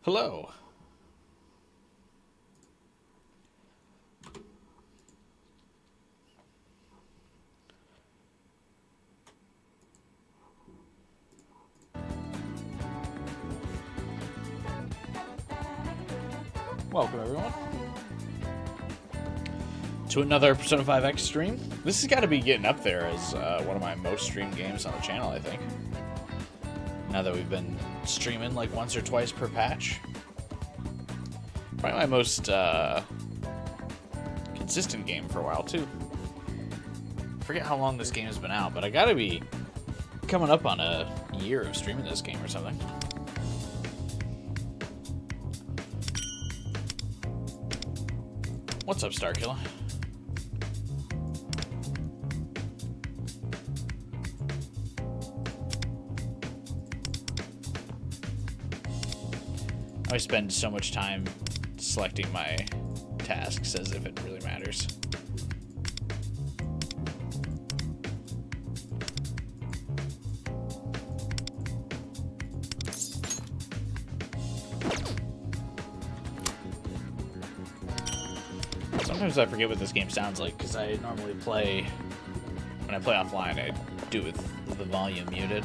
Hello. Welcome, everyone, to another Persona 5X stream. This has got to be getting up there as one of my most streamed games on the channel, I think. Now that we've been streaming like once or twice per patch. Probably my most consistent game for a while, too. I forget how long this game has been out, but I gotta be coming up on a year of streaming this game or something. What's up, Starkiller? I spend so much time selecting my tasks as if it really matters. Sometimes I forget what this game sounds like because I normally play, when I play offline, I do it with the volume muted.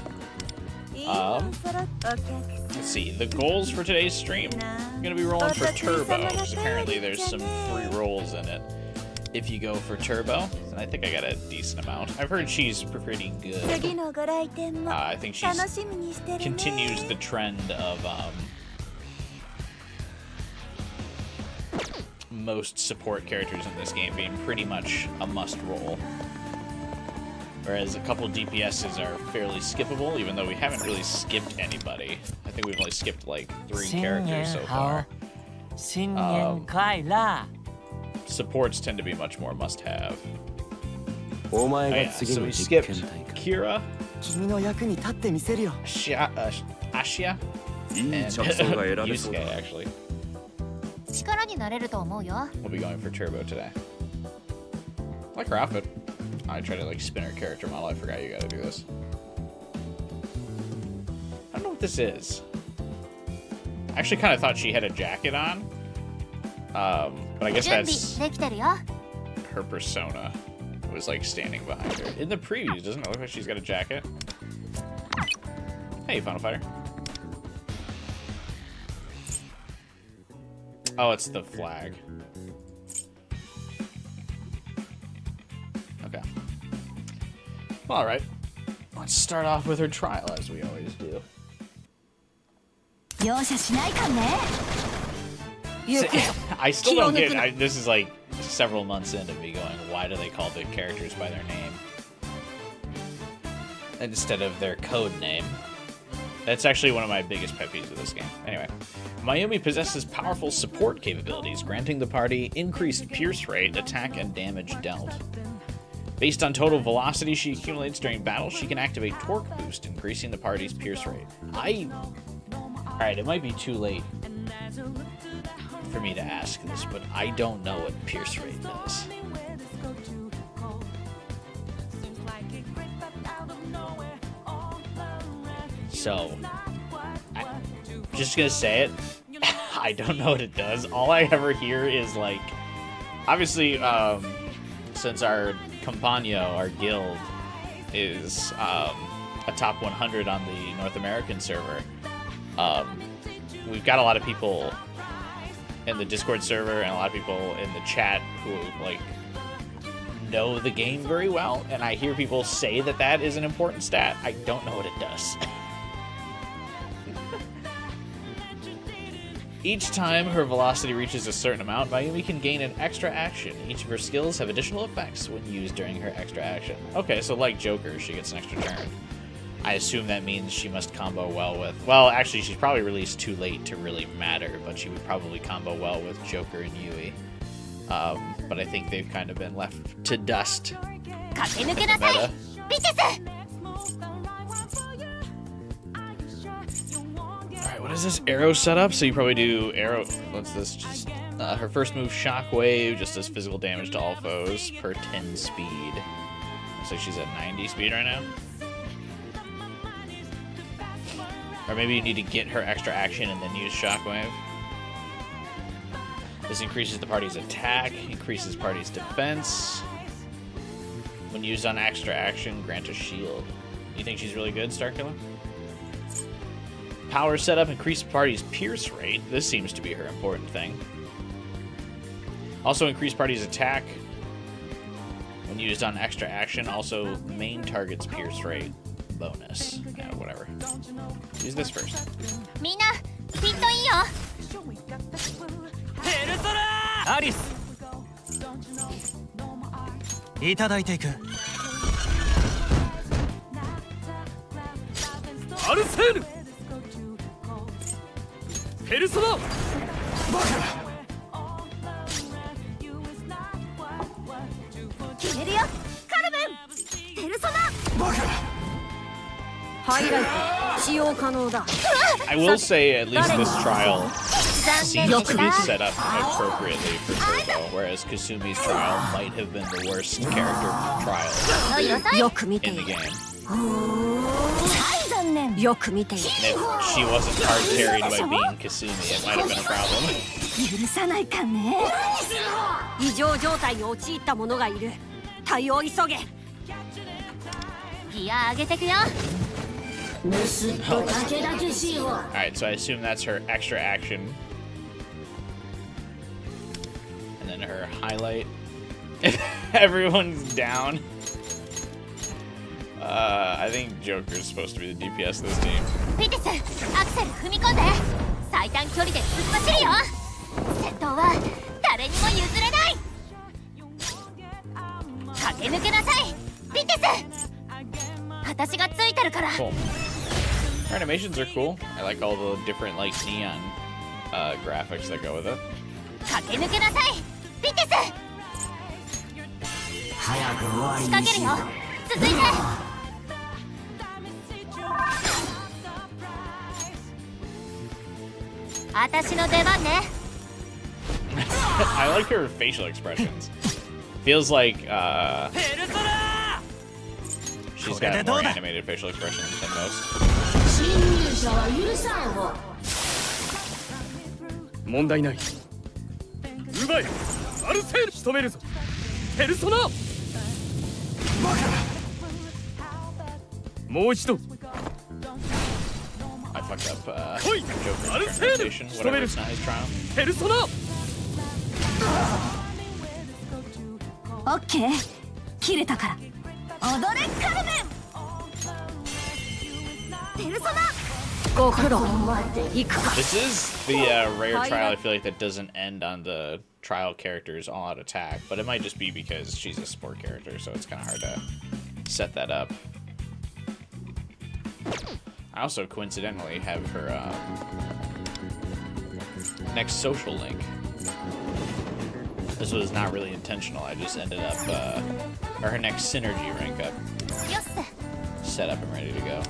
Let's see, the goals for today's stream, I'm going to be rolling for Turbo, because apparently there's some free rolls in it if you go for Turbo, and I think I got a decent amount. I've heard she's pretty good. I think she continues the trend of most support characters in this game being pretty much a must roll. Whereas a couple DPSs are fairly skippable, even though we haven't really skipped anybody. I think we've only skipped like 3 characters so far. Supports tend to be much more must-have. Oh yeah, so we skipped Kira, Ashia, and Yusuke, actually. We'll be going for Turbo today. I like her outfit. I tried to like spin her character model. I forgot you gotta do this. I don't know what this is. I actually kind of thought she had a jacket on. But I guess that's her persona was like standing behind her. In the previews, doesn't it look like she's got a jacket? Hey, Final Fighter. Oh, it's the flag. Okay. Well, alright. Let's start off with her trial, as we always do. I still don't get... this is like several months into me going, why do they call the characters by their name instead of their code name? That's actually one of my biggest pet peeves of this game. Anyway, Mayumi possesses powerful support capabilities, granting the party increased pierce rate, attack, and damage dealt. Based on total velocity she accumulates during battle, she can activate Torque Boost, increasing the party's pierce rate. Alright, it might be too late for me to ask this, but I don't know what pierce rate does. So, I'm just gonna say it. I don't know what it does. All I ever hear is like, obviously, since our Compagno, our guild, is a top 100 on the North American server, we've got a lot of people in the Discord server and a lot of people in the chat who like know the game very well, and I hear people say that that is an important stat. I don't know what it does. Each time her velocity reaches a certain amount, Mayumi can gain an extra action. Each of her skills have additional effects when used during her extra action. Okay, so like Joker, she gets an extra turn. I assume that means she must combo well with... Well, actually, she's probably released too late to really matter, but she would probably combo well with Joker and Yui. But I think they've kind of been left to dust. Meta. Alright, what is this? Arrow setup? So you probably do arrow... What's this? Just her first move, Shockwave, just does physical damage to all foes per 10 speed. Looks like she's at 90 speed right now. Or maybe you need to get her extra action and then use Shockwave. This increases the party's attack, increases party's defense. When used on extra action, grant a shield. You think she's really good, Starkiller? Power setup, increase party's pierce rate. This seems to be her important thing. Also increase party's attack. When used on extra action, also main target's pierce rate bonus. Yeah, whatever. Use this first. みんなフィットいいよ。ペルソナアリスいただいていくアルセールペルソナバカ決めるよカルメンペルソナバカハイライト使用可能だ I will say at least this trial seems to be set up appropriately for Turbo, whereas Kasumi's trial might have been the worst character trial よく見 in て the いる game. はい残念よく見ている And if she wasn't hard carried by being Kasumi, it might have been a problem. 許さないかね異常状態に陥った者がいる対応急げギア上げてくよ Alright, so I assume that's her extra action. And then her highlight. Everyone's down. I think Joker's supposed to be the DPS of this team. フィティスアクセル踏み込んで最短距離で突っ走るよ先頭は誰にも譲れない駆け抜けなさいフィティス私がついてるから Cool. Her animations are cool. I like all the different like neon graphics that go with it. 駆け抜けなさいフィティス仕掛けるよ続いて 私の出番ね I like her facial expressions. Feels like she's got more animated facial expressions than most. 問題ない奪いアルセール仕留めるぞペルソナバカもう一度 I fucked up Oi! Joker's Arsene! pronunciation, whatever it's not his trial. ペルソナオッケー切れたから踊れカルメンペルソナご苦労行くか This is the rare trial I feel like that doesn't end on the trial character's all-out attack, but it might just be because she's a support character, so it's kind of hard to set that up. I also coincidentally have her next social link. This was not really intentional. I just ended up, or her next synergy rank up. よっせ Set up and ready to go.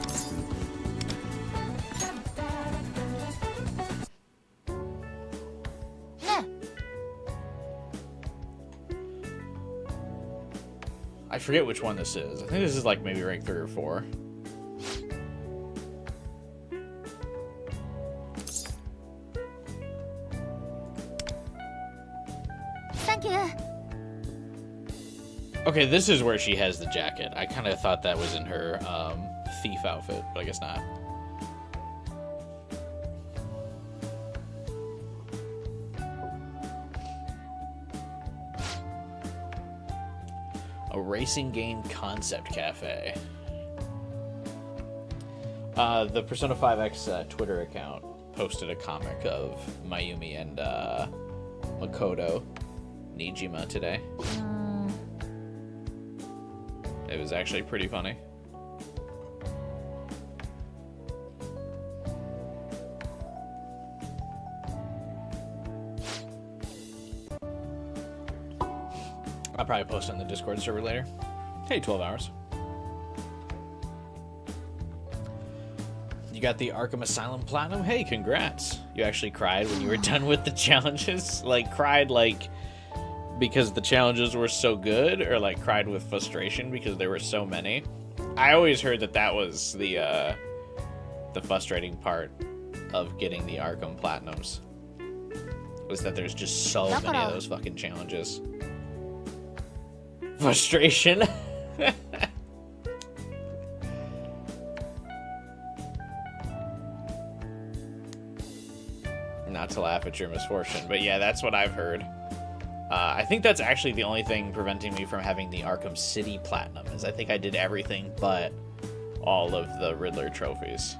I forget which one this is. I think this is like maybe rank 3 or 4. Thank you. Okay, this is where she has the jacket. I kind of thought that was in her thief outfit, but I guess not. A racing game concept cafe. The Persona 5X Twitter account posted a comic of Mayumi and Makoto Nijima today. It was actually pretty funny. I'll probably post on the Discord server later. Hey, 12 hours. You got the Arkham Asylum Platinum? Hey, congrats. You actually cried when you were done with the challenges? Like, cried, like, because the challenges were so good? Or, like, cried with frustration because there were so many? I always heard that that was the the frustrating part of getting the Arkham Platinums. Was that there's just so many of those fucking challenges. Frustration. Not to laugh at your misfortune, but yeah, that's what I've heard. I think that's actually the only thing preventing me from having the Arkham City Platinum, is I think I did everything but all of the Riddler trophies.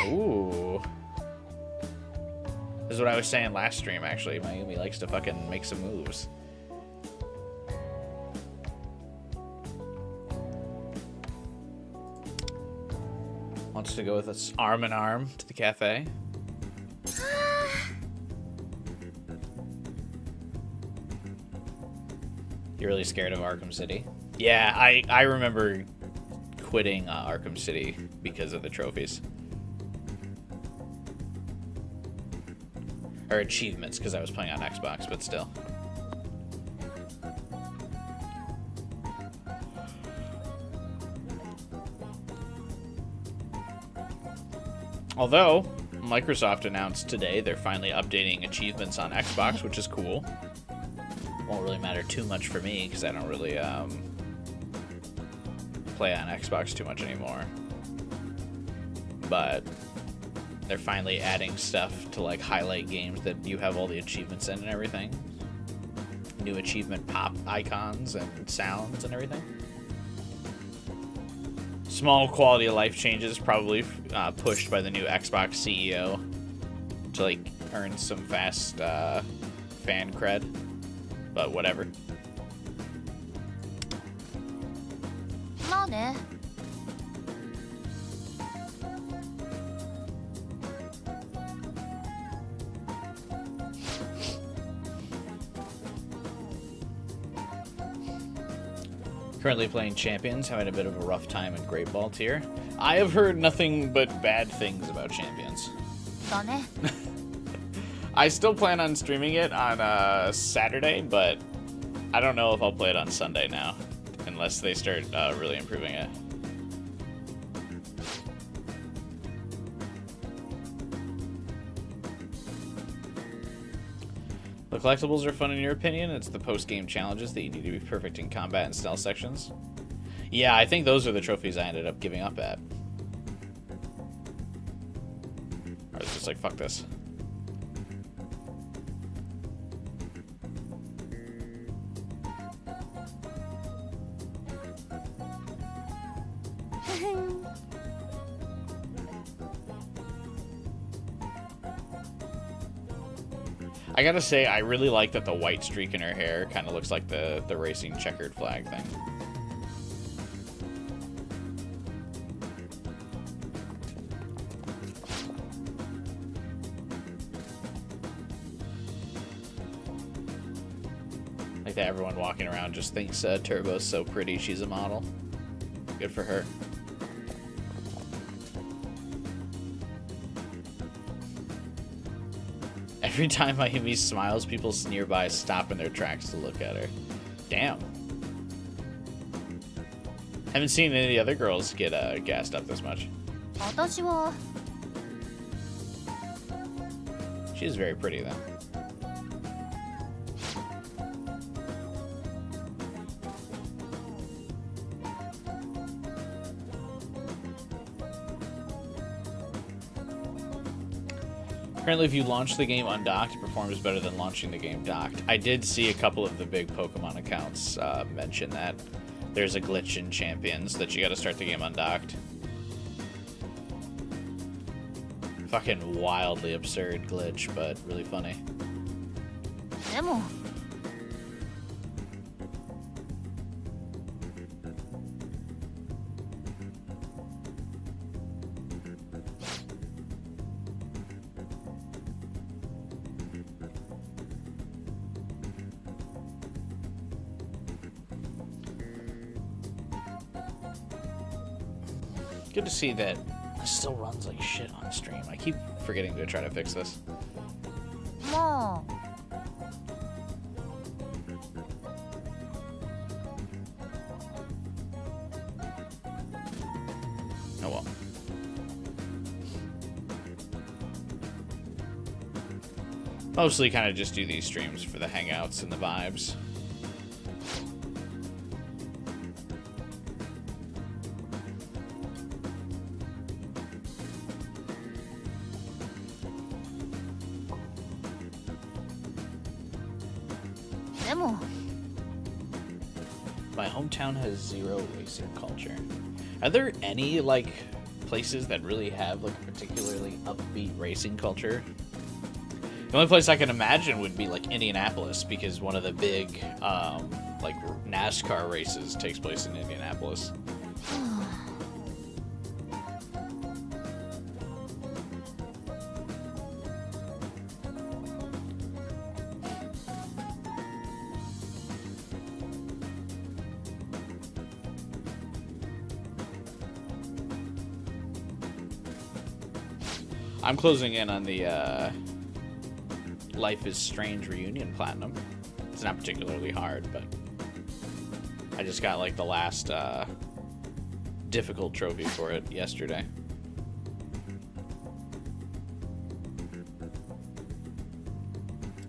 Ooh. This is what I was saying last stream, actually. Mayumi likes to fucking make some moves. Wants to go with us arm in arm to the cafe. You're really scared of Arkham City? Yeah, I remember quitting Arkham City because of the trophies. Or achievements, because I was playing on Xbox, but still. Although, Microsoft announced today they're finally updating achievements on Xbox, which is cool. Won't really matter too much for me, because I don't really play on Xbox too much anymore. But they're finally adding stuff to like highlight games that you have all the achievements in and everything. New achievement pop icons and sounds and everything. Small quality of life changes, probably pushed by the new Xbox CEO to like earn some fast fan cred, but whatever. Currently playing Champions, having a bit of a rough time in Great Ball tier. I have heard nothing but bad things about Champions. I still plan on streaming it on Saturday, but I don't know if I'll play it on Sunday now, unless they start really improving it. The collectibles are fun in your opinion. It's the post-game challenges that you need to be perfect in combat and stealth sections. Yeah, I think those are the trophies I ended up giving up at. I was just like, fuck this. I gotta say, I really like that the white streak in her hair kind of looks like the racing checkered flag thing. Like that everyone walking around just thinks Turbo's so pretty, she's a model. Good for her. Every time Mayumi smiles, people nearby stop in their tracks to look at her. Damn. Haven't seen any of the other girls get gassed up this much. She's very pretty, though. Apparently, if you launch the game undocked, it performs better than launching the game docked. I did see a couple of the big Pokemon accounts mention that. There's a glitch in Champions that you gotta start the game undocked. Fucking wildly absurd glitch, but really funny. Good to see that it still runs like shit on stream. I keep forgetting to try to fix this. Mostly kind of just do these streams for the hangouts and the vibes. My hometown has zero racing culture. Are there any, like, places that really have, like, a particularly upbeat racing culture? The only place I can imagine would be, like, Indianapolis, because one of the big, like, NASCAR races takes place in Indianapolis. I'm closing in on the Life is Strange Reunion Platinum. It's not particularly hard, but I just got like the last difficult trophy for it yesterday.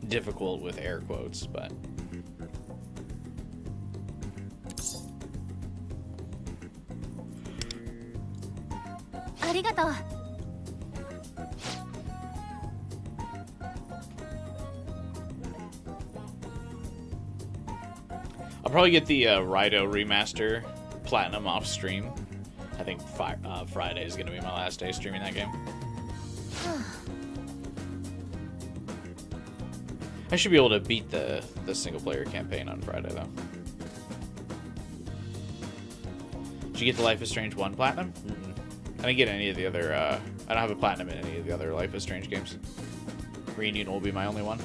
Difficult with air quotes, but... Arigato. I'll probably get the Raito remaster platinum off stream. I think Friday is going to be my last day streaming that game. I should be able to beat the single player campaign on Friday though. Did you get the Life is Strange 1 platinum? I didn't get any of the other. I don't have a platinum in any of the other Life is Strange games. Reunion will be my only one.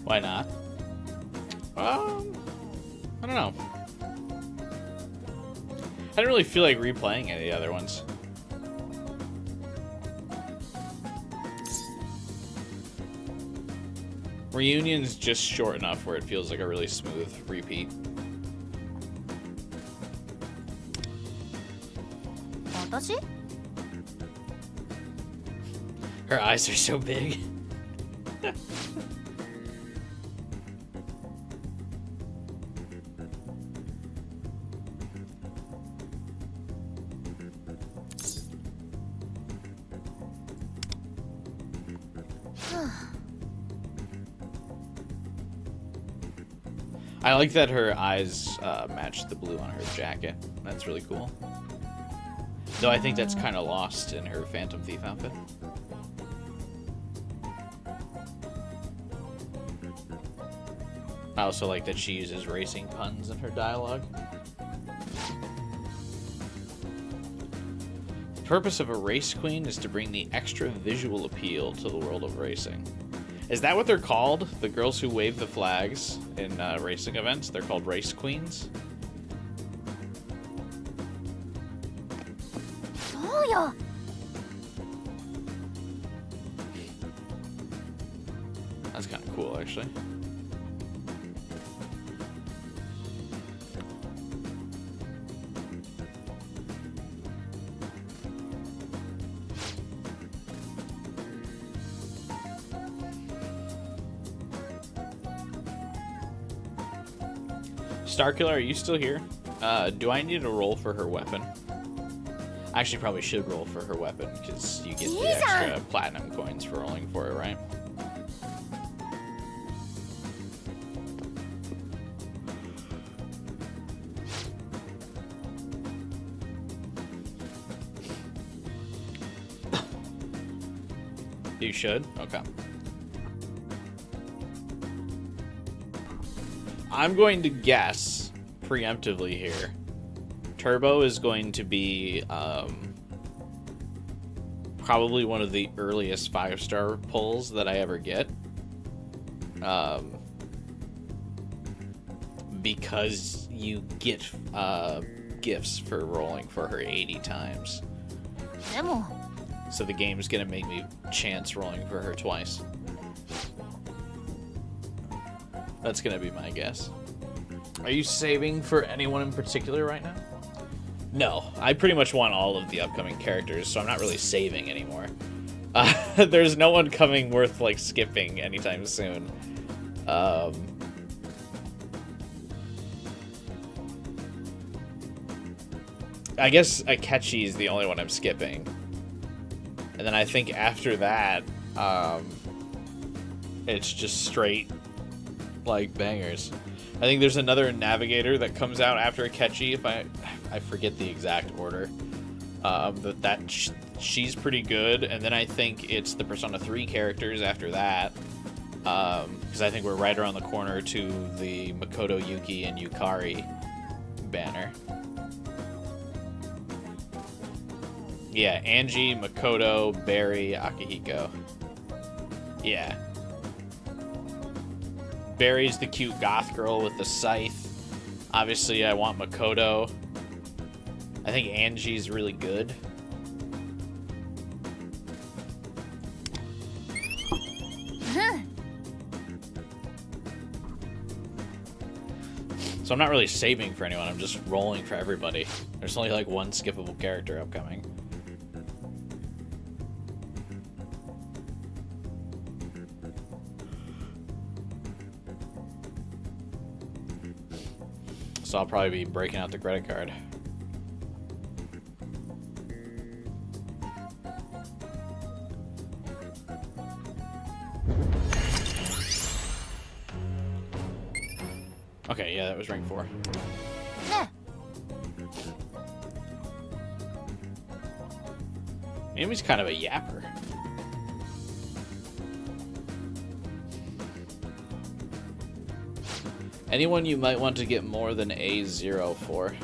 Why not? I don't know. I didn't really feel like replaying any of the other ones. Reunion's just short enough where it feels like a really smooth repeat. Her eyes are so big. I like that her eyes match the blue on her jacket. That's really cool. Though I think that's kind of lost in her Phantom Thief outfit. I also like that she uses racing puns in her dialogue. The purpose of a race queen is to bring the extra visual appeal to the world of racing. Is that what they're called? The girls who wave the flags in racing events? They're called race queens? Oh, yeah. That's kind of cool, actually. Starkiller, are you still here? Do I need to roll for her weapon? I actually probably should roll for her weapon, because you get the extra platinum coins for rolling for it, right? You should? Okay. I'm going to guess, preemptively here, Turbo is going to be probably one of the earliest 5-star pulls that I ever get. Because you get gifts for rolling for her 80 times. でも So the game's gonna make me chance rolling for her twice. That's gonna be my guess. Are you saving for anyone in particular right now? No, I pretty much want all of the upcoming characters, so I'm not really saving anymore. There's no one coming worth like skipping anytime soon. I guess Akechi is the only one I'm skipping. And then I think after that, it's just straight, like, bangers. I think there's another Navigator that comes out after Akechi, if I forget the exact order. She's pretty good, and then I think it's the Persona 3 characters after that. Because I think we're right around the corner to the Makoto, Yuki, and Yukari banner. Yeah, Angie, Makoto, Barry, Akihiko. Yeah. Barry's the cute goth girl with the scythe. Obviously, I want Makoto. I think Angie's really good. So I'm not really saving for anyone, I'm just rolling for everybody. There's only like one skippable character upcoming. So I'll probably be breaking out the credit card. Okay, yeah, that was rank 4. Yeah. Amy's kind of a yapper. Anyone you might want to get more than A0 for?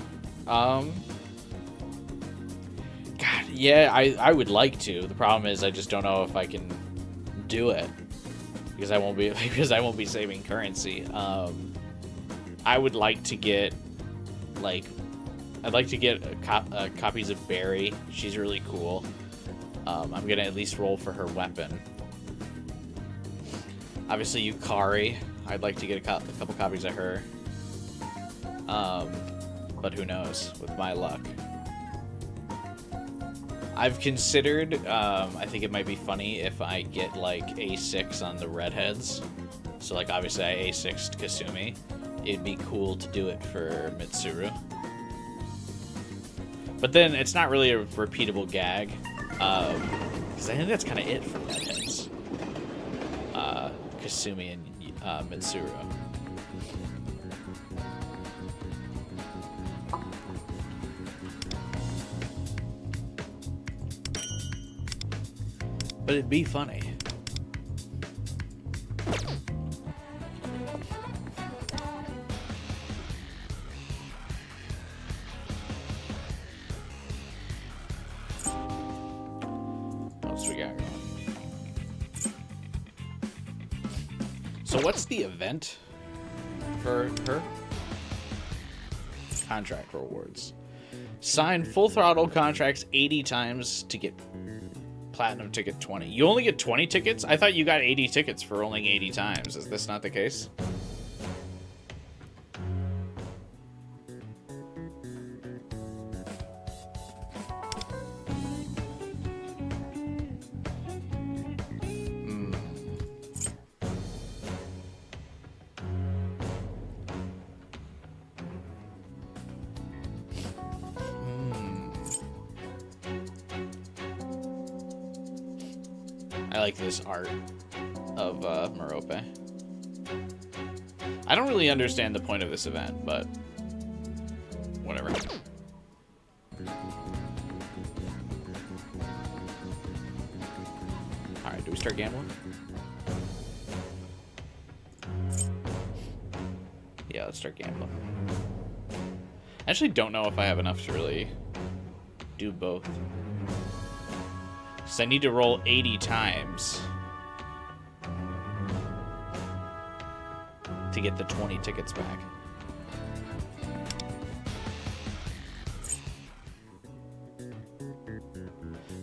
God, yeah, I would like to. The problem is I just don't know if I can do it because I won't be saving currency. I would like to get I'd like to get copies of Barry. She's really cool. I'm gonna at least roll for her weapon. Obviously Yukari. I'd like to get a couple copies of her. But who knows, with my luck. I've considered, I think it might be funny if I get like A6 on the redheads. So like obviously I A6'd Kasumi. It'd be cool to do it for Mitsuru. But then it's not really a repeatable gag. Because I think that's kind of it for redheads. Kasumi and Mitsuru. But it'd be funny. What else we got going? So what's the event for her? Contract rewards. Sign full throttle contracts 80 times to get platinum ticket 20. You only get 20 tickets? I thought you got 80 tickets for rolling 80 times. Is this not the case? I like this art of Merope. I don't really understand the point of this event, but whatever. Alright, do we start gambling? Yeah, let's start gambling. I actually don't know if I have enough to really do both. So I need to roll 80 times to get the 20 tickets back.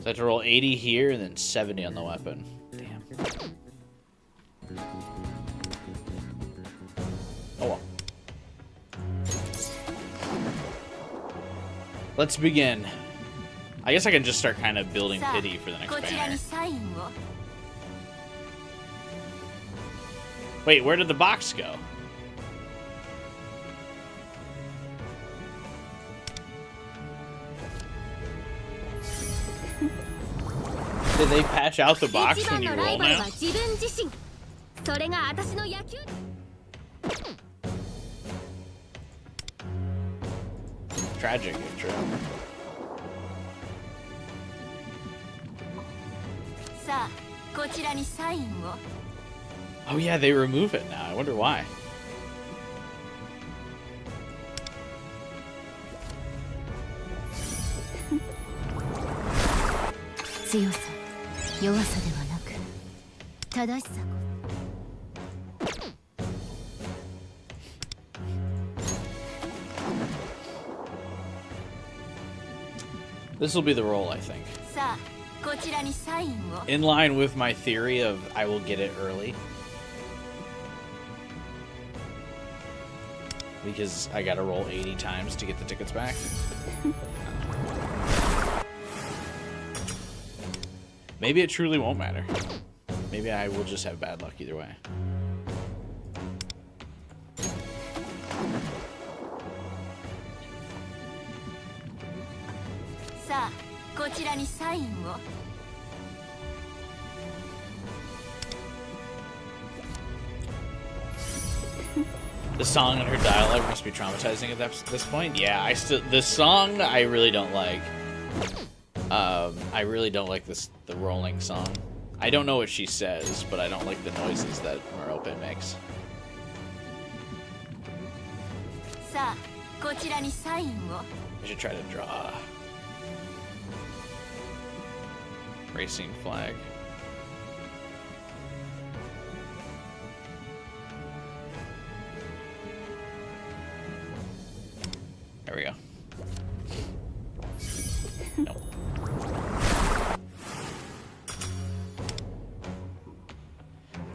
So I have to roll 80 here and then 70 on the weapon. Damn. Oh well. Let's begin. I guess I can just start kind of building pity for the next こちら banner. にサインを。 Wait, where did the box go? Did they patch out the box 一 when 番 you のライ roll バル now? は自分自身。それが私の野球。 Tragic, if true. さあ、こちらにサインを。 Oh yeah, they remove it now. I wonder why. 強さ、弱さではなく、正しさ。 This will be the roll, I think. さあ、こちらにサインを。 In line with my theory of I will get it early. Because I gotta roll 80 times to get the tickets back. Maybe it truly won't matter. Maybe I will just have bad luck either way. The song and her dialogue must be traumatizing at this point. Yeah, the song I really don't like. I really don't like the rolling song. I don't know what she says, but I don't like the noises that Merope makes. I should try to draw racing flag. There we go. Nope.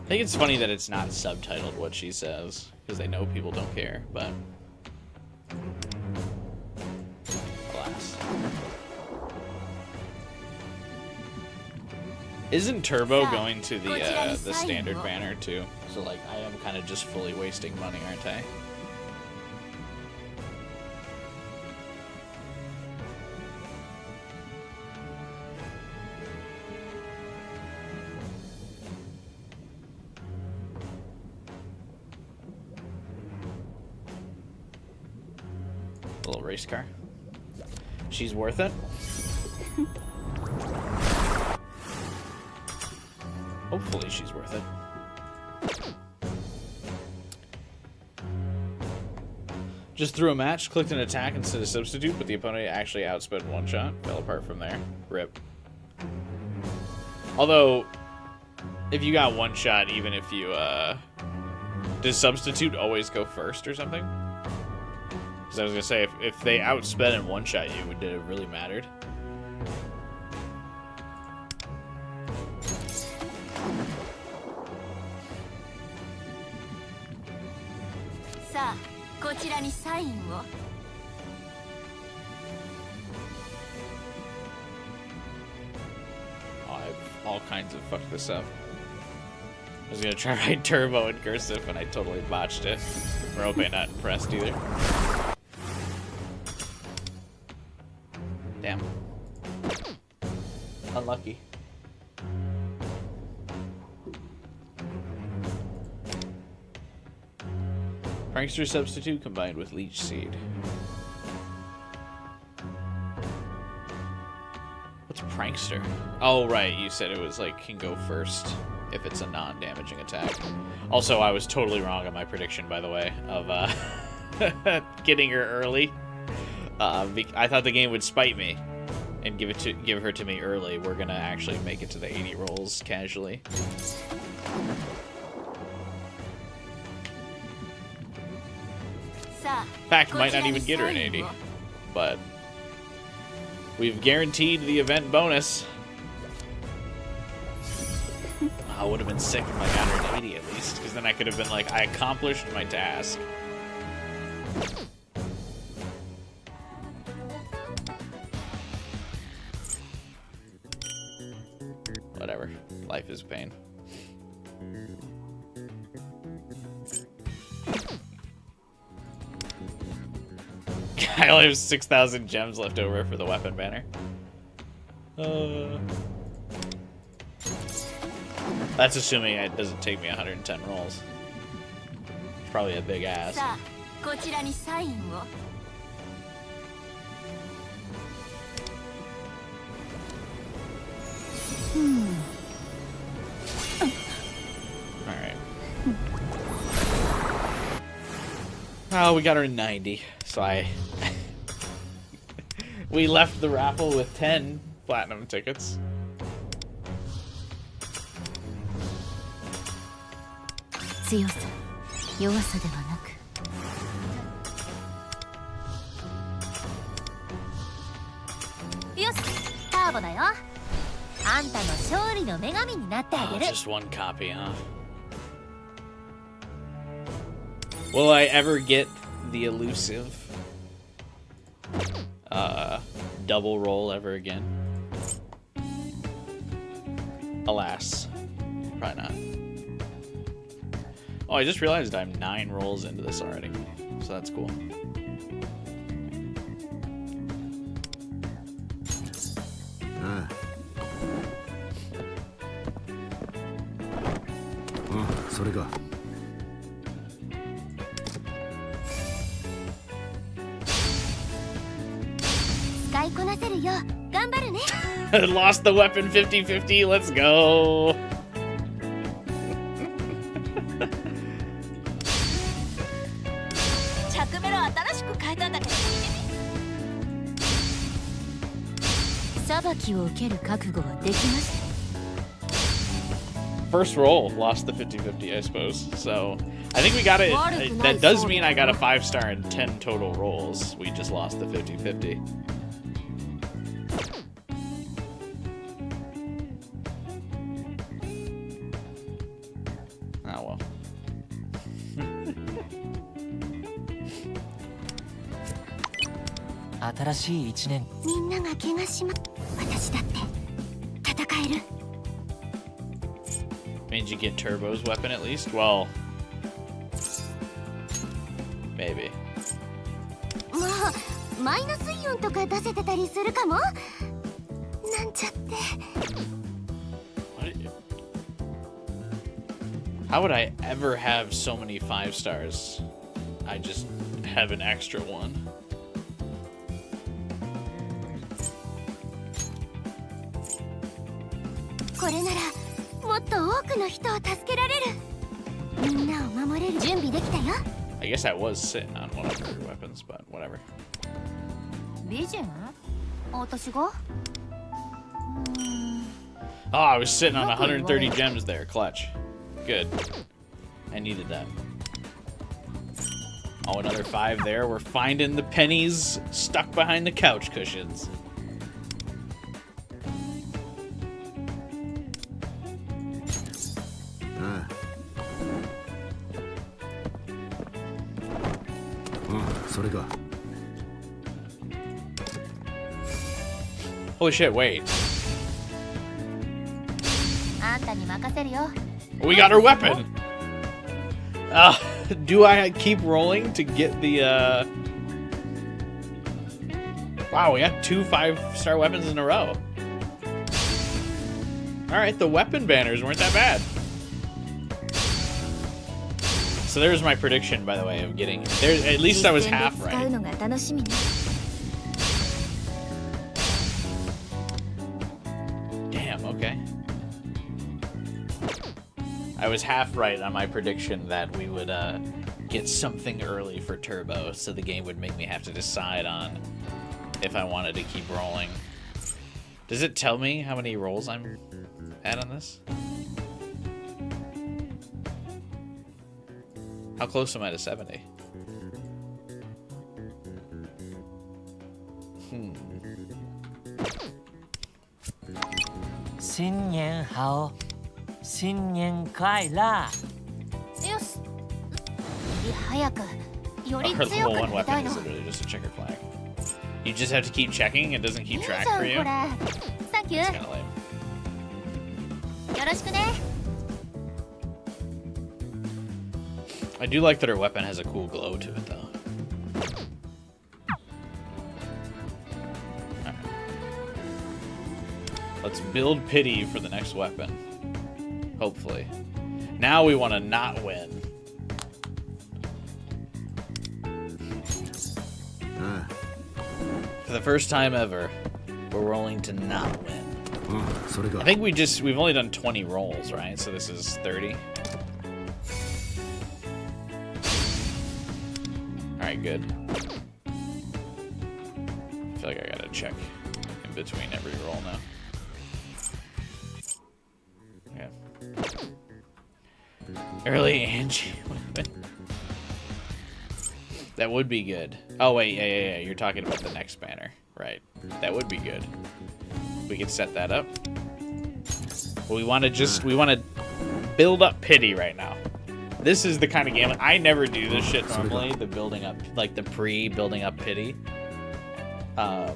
I think it's funny that it's not subtitled what she says, because they know people don't care, but alas. Isn't Turbo going to the standard banner too? So like I am kind of just fully wasting money, aren't I? Little race car. She's worth it. Hopefully she's worth it. Just threw a match, clicked an attack instead of substitute, but the opponent actually outsped one shot. Fell apart from there. RIP. Although, if you got one shot, even if you, does substitute always go first or something? Because I was going to say, if they outsped in one shot you, did it really mattered? Oh, I've all kinds of fucked this up. I was going to try to write Turbo in cursive, and I totally botched it. Merope not impressed either. Damn. Unlucky. Prankster substitute combined with Leech Seed. What's Prankster? Oh, right. You said it was like can go first if it's a non-damaging attack. Also, I was totally wrong on my prediction, by the way, of getting her early. I thought the game would spite me and give her to me early. We're gonna actually make it to the 80 rolls casually. In fact, might not even get her an 80, but we've guaranteed the event bonus. I would have been sick if I got her an 80 at least, because then I could have been like, I accomplished my task. Whatever. Life is pain. I only have 6,000 gems left over for the weapon banner. That's assuming it doesn't take me 110 rolls. It's probably a big ass. さあこちらにサインを Alright. Oh, we got her 90, so we left the raffle with 10 platinum tickets. Oh, just one copy, huh? Will I ever get the elusive double roll ever again? Alas, probably not. Oh, I just realized I'm 9 rolls into this already, so that's cool. Lost the weapon 50-50, let's go! First roll, lost the 50-50, I suppose. So, I think we got it. That does mean I got a 5-star and 10 total rolls. We just lost the 50-50. Oh well. 新しい一年。みんなが怪我しま、私だって戦える。 Means you get Turbo's weapon at least? Well, maybe. まあ、マイナスイオンとか出せてたりするかも。なんちゃって。How would I ever have so many 5 stars? I just have an extra one. I guess I was sitting on one of her weapons, but whatever. Oh, I was sitting on 130 gems there, clutch. Good. I needed that. Oh, another 5 there. We're finding the pennies stuck behind the couch cushions. Holy shit, wait. We got her weapon! Do I keep rolling to get the, Wow, we got 2 5-star weapons in a row. Alright, the weapon banners weren't that bad. So there's my prediction, by the way, of getting... There, at least I was half right. Damn, okay. I was half right on my prediction that we would get something early for Turbo, so the game would make me have to decide on if I wanted to keep rolling. Does it tell me how many rolls I'm at on this? How close am I to 70? Xin Yan Hao. 新年快乐。よし。より早く、より Our 強 level 1くなりた weapon いの。 is literally just a checker flag. You just have to keep checking, it doesn't いい keep じ track ゃん for こ you. れ。サンキュ It's ー。 kinda lame. よろしくね。 I do like that her weapon has a cool glow to it, though. Alright. Let's build pity for the next weapon. Hopefully. Now we want to not win. For the first time ever, we're rolling to not win. I think we've only done 20 rolls, right? So this is 30. Alright, good. I feel like I gotta check in between every roll now. Okay. Early Angie. That would be good. Oh, wait, yeah. You're talking about the next banner. Right. That would be good. We could set that up. But we want to build up pity right now. This is the kind of game I never do this shit normally. The building up, like the pre-building up pity. I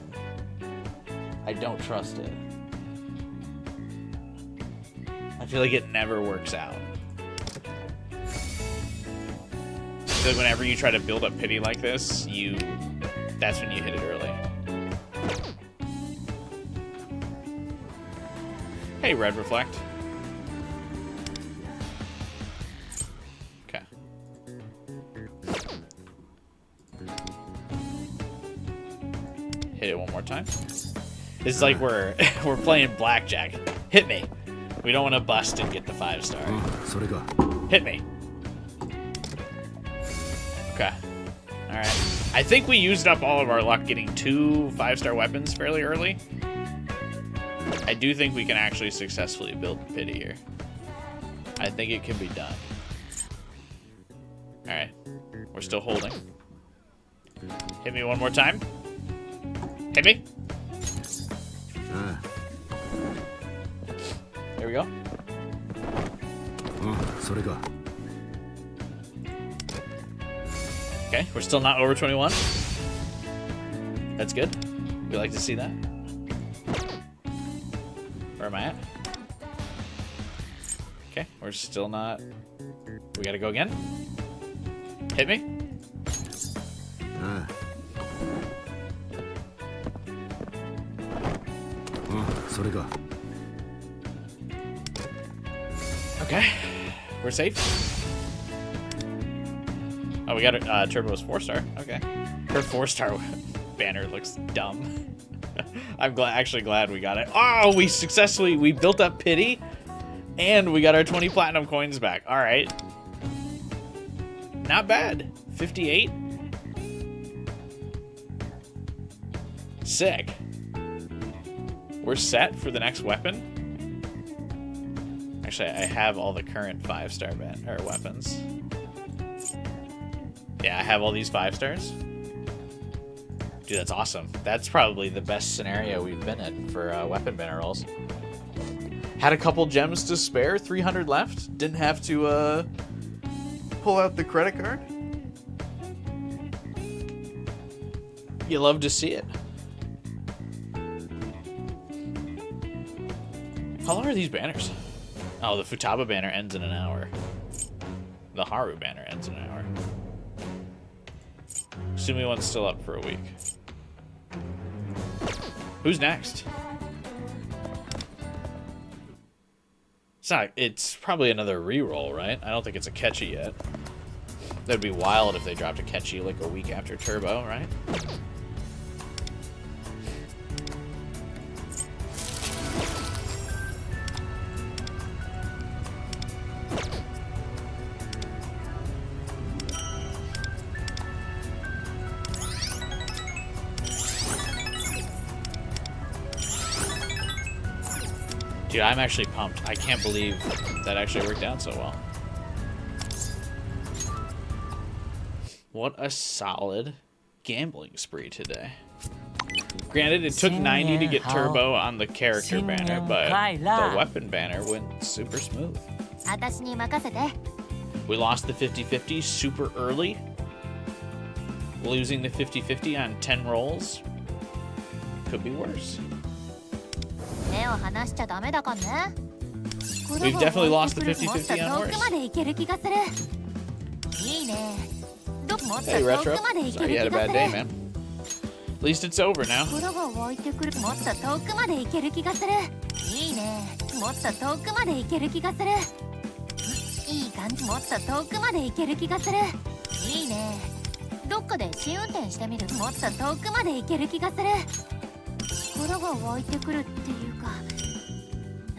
don't trust it. I feel like it never works out. So whenever you try to build up pity like this, that's when you hit it early. Hey, Red Reflect. Okay. Hit it one more time. This is like we're playing blackjack. Hit me. We don't want to bust and get the 5-star. Hit me. Okay. Alright. I think we used up all of our luck getting 2 5-star weapons fairly early. I do think we can actually successfully build pity here. I think it can be done. Alright. We're still holding. Hit me one more time. Hit me. There we go. Okay, we're still not over 21. That's good. We like to see that. Where am I at? Okay, we're still not. We gotta go again. Hit me. Okay, we're safe. Oh, we got a Turbo's 4-star. Okay, her 4-star banner looks dumb. I'm actually glad we got it. Oh, we built up pity, and we got our 20 platinum coins back. All right, not bad. 58. Sick. We're set for the next weapon. Actually, I have all the current 5-star weapons. Yeah, I have all these 5-stars. Dude, that's awesome. That's probably the best scenario we've been in for weapon banner rolls. Had a couple gems to spare, 300 left. Didn't have to pull out the credit card. You love to see it. How long are these banners? Oh, the Futaba banner ends in an hour. The Haru banner ends in an hour. Assuming one's still up for a week. Who's next? It's probably another reroll, right? I don't think it's a catchy yet. That'd be wild if they dropped a catchy like a week after Turbo, right? Dude, I'm actually pumped. I can't believe that actually worked out so well. What a solid gambling spree today. Granted, it took 90 to get turbo on the character banner, but the weapon banner went super smooth. 私に任せて。 We lost the 50-50 super early, losing the 50-50 on 10 rolls. Could be worse. 目を離しちゃダメだかんね。 We've definitely lost the 50-50 on もっと遠くまで行ける気がする。いいね。もっと Hey, 遠 Retro. くまで行け Sorry る you had 気 a が bad す day, る。 man. At least it's over now. 心が湧いてくる。もっと遠くまで行ける気がする。いいね。もっと遠くまで行ける気がする。いい感じ。もっと遠くまで行ける気がする。いいね。どっかで試運転してみる。もっと遠くまで行ける気がする。心が湧いてくるっていうか、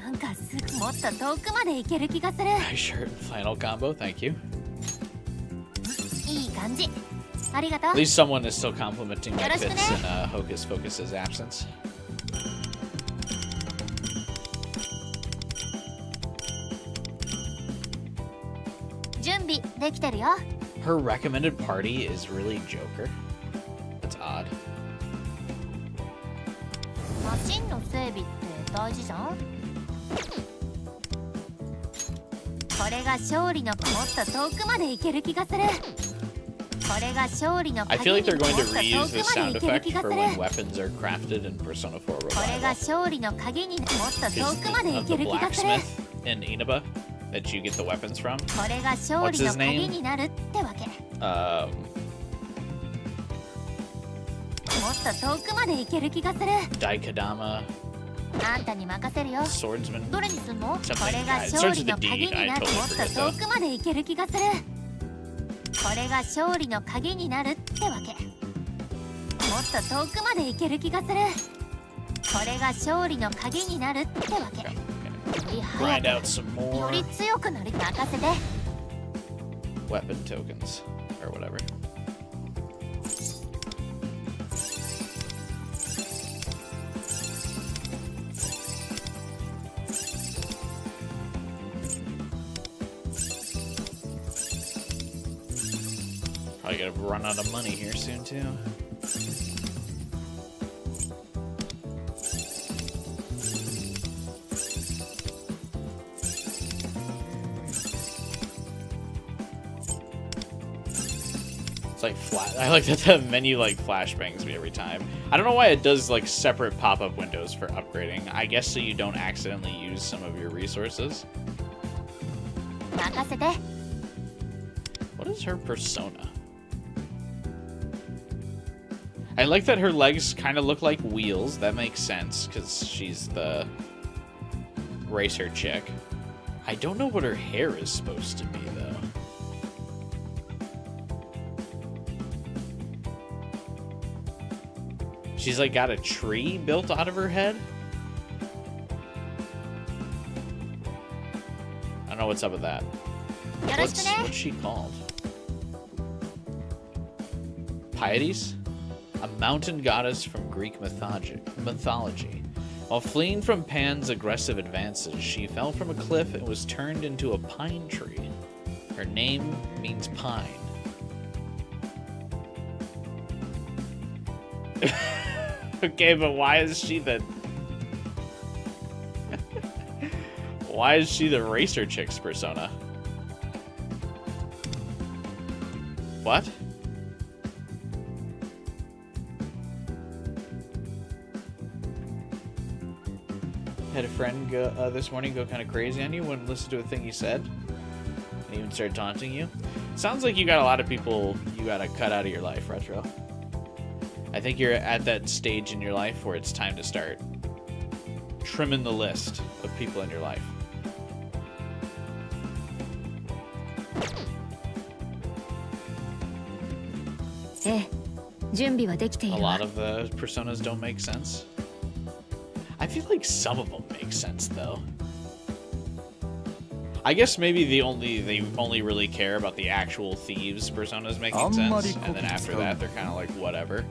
なんかすぐもっと遠くまで行ける気がする。 Nice shirt and flannel combo, thank you. いい感じ。ありがとう。 At least someone is still complimenting my fits よろしくね。 in Hocus Pocus's absence. 準備できてるよ。 Her recommended party is really Joker. That's odd. マシンの整備って大事じゃん。これが勝利のもっと遠くまで行ける気がする。これが勝利の I 鍵 feel に like も they're っ going と to 遠 reuse く this ま sound で行ける effect 気が for する。 when weapons are crafted in Persona 4これが Revival. 勝利の鍵にもっと Is 遠くまで the, 行 of け the る気がする。 blacksmith in Inaba that you get the weapons from. これが勝利の鍵になるってわけ。もっと遠くまで行ける気がする。 Daikadama あんたに任せるよ。 swordsman. どれにすんの？こ Something- れが it 勝 starts 利 with の the 鍵 D. に I なる。 totally もっと forget 遠 though. くまで行ける気がする。これが勝利の鍵になるってわけ。もっと遠くまで行ける気がする。これが勝利の鍵になるってわけ。より Grind 早 out some く、よ more り強くなり任せて。 weapon tokens or whatever. Probably gonna run out of money here soon too. It's like flat. I like that the menu like flashbangs me every time. I don't know why it does like separate pop-up windows for upgrading. I guess so you don't accidentally use some of your resources. 任せて。 What is her persona? I like that her legs kind of look like wheels. That makes sense because she's the racer chick. I don't know what her hair is supposed to be though. She's like got a tree built out of her head. I don't know what's up with that. よろしくね。 What's she called? Pleiades? A mountain goddess from Greek mythology. While fleeing from Pan's aggressive advances, she fell from a cliff and was turned into a pine tree. Her name means pine. Okay, but why is she the... Why is she the racer chick's persona? What? Had a friend go this morning go kind of crazy on you, wouldn't listen to a thing you said, and even started taunting you. Sounds like you got a lot of people you gotta cut out of your life, Retro. I think you're at that stage in your life where it's time to start trimming the list of people in your life. A lot of the personas don't make sense. I feel like some of them make sense though. I guess maybe they only really care about the actual thieves personas making sense, and then after that they're kind of like whatever.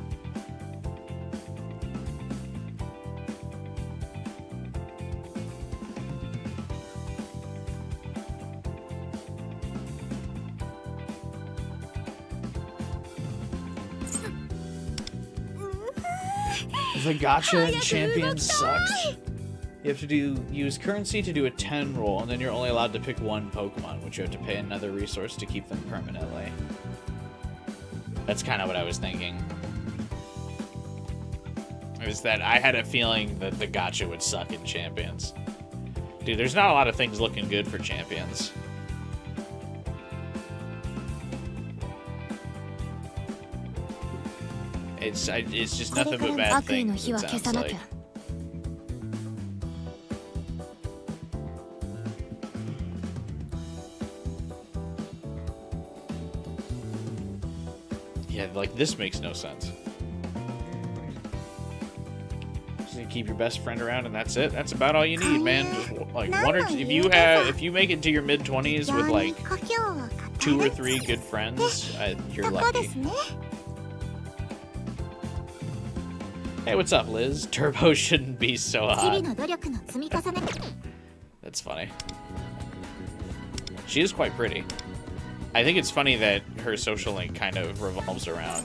The gacha in Champions sucks. You have to use currency to do a 10 roll, and then you're only allowed to pick one Pokemon, which you have to pay another resource to keep them permanently. That's kind of what I was thinking. Is that I had a feeling that the gacha would suck in Champions. Dude, there's not a lot of things looking good for Champions. It's just nothing but bad things, it sounds like. Yeah, like this makes no sense. Just gonna keep your best friend around and that's it. That's about all you need, man. Just like one or two, if you make it to your mid-20s with like 2 or 3 good friends, you're lucky. Hey, what's up, Liz? Turbo shouldn't be so hot. That's funny. She is quite pretty. I think it's funny that her social link kind of revolves around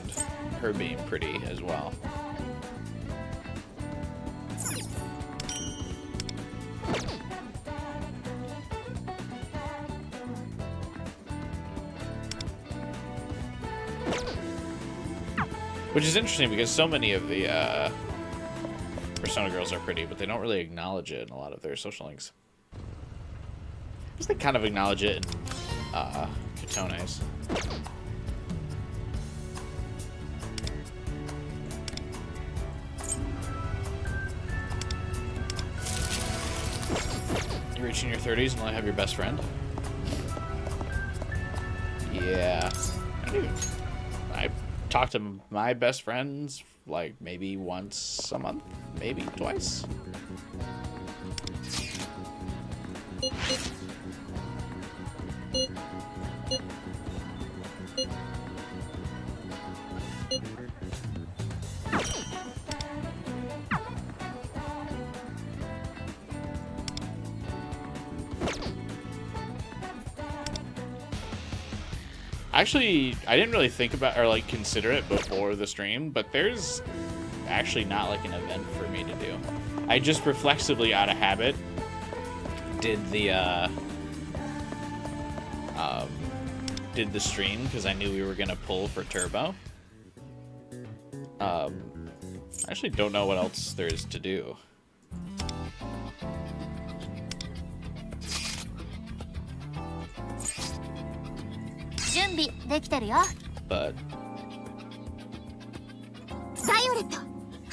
her being pretty as well. Which is interesting because so many of the Persona girls are pretty, but they don't really acknowledge it in a lot of their social links. I guess they kind of acknowledge it in Katone's. You're reaching your 30s and only have your best friend? Yeah. I talk to my best friends like maybe once a month, maybe twice. Actually, I didn't really think about or like consider it before the stream, but there's actually not like an event for me to do. I just reflexively, out of habit, did the stream because I knew we were gonna pull for Turbo. I actually don't know what else there is to do. But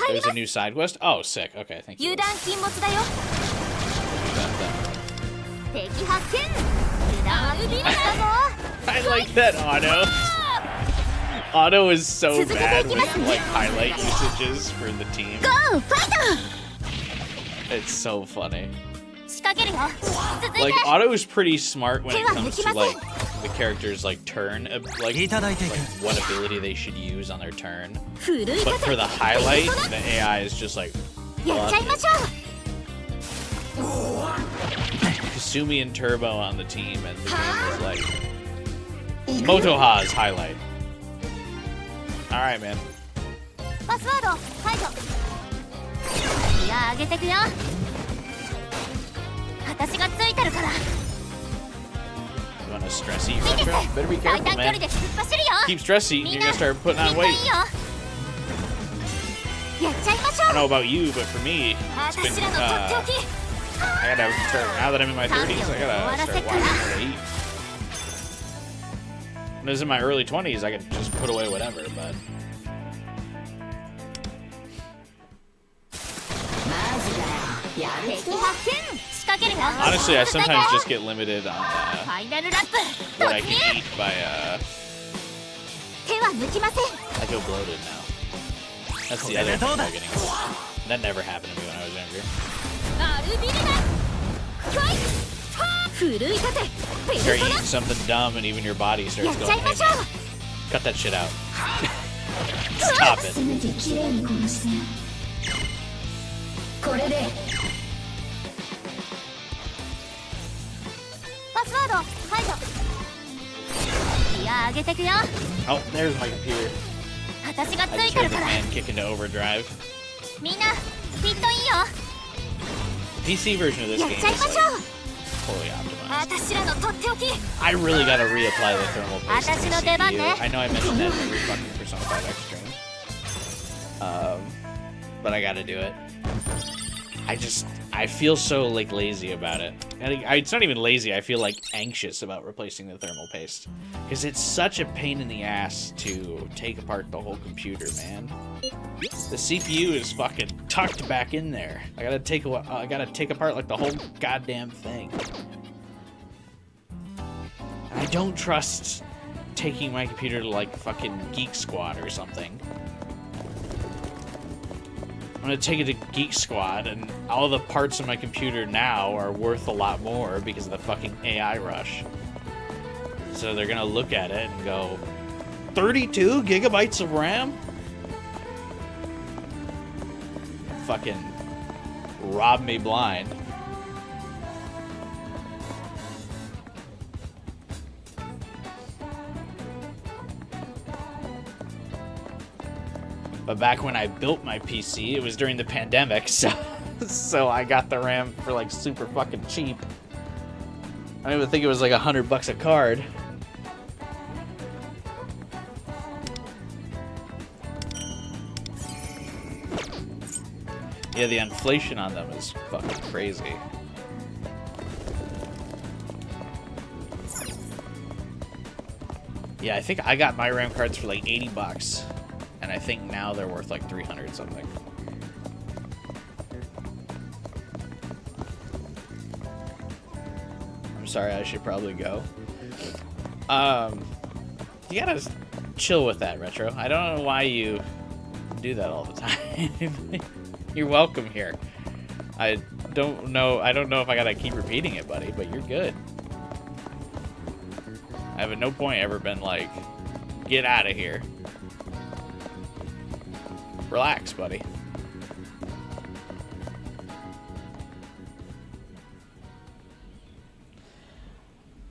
there's a new side quest. Oh, sick. Okay, thank you. I like that Auto. Auto is so bad with like highlight usages for the team. It's so funny. Like Auto is pretty smart when it comes to like the character's like turn, like what ability they should use on their turn. But for the highlight, the AI is just like Kasumi and Turbo on the team, and the game is like Motoha's highlight. All right, man. You want to stress eat, Retro? Better be careful, man. Keep stress eating, you're gonna start putting on weight. I don't know about you, but for me, it's been, I gotta start, now that I'm in my 30s, I gotta start watching how to eat. When I was in my early 20s, I could just put away whatever, but... Honestly, I sometimes just get limited on what I can eat by, I feel bloated now. That's the other thing I'm getting. That never happened to me when I was younger. Start eating something dumb and even your body starts going, hey man, cut that shit out. Stop it. Oh, there's my computer. I just heard the fan kick into overdrive. みんなフィットインよ PC version of this やっ game ちゃい is ましょ like う fully optimized. 私らのとっておき I really gotta reapply the thermal paste to the 私の出番ね。 CPU. I know I mentioned that in every fucking Persona 5 X stream. But I gotta do it. I feel so like lazy about it. And it's not even lazy, I feel like anxious about replacing the thermal paste. Because it's such a pain in the ass to take apart the whole computer, man. The CPU is fucking tucked back in there. I gotta take apart like the whole goddamn thing. I don't trust taking my computer to like fucking Geek Squad or something. I'm gonna take it to Geek Squad, and all the parts of my computer now are worth a lot more because of the fucking AI rush. So they're gonna look at it and go, 32 gigabytes of RAM? Fucking rob me blind. But back when I built my PC, it was during the pandemic, so I got the RAM for like super fucking cheap. I don't even think it was like $100 a card. Yeah, the inflation on them is fucking crazy. Yeah, I think I got my RAM cards for like $80. And I think now they're worth like 300 something. I'm sorry, I should probably go. You gotta chill with that, Retro. I don't know why you do that all the time. You're welcome here. I don't know if I gotta keep repeating it, buddy, but you're good. I have at no point ever been like, get out of here. Relax, buddy.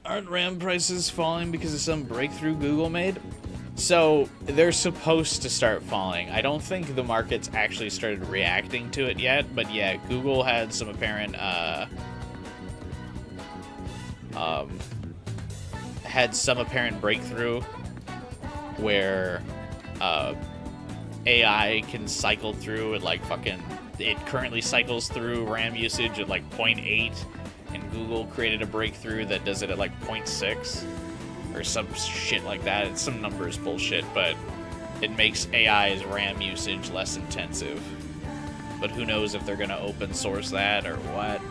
Aren't RAM prices falling because of some breakthrough Google made? So, they're supposed to start falling. I don't think the market's actually started reacting to it yet, but yeah, Google had some apparent, breakthrough where, AI can cycle through at like fucking, it currently cycles through RAM usage at like 0.8, and Google created a breakthrough that does it at like 0.6 or some shit like that. It's some numbers bullshit, but it makes AI's RAM usage less intensive. But who knows if they're gonna open source that or what,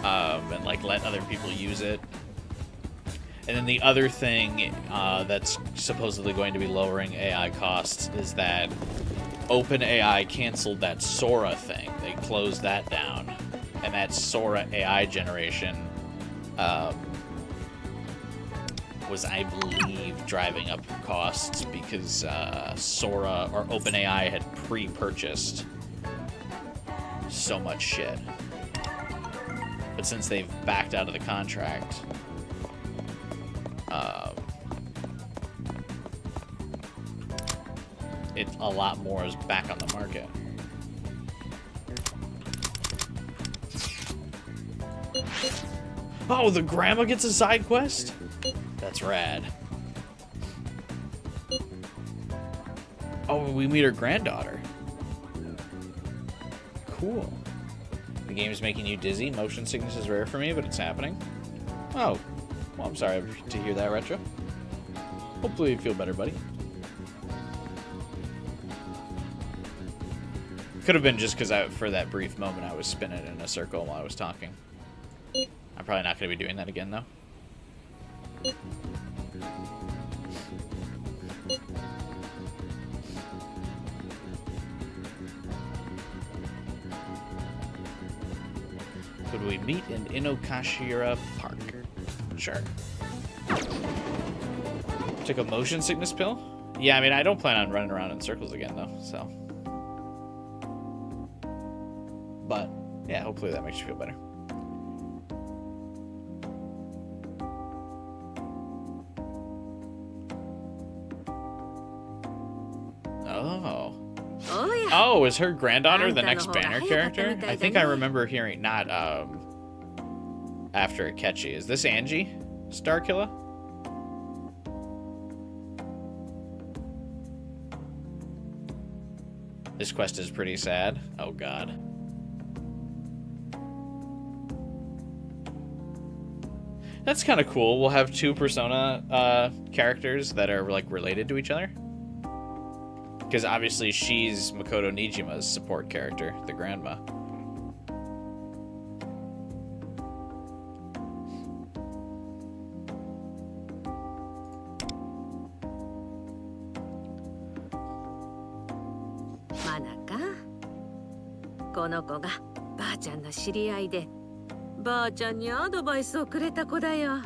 and like let other people use it. And then the other thing that's supposedly going to be lowering AI costs is that OpenAI canceled that Sora thing. They closed that down. And that Sora AI generation was, I believe, driving up costs because Sora, or OpenAI, had pre-purchased so much shit. But since they've backed out of the contract, a lot more is back on the market. Oh, the grandma gets a side quest? That's rad. Oh, we meet her granddaughter. Cool. The game is making you dizzy. Motion sickness is rare for me, but it's happening. Oh. Well, I'm sorry to hear that, Retro. Hopefully you feel better, buddy. Could have been just because for that brief moment I was spinning in a circle while I was talking. I'm probably not going to be doing that again, though. Could we meet in Inokashira Park? Sure. Took a motion sickness pill? Yeah, I mean, I don't plan on running around in circles again, though, so. But, yeah, hopefully that makes you feel better. Oh. Oh, yeah. Oh, Oh, is her granddaughter the next Banner character? I think I remember hearing, not after Akechi. Is this Angie Starkiller? This quest is pretty sad. Oh god. That's kind of cool. We'll have two Persona characters that are like related to each other. Because obviously she's Makoto Nijima's support character, the grandma. Manaka? この子がばあちゃんの知り合いで、ばあちゃんにアドバイスをくれた子だよ。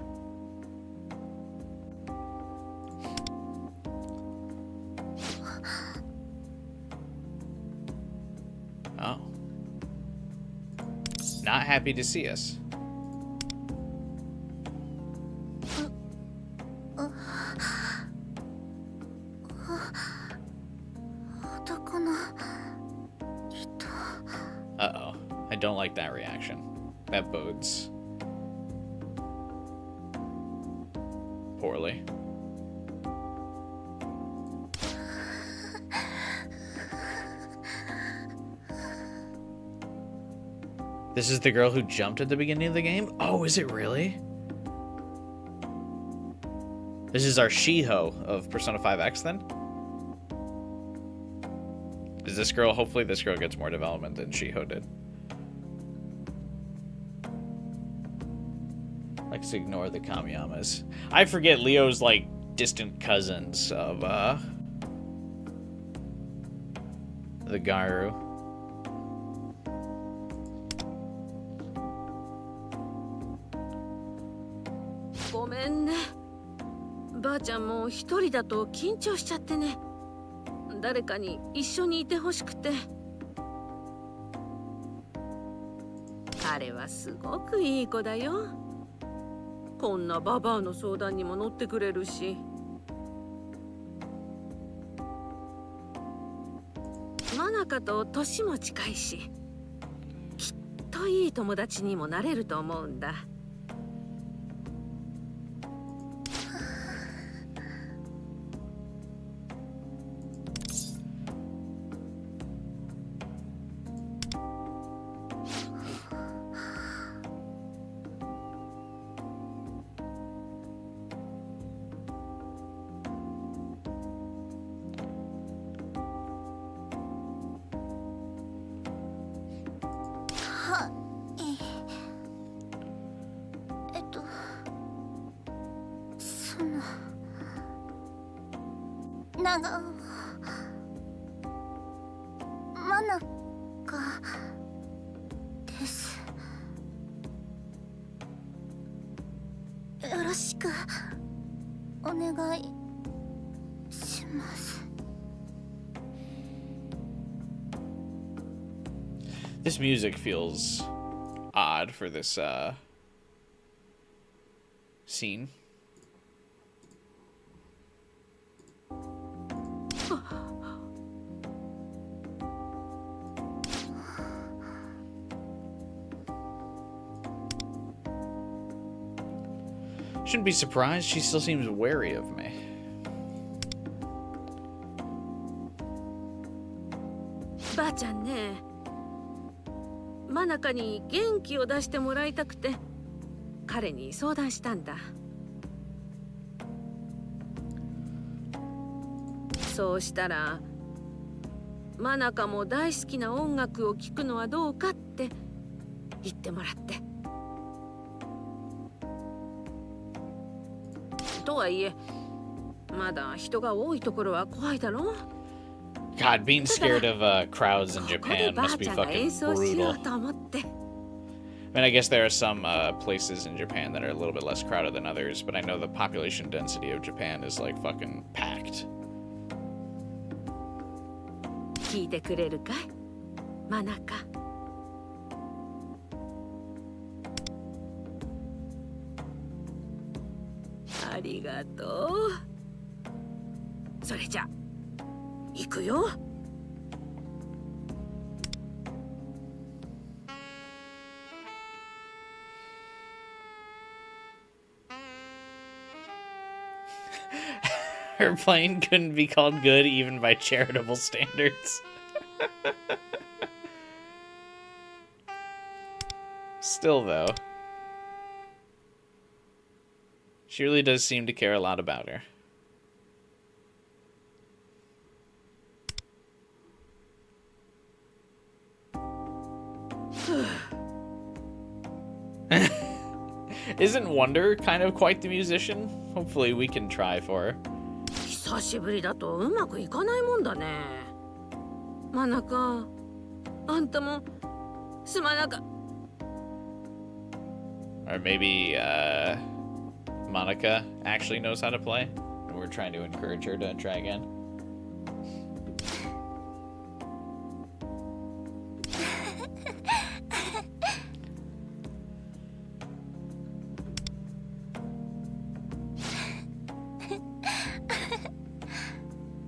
Oh. Not happy to see us. 男の人。 Uh-oh. I don't like that reaction. That bodes poorly. This is the girl who jumped at the beginning of the game? Oh, is it really? This is our Shiho of Persona 5X then? Is this girl, hopefully this girl gets more development than Shiho did. Let's ignore the Kamiyamas. I forget Leo's like distant cousins of the Garu.ごめんね。ばあちゃんも一人だと緊張しちゃってね。誰かに一緒にいてほしくて。彼はすごくいい子だよ。こんなババアの相談にも乗ってくれるし。マナカと年も近いし、きっといい友達にもなれると思うんだ。マナカです。よろしくお願いします。This music feels odd for this scene. Shouldn't be surprised, she still seems wary of me. ばあちゃんね、マナカに元気を出してもらいたくて彼に相談したんだ。そうしたらマナカも大好きな音楽を聴くのはどうかって言ってもらって。とはいえまだ人が多いところは怖いだろ。 God, being scared of crowds in Japan must be fucking brutal. I mean, I guess there are some places in Japan that are a little bit less crowded than others, but I know the population density of Japan is like fucking packed. 聞いてくれるかい、マナカ。ありがとう。それじゃ行くよ。Her plane couldn't be called good even by charitable standards. Still, though, she really does seem to care a lot about her. Isn't Wonder kind of quite the musician? Hopefully we can try for her. 久しぶりだとうまくいかないもんだね。真中、あんたもすまなか。Or maybe Monica actually knows how to play, and we're trying to encourage her to try again.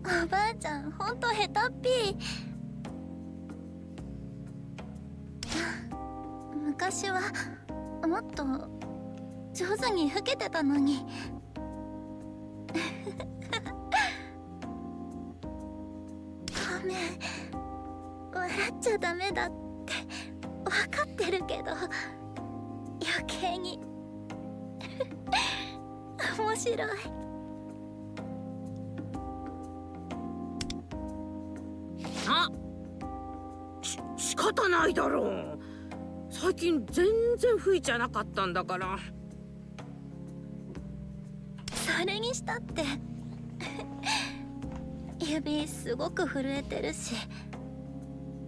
おばあちゃんほんと下手っぴ。昔はもっと上手に吹けてたのに。ごめん、笑っちゃダメだって分かってるけど余計に面白い。仕方ないだろう。最近全然吹いちゃなかったんだから。それにしたって指すごく震えてるし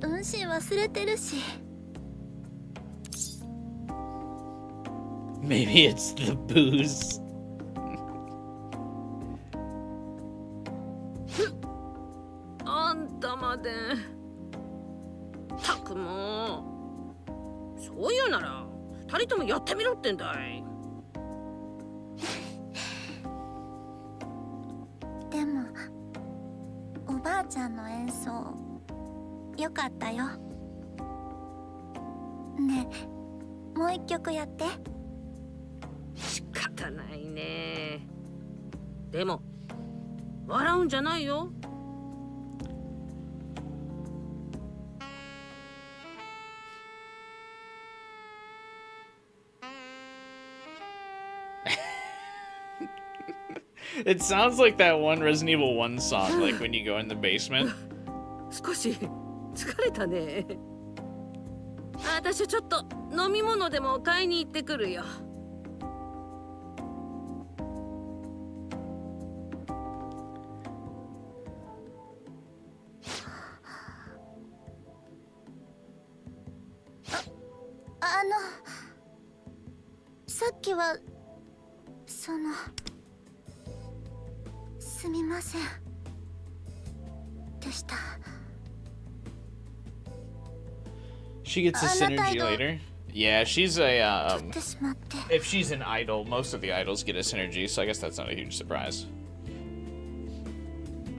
運針忘れてるし。 Maybe it's the booze. あんたまで。たくもう。そういうなら二人ともやってみろってんだい。でもおばあちゃんの演奏よかったよ。ねえもう一曲やって。仕方ないね。でも笑うんじゃないよ。It sounds like that one Resident Evil 1 song, like when you go in the basement. 少し疲れたね。私はちょっと飲み物でも買いに行ってくるよ。さっきはすみませんでした。 She gets a synergy later. Yeah, she's a 取ってしまって。 if she's an idol, most of the idols get a synergy, so I guess that's not a huge surprise.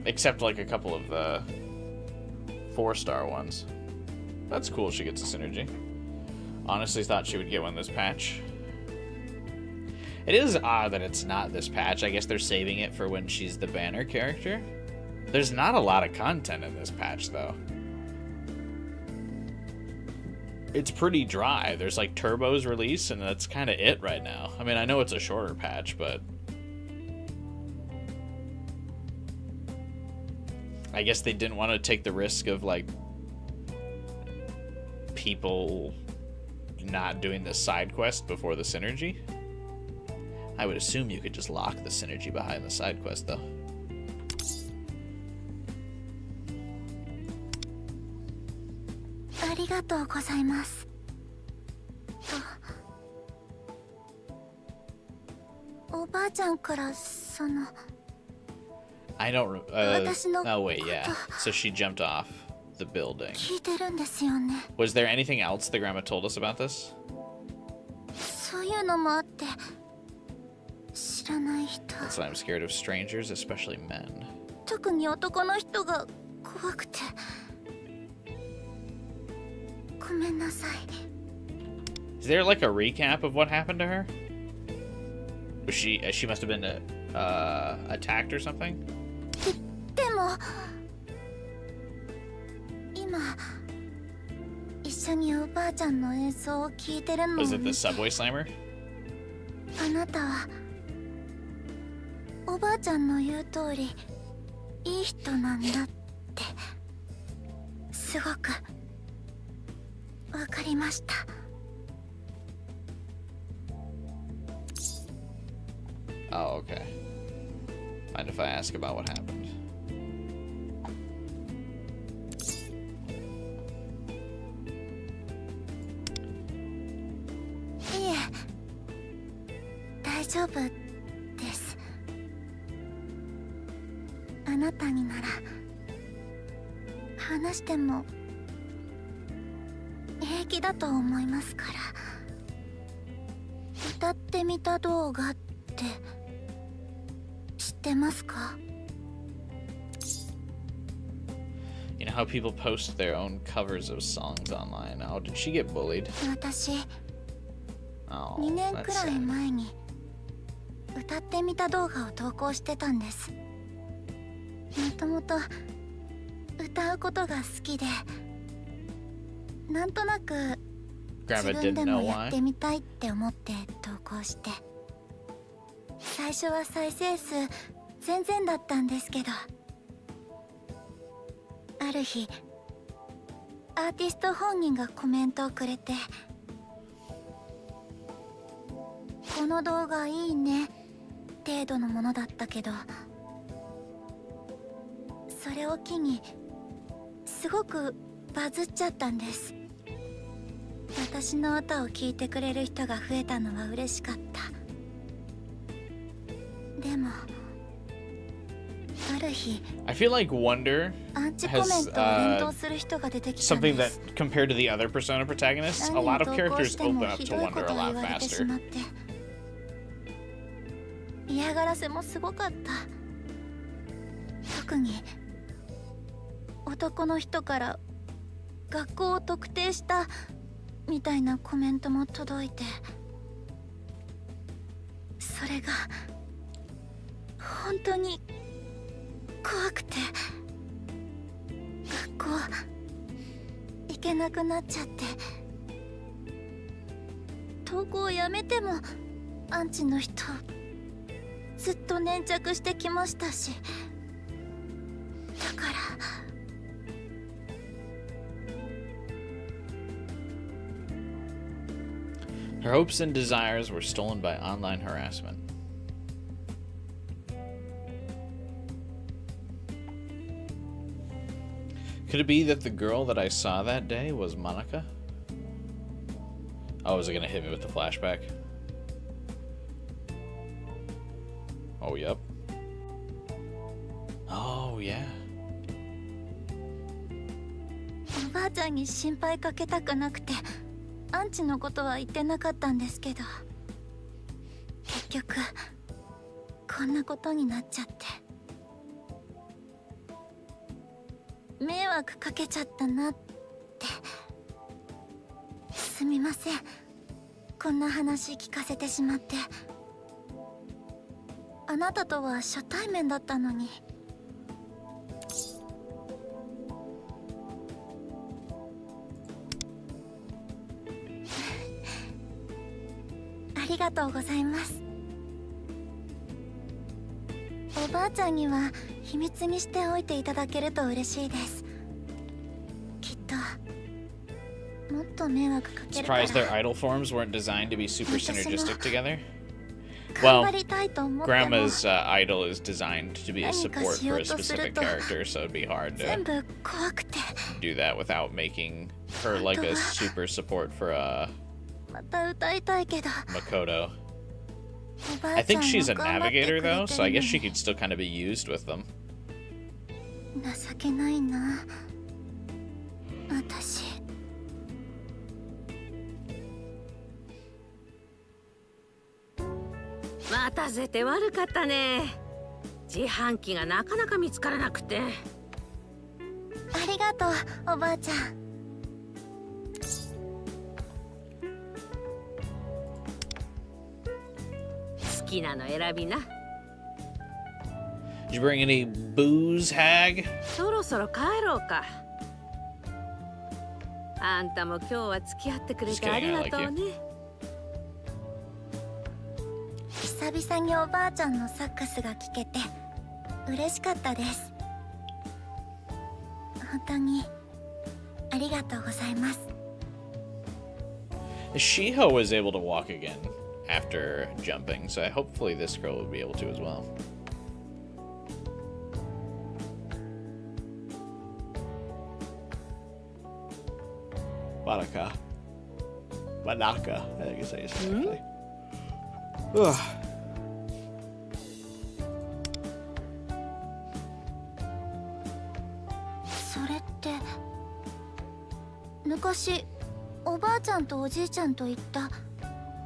Except like a couple of the 4-star ones. That's cool she gets a synergy. Honestly thought she would get one this patch. It is odd that it's not this patch. I guess they're saving it for when she's the banner character. There's not a lot of content in this patch though. It's pretty dry. There's like Turbo's release and that's kind of it right now. I mean, I know it's a shorter patch, but I guess they didn't want to take the risk of like people not doing the side quest before the synergy. I would assume you could just lock the synergy behind the side quest though. I don't. Oh wait, yeah. So she jumped off the building. Was there anything else the grandma told us about this? That's why I'm scared of strangers, especially men. Is there like a recap of what happened to her? Was she must have been attacked or something? でも今一緒におばあちゃんの演奏を聞いてるのを Was 見 it て the subway slammer? あなたはおばあちゃんの言う通りいい人なんだってすごくわかりました。Oh, okay. Mind if I ask about what happened? いえ大丈夫です。あなたになら話しても平気だと思いますから。歌ってみた動画って知ってますか？ You know how people post their own covers of songs online? Oh, did she get bullied? 私 Oh, 2年 that's くらい sad. 前に歌ってみた動画を投稿してたんです。もともと歌うことが好きでなんとなく自 Grandma 分 didn't で know もやって why. みたいって思って投稿して最初は再生数全然だったんですけどある日アーティスト本人がコメントをくれてこの動画いいね程度のものだったけどそれを機にすごくバズっちゃったんです。私の歌を聴いてくれる人が増えたのは嬉しかった。でもある日 I feel like Wonder アンチコメントを連動する人が出てきたん something で that す。 compared to the other Persona protagonists, a 何 lot を of 投稿 characters して open も up ひ to どいこ Wonder と a を lot 言われてし faster. まって嫌がらせもすごかった。特に男の人から学校を特定したみたいなコメントも届いてそれが本当に怖くて学校行けなくなっちゃって登校をやめてもアンチの人ずっと粘着してきましたしだから Her hopes and desires were stolen by online harassment. Could it be that the girl that I saw that day was Monica? Oh, is it gonna hit me with the flashback? Oh, yep. Oh, yeah. おばあちゃんに心配かけたくなくてアンチのことは言ってなかったんですけど結局こんなことになっちゃって迷惑かけちゃったなってすみませんこんな話聞かせてしまってあなたとは初対面だったのにありがとうございます。おばあちゃんには秘密にしておいていただけると嬉しいです。きっともっと迷惑かけるから Surprised their idol forms weren't designed to be super synergistic together? 頑 Well, 張りたいと思っても Grandma's idol is designed to be a support for a specific character, so it'd be hard 全 to 部怖くて do that without making her like a super support for また歌いたいけど Makoto. おば I あちゃ think ん she's a も頑張って navigator くれ though, て so I る guess の she に could still kind of be used with them. 情けないな私待たせて悪かったね。自販機がなかなか見つからなくて。ありがとうおばあちゃん好きなの選びな。Did you bring any booze, hag? そろそろ帰ろうか。あんたも今日は付き合ってくれてありがとうね。久々におばあちゃんのサックスが聴けて嬉しかったです。本当にありがとうございます。Shiho was able to walk again after jumping, so hopefully this girl will be able to as well. Banaka. Banaka, I think it's how you say it correctly. Ugh. それって昔おばあちゃんとおじいちゃんと行った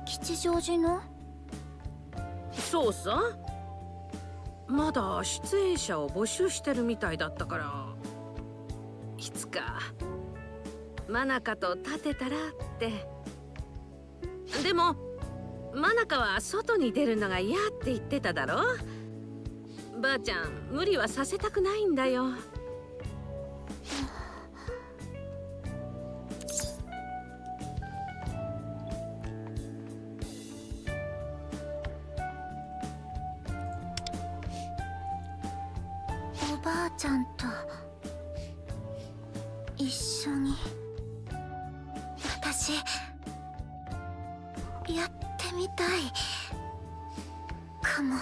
吉祥寺の？そうさ。まだ出演者を募集してるみたいだったから、いつかマナカと立てたらって。でもマナカは外に出るのが嫌って言ってただろ。ばあちゃん無理はさせたくないんだよ。おばあちゃんと一緒に私やってみたいかも。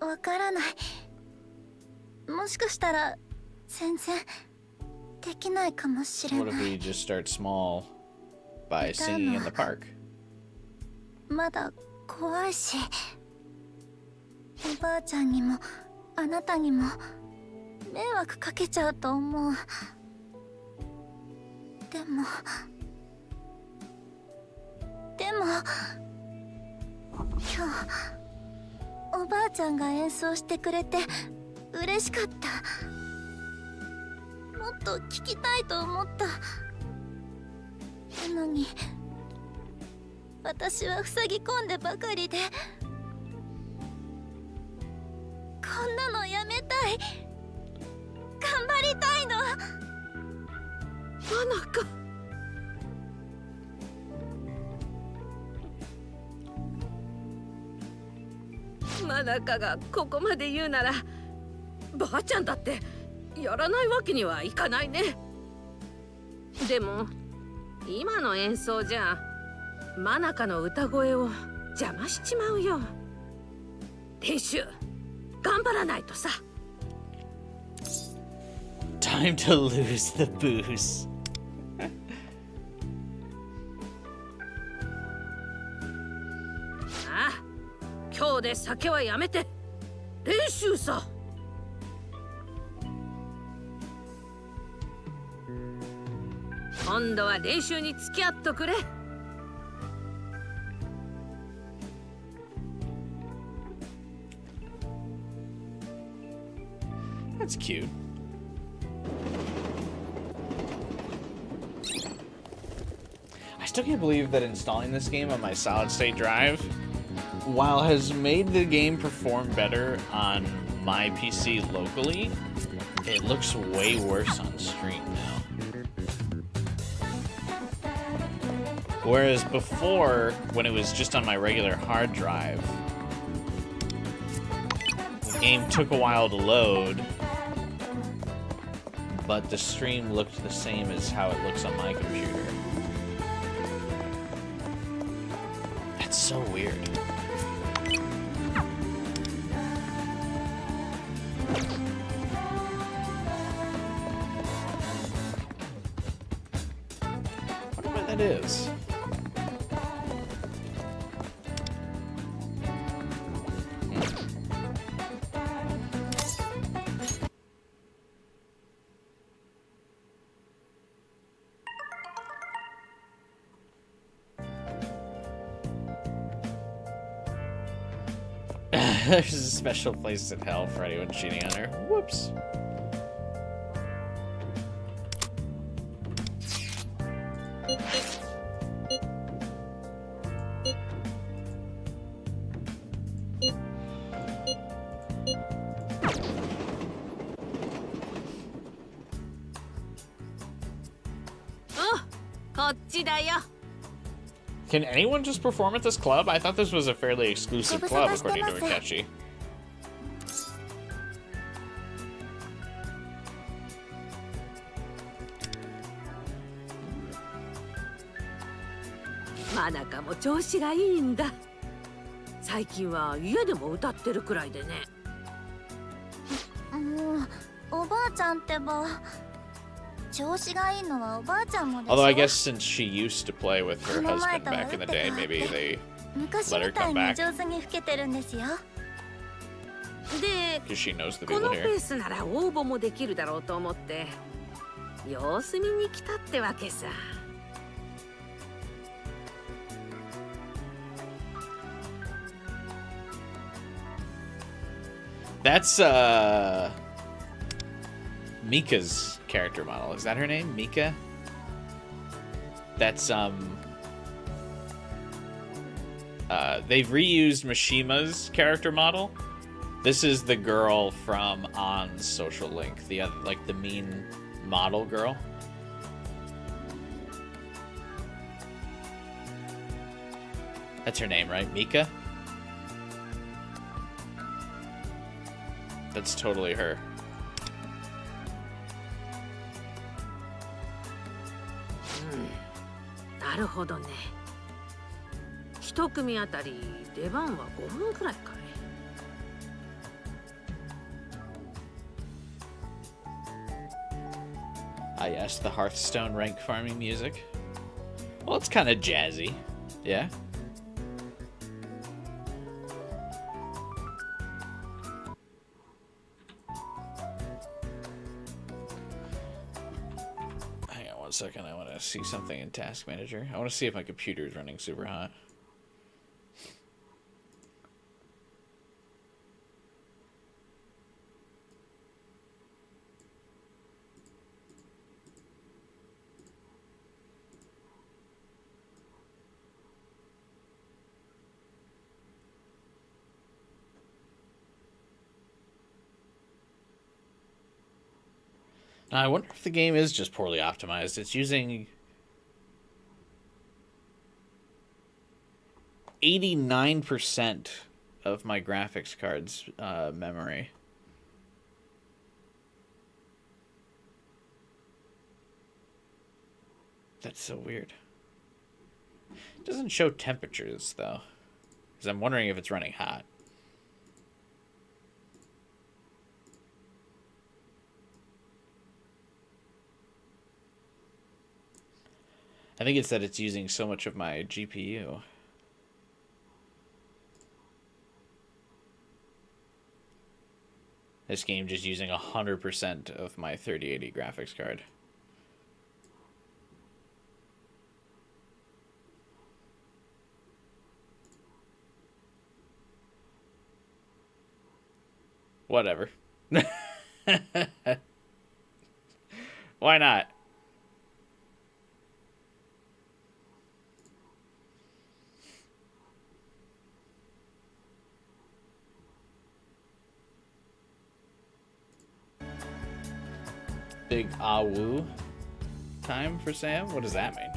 わからない。もしかしたら全然できないかもしれ What な if い。 we just start small by singing in the park? まだ怖いし、おばあちゃんにもあなたにも迷惑かけちゃうと思う。でも今日おばあちゃんが演奏してくれて嬉しかった。もっと聞きたいと思った。なのに私は塞ぎ込んでばかりで、こんなのやめたい。頑張りたいの。マナカ。マナカがここまで言うなら、ばあちゃんだってやらないわけにはいかないね。でも今の演奏じゃマナカの歌声を邪魔しちまうよ。練習頑張らないとさ。Time to lose the booze. ああ、今日で酒はやめて練習さ。今度は練習に付き合っとくれ。That's cute. I still can't believe that installing this game on my solid state drive, while has made the game perform better on my PC locally, it looks way worse on stream now. Whereas before, when it was just on my regular hard drive, the game took a while to load, but the stream looked the same as how it looks on my computer. That's so weird. I wonder what that is. There's a special place in hell for anyone cheating on her. Whoops. っちだよ。 Can anyone just perform at this club? I thought this was a fairly exclusive club, according to Akechi. マナカも調子がいいんだ。最近は家でも歌ってるくらいでね。もうおばあちゃんってば調子がいいのはおばあちゃんもでしょ。 Although I guess since she used to play with her husband back in the day, maybe they 昔 let her みた come いに back 上手に吹けてるんですよ。で because she knows the こ people のペ here. ースなら応募もできるだろうと思って様子見に来たってわけさ。 That's Mika's character model. Is that her name? Mika? That's they've reused Mishima's character model. This is the girl from On's Social Link, the other, like the mean model girl. That's her name, right? Mika? That's totally her. なるほどね。一組あたり出番は5分くらいかね。 Ah, yes, the Hearthstone rank farming music. Well, it's kind of jazzy. Yeah? Hang on one second. I want to see something in Task Manager. I want to see if my computer is running super hot. Now, I wonder if the game is just poorly optimized. It's using 89% of my graphics card's memory. That's so weird. It doesn't show temperatures, though. Because I'm wondering if it's running hot. I think it's that it's using so much of my GPU. This game just using 100% of my 3080 graphics card. Whatever. Why not? Big Awu time for Sam? What does that mean?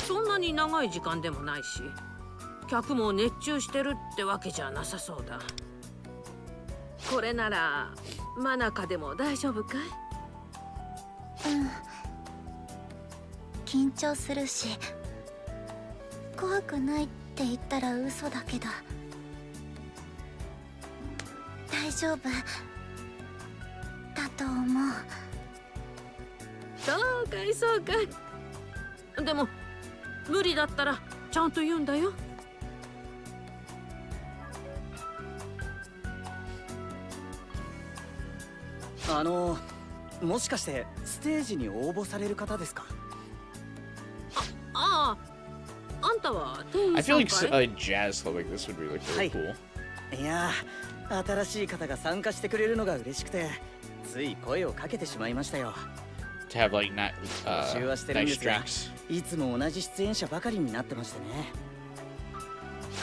そんなに長い時間でもないし、客も熱中してるってわけじゃなさそうだ。これならマナカでも大丈夫かい？緊張するし怖くないって言ったら嘘だけど大丈夫だと思う。そうかいそうかい。でも無理だったらちゃんと言うんだよ。もしかしてステージに応募される方ですか？ああ、あんたは店員 I さ feel ん like かい？ a jazz club like this would be like really cool. いやー、新しい方が参加してくれるのが嬉しくてつい声をかけてしまいましたよ。 To have like nice 募集はしてるんですが、 drinks. いつも同じ出演者ばかりになってましてね。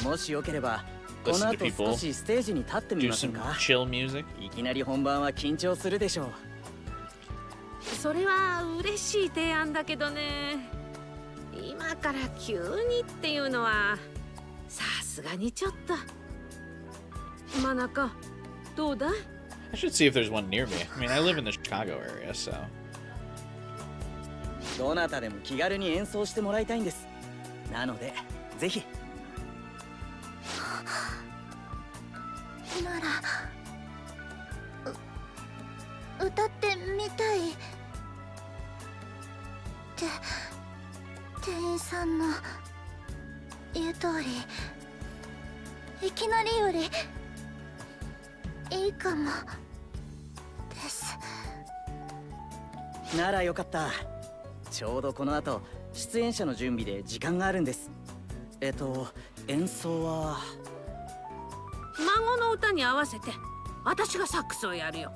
もしよければこの listen to 後 people 少しステージに立ってみ do ません some か？ chill music. いきなり本番は緊張するでしょう。それは嬉しい提案だけどね。今から急にっていうのはさすがにちょっと。真中、どうだい？ I should see if there's one near me. I mean, I live in the Chicago area, so. どなたでも気軽に演奏してもらいたいんです。なのでぜひ。なら歌ってみたいって店員さんの言う通りいきなりよりいいかもです。ならよかった。ちょうどこの後出演者の準備で時間があるんです。演奏は孫の歌に合わせて私がサックスをやるよ。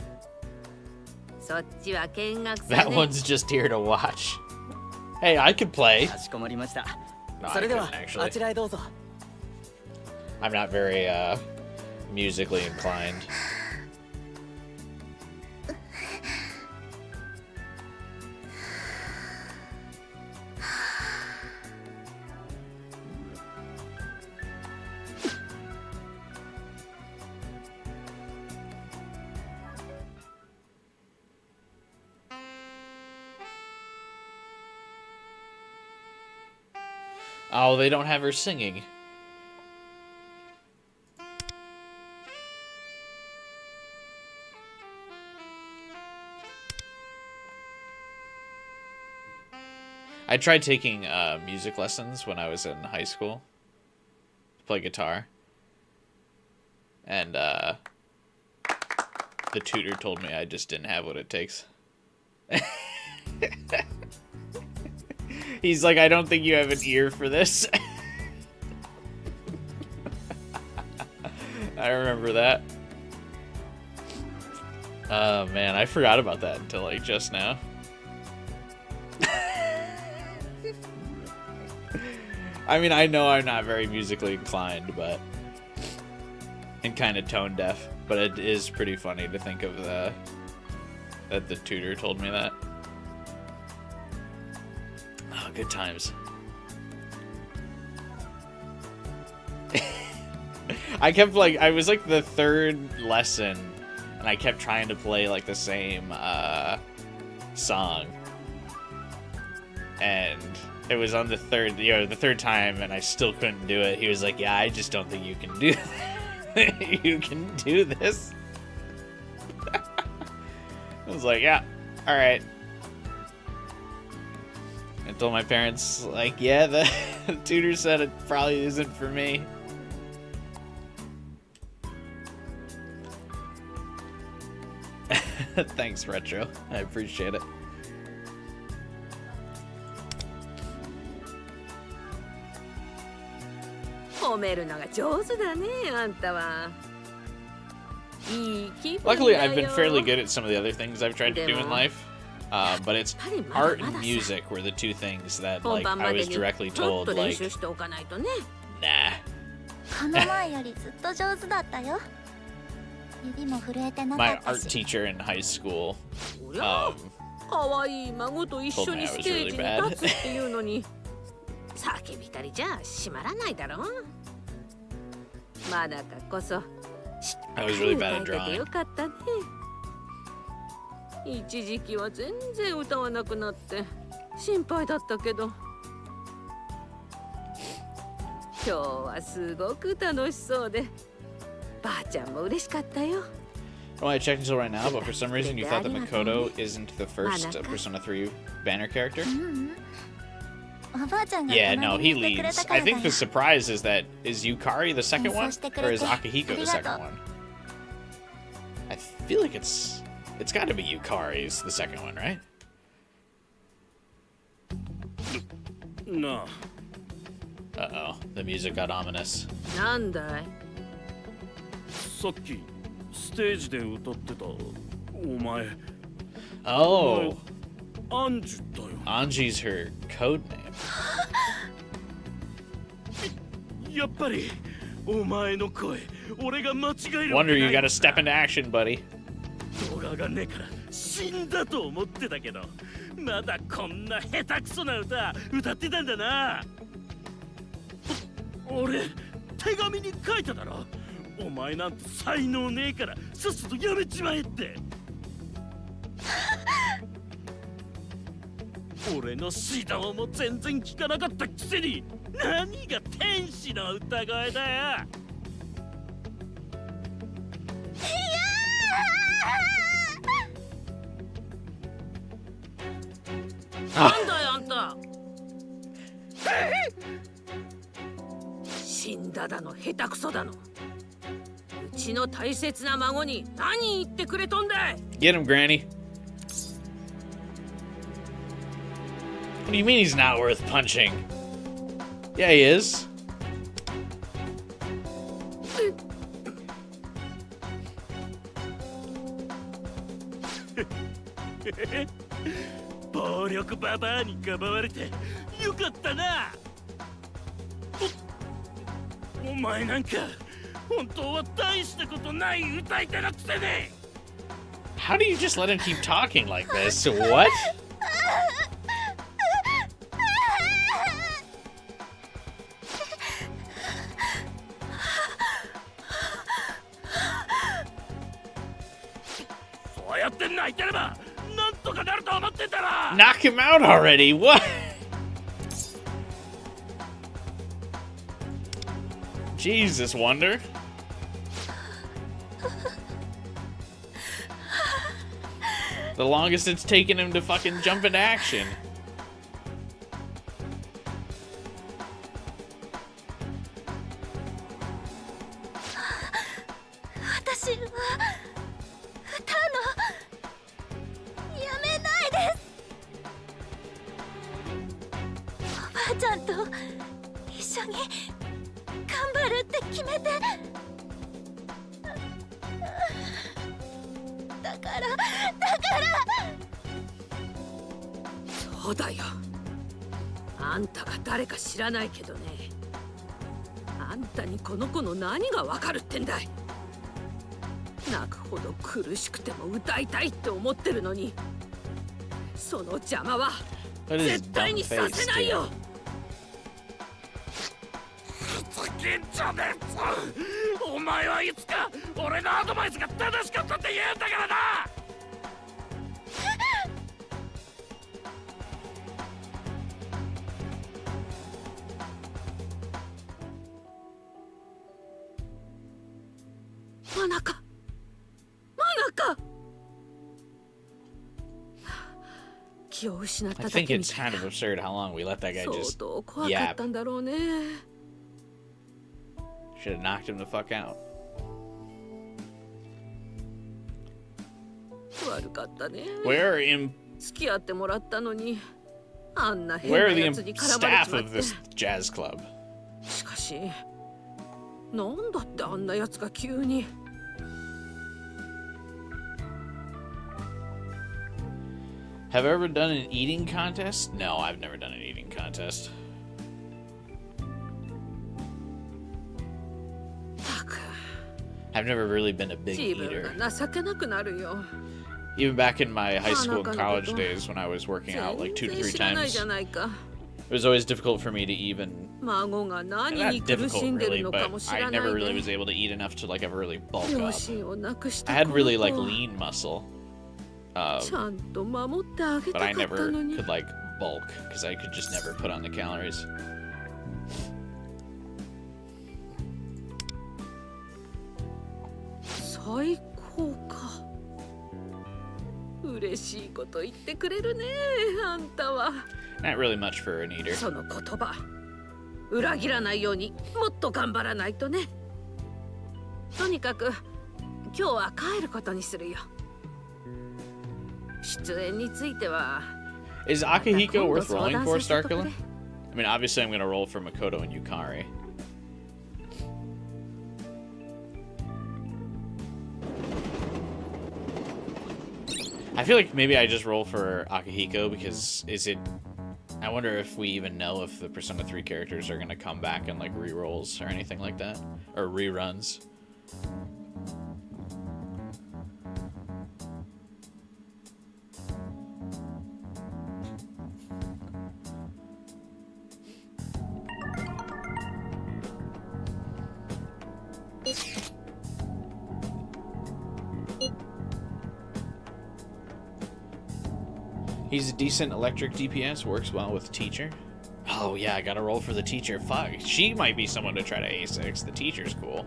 そっちは見学さ That ね。 one's just here to watch. Hey, I could play. かしこまりました。 No, そ I れでは couldn't actually. あちらへどうぞ。 I'm not very musically inclined. Oh, they don't have her singing. I tried taking music lessons when I was in high school to play guitar. And the tutor told me I just didn't have what it takes. He's like, I don't think you have an ear for this. I remember that. Oh man, I forgot about that until like just now. I mean, I know I'm not very musically inclined, but and kind of tone deaf, but it is pretty funny to think of that the tutor told me that. Oh, good times. I kept like, I was like the third lesson and I kept trying to play like the same song. And it was on the third time and I still couldn't do it. He was like, yeah, I just don't think you can do you can do this. I was like, yeah, all right. I told my parents, like, yeah, the tutor said it probably isn't for me. Thanks, Retro. I appreciate it. Luckily, I've been fairly good at some of the other things I've tried to do in life. But it's art and music were the two things that like I was directly told like, nah. この前よりずっと上手だったよ。指も震えてなか My った art し。 teacher in high school 可愛い孫と一緒にステージに立つっていうのに叫びたりじゃ閉まらないだろ。まだかこそしっか I was り really bad 歌 at えててよ drawing. かったね。一時期は全然歌わなくなって心配だったけど今日はすごく楽しそうでばあちゃんも嬉しかったよ。 Well, I checked until right now, but for some reason you thought that Makoto isn't the first Persona 3 banner character. おばあちゃんが Yeah, 隣 no, に he いてくれ leads. たか I らだ think よ the。surprise is that is Yukari the second one, or is Akihiko the second one? I feel like it's got to be Yukari's the second one, right? なあ、 Uh-oh, the music got ominous. なんだい？さっきステージで歌ってたお前 Oh, アンジュだよ。 Anji's her code name. やっぱりお前の声俺が間違える Wonder you gotta step into action, buddy. 動画がねえから死んだと思ってたけど、まだこんな下手くそな歌歌ってたんだな。俺手紙に書いただろ。お前なんて才能ねえからさっさとやめちまえって。俺の指導も全然聞かなかったくせに何が天使の歌声だよ。なんだよあんた。死んだだの下手くそだの。うちの大切な孫に何言ってくれとんだい。 Get him, Granny. What do you mean he's not worth punching? Yeah, he is. 暴力ババアにかばわれてよかったな。お前なんか本当は大したことない歌い手のくせに。 How do you just let him keep talking like this? What? そうやって泣いてればなんとかなると思ってたら。 Knock him out already. What? Jesus, Wonder. The longest it's taken him to fucking jump into action. 私は歌のやめないです。おばあちゃんと一緒に頑張るって決めて。だからそうだよ。あんたが誰か知らないけどね。あんたにこの子の何がわかるってんだい。泣くほど苦しくても歌いたいって思ってるのに、その邪魔は What is 絶対 dumb にさ face せないよ。 ふざけんじゃねえぞ。お前はいつか俺のアドバイスが正しかったって言うんだからな。マナカ気を失った I だ think けみ it's たい kind of な。 absurd how long we let that guy 相 just 当怖かったんだろうね。 should have knocked him the fuck out. 悪かったね。 Where are 付き合ってもらったのにあんな変 where な are the やつに絡まれ staff ちまっ of て。 this jazz club? しかしなんだってあんなやつが急に。 Have I ever done an eating contest? No, I've never done an eating contest. たく I've never really been a big 自 eater. 分が情けなくなるよ。 Even back in my high school and Hanaka no college koto. days when I was working out like 2 to 全然 3知らない times, じゃないか。 it was always difficult for me to even 孫が何 not に苦し difficult んで really, るのか but も知 I らない never really で was able to eat enough to like ever really bulk 両 up. 親を亡くした I had この really 子 like を lean muscle, ちゃんと守ってあげ but た I かった never のに。 could like bulk because I could just never put on the calories. 最高か。嬉しいこと言ってくれるね、あんたは。 Not really much for an eater. その言葉裏切らないようにもっと頑張らないとね。とにかく今日は帰ることにするよ。出演については Is Akihiko worth rolling for, 相談させてくれ。 Starkiller? I mean, obviously I'm gonna roll for Makoto and Yukari. I feel like maybe I just roll for Akihiko because is it... I wonder if we even know if the Persona 3 characters are gonna come back in like re-rolls or anything like that, or reruns. He's a decent electric DPS, works well with teacher. Oh yeah, I gotta roll for the teacher. Fuck, she might be someone to try to A6. The teacher's cool.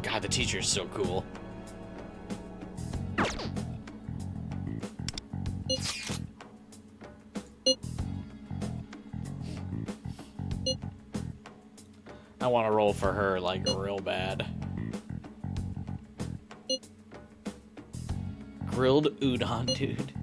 God, the teacher's so cool. I want to roll for her like real bad. Grilled udon, dude.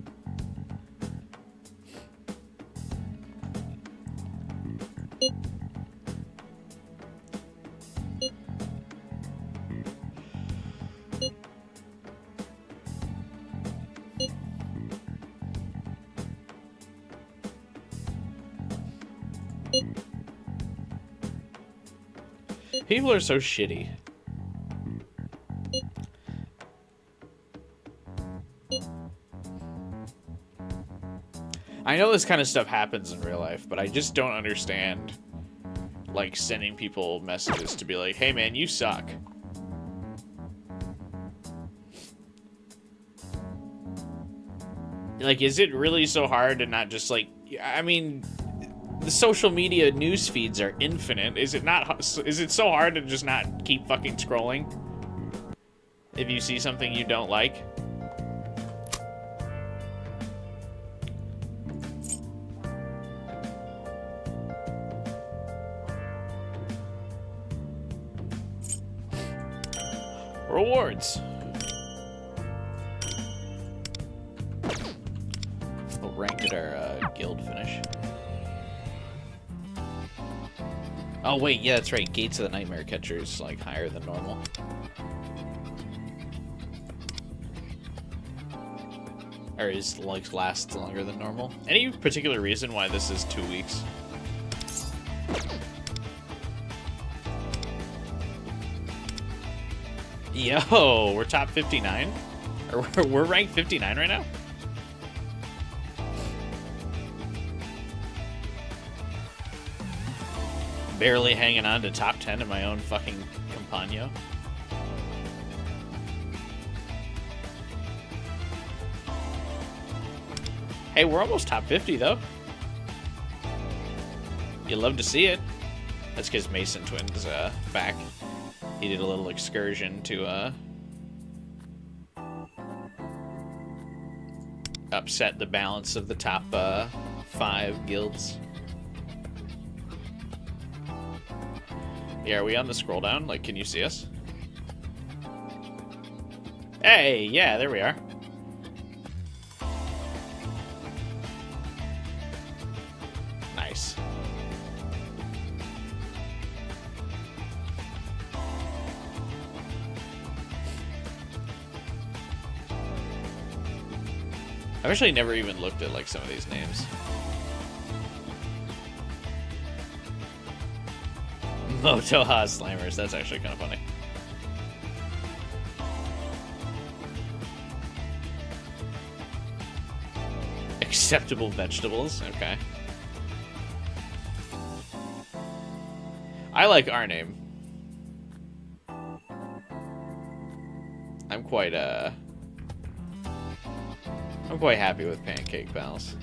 People are so shitty. I know this kind of stuff happens in real life, but I just don't understand, like, sending people messages to be like, hey man, you suck. Like, is it really so hard to not just, like, I mean, the social media news feeds are infinite. Is it so hard to just not keep fucking scrolling if you see something you don't like? Rewards. What rank did our guild finish? Oh wait, yeah, that's right. Gates of the Nightmare Catcher's like higher than normal. Or is like lasts longer than normal. Any particular reason why this is 2 weeks? Yo, we're top 59? Or we're ranked 59 right now? Barely hanging on to top 10 in my own fucking Campagno. Hey, we're almost top 50 though. You love to see it. That's because Mason Twins back. He did a little excursion to upset the balance of the top 5 guilds. Yeah, are we on the scroll down? Like, can you see us? Hey, yeah, there we are. Nice. I've actually never even looked at, like, some of these names. Motoha Slammers, that's actually kind of funny. Acceptable vegetables, okay. I like our name. I'm quite happy with Pancake Pals.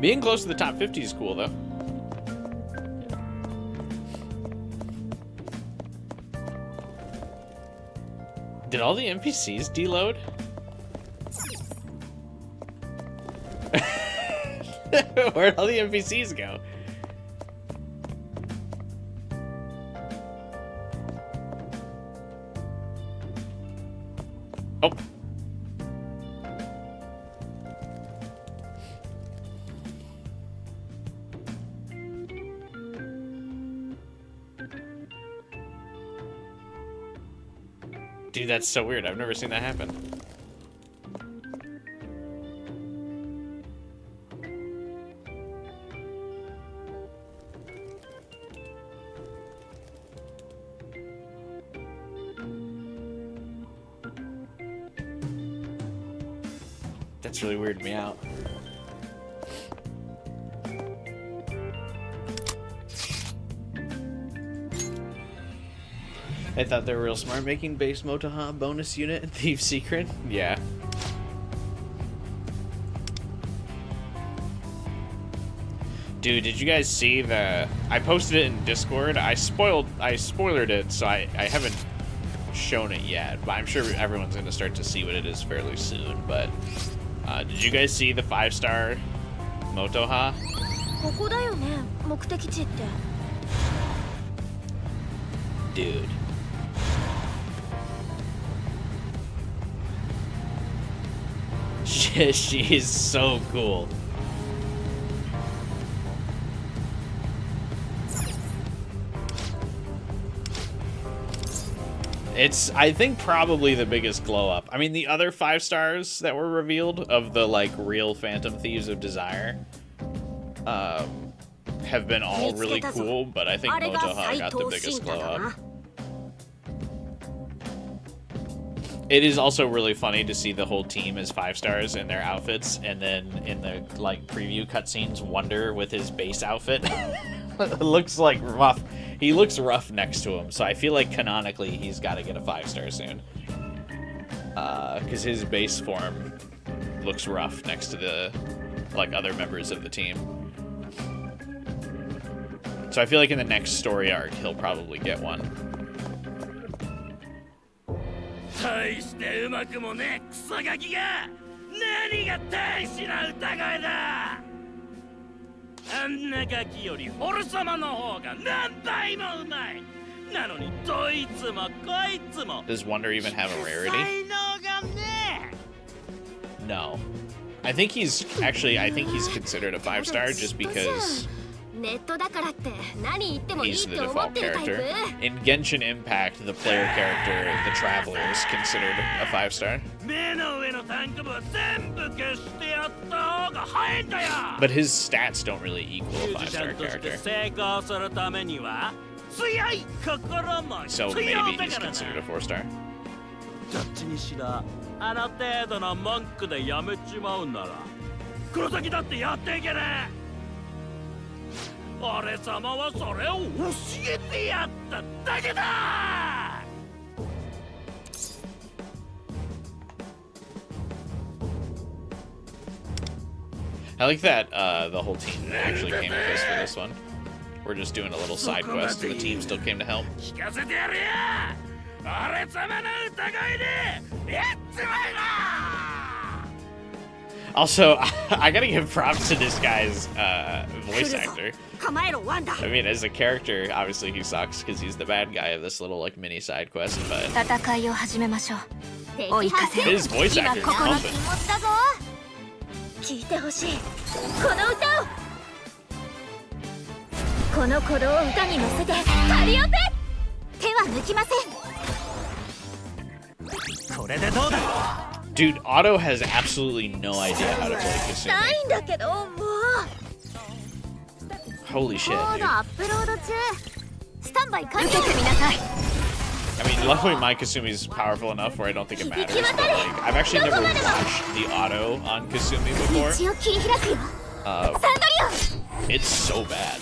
Being close to the top 50 is cool, though. Did all the NPCs deload? Where'd all the NPCs go? Oh. Dude, that's so weird. I've never seen that happen. That's really weirded me out. I thought they were real smart making base Motoha bonus unit and Thief Secret. Yeah. Dude, did you guys see the... I posted it in Discord. I spoilered it, so I haven't shown it yet. But I'm sure everyone's going to start to see what it is fairly soon. But did you guys see the 5-star Motoha? ここだよね、目的地って。 Dude. She is so cool. It's, I think, probably the biggest glow up. I mean, the other 5 stars that were revealed of the, like, real Phantom Thieves of Desire have been all really cool, but I think Motoha got the biggest glow up. It is also really funny to see the whole team as 5 stars in their outfits, and then in the, like, preview cutscenes, Wonder with his base outfit. It looks like rough. He looks rough next to him, so I feel like canonically he's got to get a 5-star soon. Because his base form looks rough next to the, like, other members of the team. So I feel like in the next story arc, he'll probably get one. 大してうまくもねえクソガキが何が大事な歌声だ。あんなガキよりホル様の方が何倍もうまい。なのにどいつもこいつも Does Wonder even have a rarity? 才能がねえ。 No. I think he's considered a 5-star just because ネットだからって何言ってもいい he's っ the て思 default ってるタイプ。 character. In Genshin Impact, the player character, the Traveler, is considered a 5-star. 目の上のタンク部は全部消してやった方が早いんだよ。 But his stats don't really equal ミ a ュージシャ 5-star ンとして character. 成功するためには強い心も So 必 maybe 要だ he's からな。 considered a 4-star. どっちにしろあの程度の文句でやめちまうんなら黒崎だってやっていけねえ。俺様はそれを教えてやっただけだ。 I like that the whole team actually came with us for this one. We're just doing a little side quest and the team still came to help. 聞かせてやるよ。俺様の歌声でやっちまいな。 Also, I gotta give props to this guy's voice actor. 構えろワンダ。 I mean, as a character, obviously he sucks because he's the bad guy of this little like mini side quest, but 戦いを始めましょう。追い風。 his voice 今 actor is ここの pumping. 気持ちだぞ。聞いてほしい。この歌を。この鼓動を歌に乗せてカリオペ。手は抜きません。これでどうだ。 Dude, Otto has absolutely no idea how to play な Kasumi. いんだけどもう。 Holy コ shit, ー dude. ドアップロード中。スタンバイ完了。受けてみなさい。 I mean, luckily my Kasumi's powerful enough where I don't think it matters, but like, I've actually never watched the Otto on Kasumi before. 道を切り開くよ。サンドリオ。 It's so bad.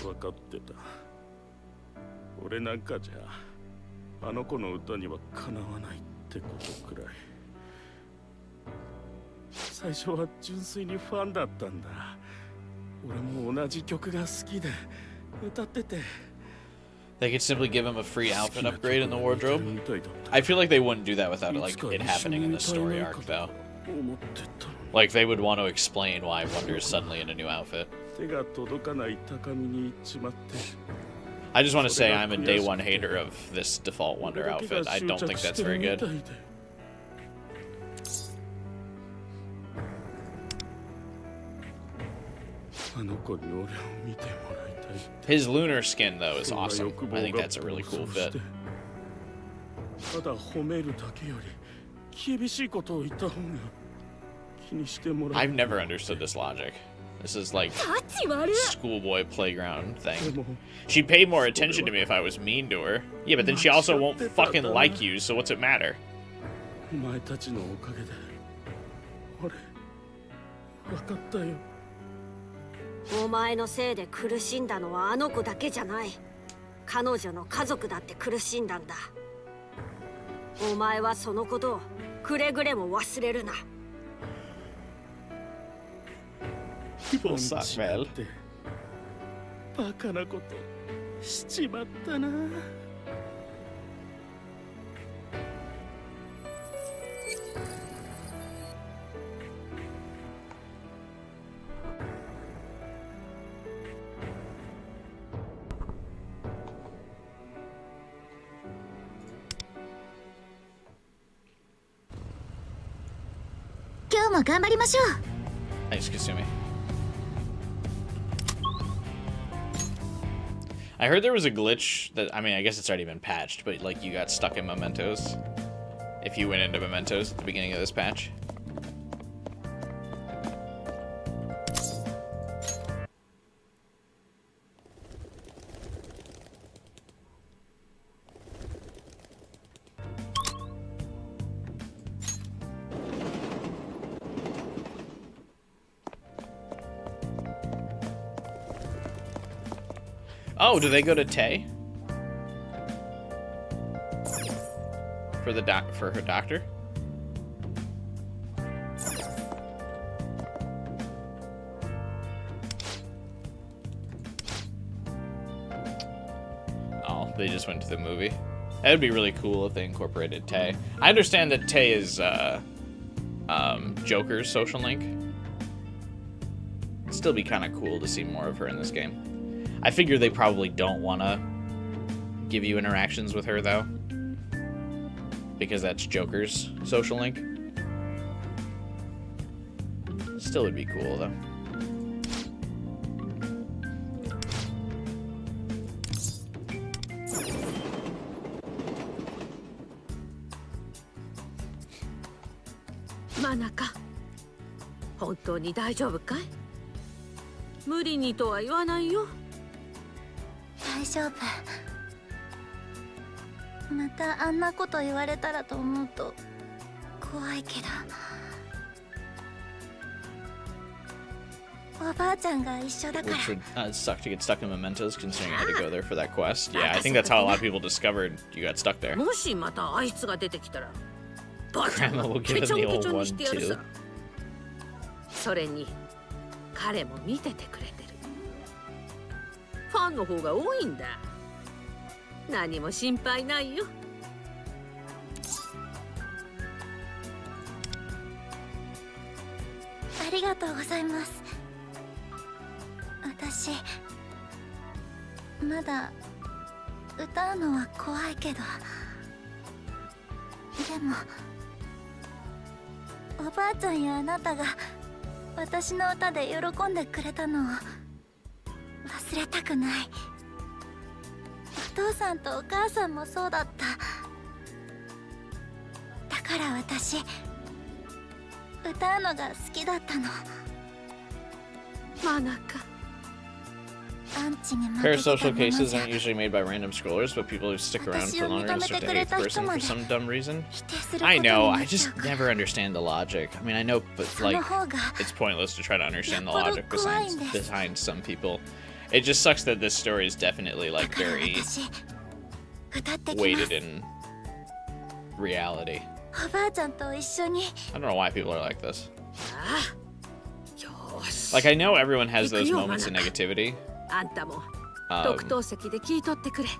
分かってた。俺なんかじゃあの子の歌にはかなわないってことくらい。最初は純粋にファンだったんだ。俺も同じ曲が好きで歌ってて。 They could simply give him a free outfit upgrade in the wardrobe. I feel like they wouldn't do that without like it happening in the story arc, though. Like they would want to explain why Wonder is suddenly in a new outfit. 手が届かない高みに行っちまって I just want to say I'm a day one hater of this default Wonder outfit. I don't think that's very good. あの子に俺を見てもらいたい。 His lunar skin, though, is awesome. I think that's a really cool fit. ただ褒めるだけより厳しいことを言った方が気にしてもらえ I've never understood this logic. This is like タチ悪い schoolboy playground thing. She'd pay more attention to me if I was mean to her. Yeah, but then she also won't fucking like you, so what's it matter? お前たちのおかげで俺分かったよ。お前のせいで苦しんだのはあの子だけじゃない。彼女の家族だって苦しんだんだ。お前はそのことをくれぐれも忘れるな。 People suck, man. バカなことしちまったな。今日も頑張りましょう Thanks, Kasumi. I heard there was a glitch that, I mean, I guess it's already been patched, but like you got stuck in mementos if you went into mementos at the beginning of this patch. Oh, do they go to Tay? For her doctor? Oh, they just went to the movie. That would be really cool if they incorporated Tay. I understand that Tay is Joker's social link. It'd still be kind of cool to see more of her in this game. I figure they probably don't want to give you interactions with her, though. Because that's Joker's social link. Still would be cool, though. Manaka, 本当に大丈夫かい？無理にとは言わないよ。大丈夫またあんなこと言われたらと思うと怖いけどおばあちゃんが一緒だから Which would suck to get stuck in mementos, considering I had to go there for that quest. Yeah, I think that's how a lot of people discovered you got stuck there. もしまたあいつが出てきたら、ばあちゃん Grandma が will ケ give チ him ョ the ンケチ old ョンに one してやる too. さ。それに彼も見ててくれてる。ファンの方が多いんだ。何も心配ないよ。ありがとうございます私まだ歌うのは怖いけどでもおばあちゃんやあなたが私の歌で喜んでくれたのを忘れたくないお父さんとお母さんもそうだっただから私歌うのが好きだったのマナカ アンチに負けてた Parasocial もの cases じゃ aren't usually made by random scrollers, but people who stick around for longer and start to hate the person for some dumb reason. 否定すること I に know, な I っちゃ just うから never understand the logic. I mean, I know, but その like, 方が it's pointless to try to understand the よっぽど logic 怖いんです behind some people. It just sucks that this story is definitely だ like から very 私歌ってきま weighted す in reality. おばあちゃんと一緒に I don't know why people are like this. ああよーし Like, I know everyone has those 行くよ moments of マナカ negativity. あんたも Um, 特等席で聞いとってくれ It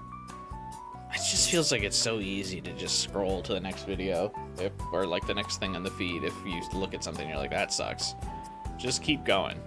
just feels like it's so easy to just scroll to the next video, or like the next thing on the feed. If you look at something, you're like, that sucks. Just keep going.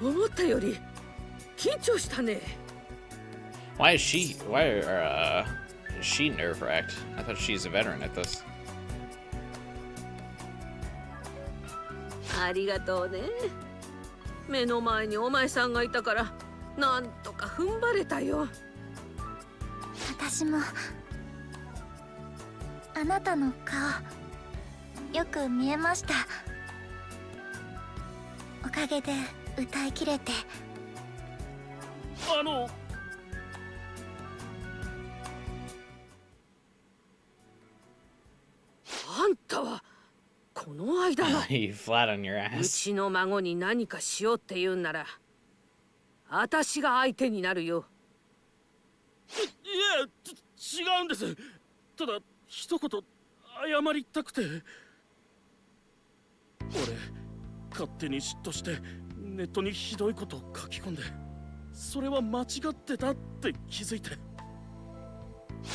思ったより緊張したね。 Why is she nerve-wracked? I thought she's a veteran at this. ありがとうね。目の前にお前さんがいたからなんとか踏ん張れたよ。私もあなたの顔よく見えました。おかげで歌い切れて。あんたはこの間の You flat on your う ass. ちの孫に何かしようって言うんなら私が相手になるよ。いや、違うんです。ただ一言謝りたくて。俺勝手に嫉妬してネットにひどいことを書き込んで、それは間違ってたって気づいて、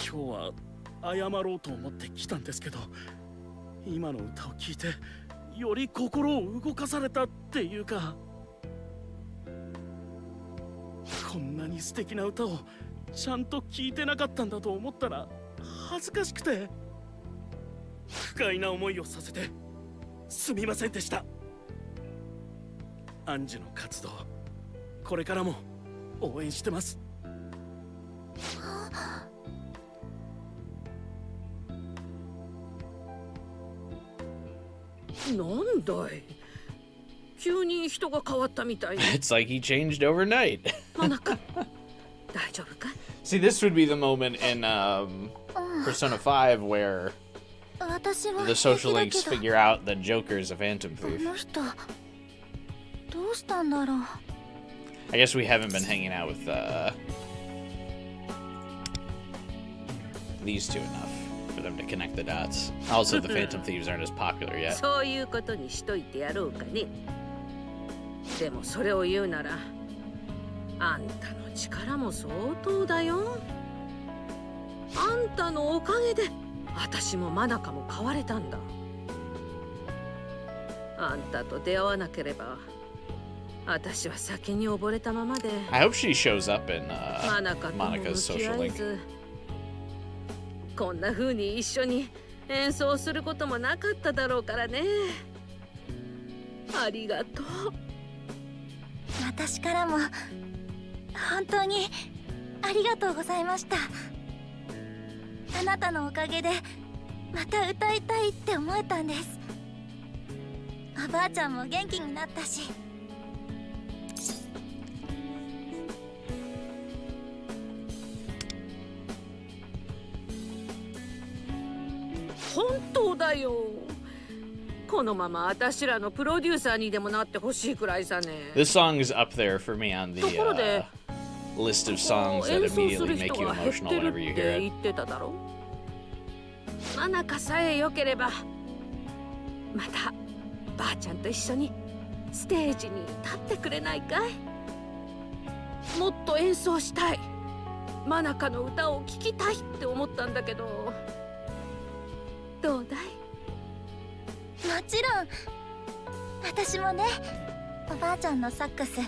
今日は謝ろうと思って来たんですけど、今の歌を聴いてより心を動かされたっていうか、こんなに素敵な歌をちゃんと聴いてなかったんだと思ったら恥ずかしくて、不快な思いをさせてすみませんでした。アンジュの活動、これからも応援してます。なんだい、急に人が変わったみたいに。 It's like he changed overnight. マナカ、大丈夫かい？ See, this would be the moment in Persona 5 where 私は the social 平 links 気だけど figure out that Joker's a Phantom こ Thief. の人どうしたんだろう。 I guess we haven't been hanging out with these two enough for them to connect the dots. Also, the Phantom Thieves aren't as popular yet. そういうことにしといてやろうかね。でもそれを言うならあんたの力も相当だよ。あんたのおかげで私もマナカも変われたんだ。あんたと出会わなければ私は先に溺れたままで、 I hope she shows up in マナカとも向 Monica's き social 合え link. ず、こんな風に一緒に演奏することもなかっただろうからね。ありがとう。私からも本当にありがとうございました。あなたのおかげでまた歌いたいって思えたんです。おばあちゃんも元気になったし。本当だよ。このまま私らのプロデューサーにでもなってほしいくらいさね。 This song is up there for me on the ところで list of songs that 演奏す immediately る make 人 you が減っ emotional てる whenever っ you hear て it. 言ってただろ。マナカさえ良ければまたばあちゃんと一緒にステージに立ってくれないかい？もっと演奏したい、マナカの歌を聴きたいって思ったんだけど、どうだい？もちろん私もね、おばあちゃんのサックス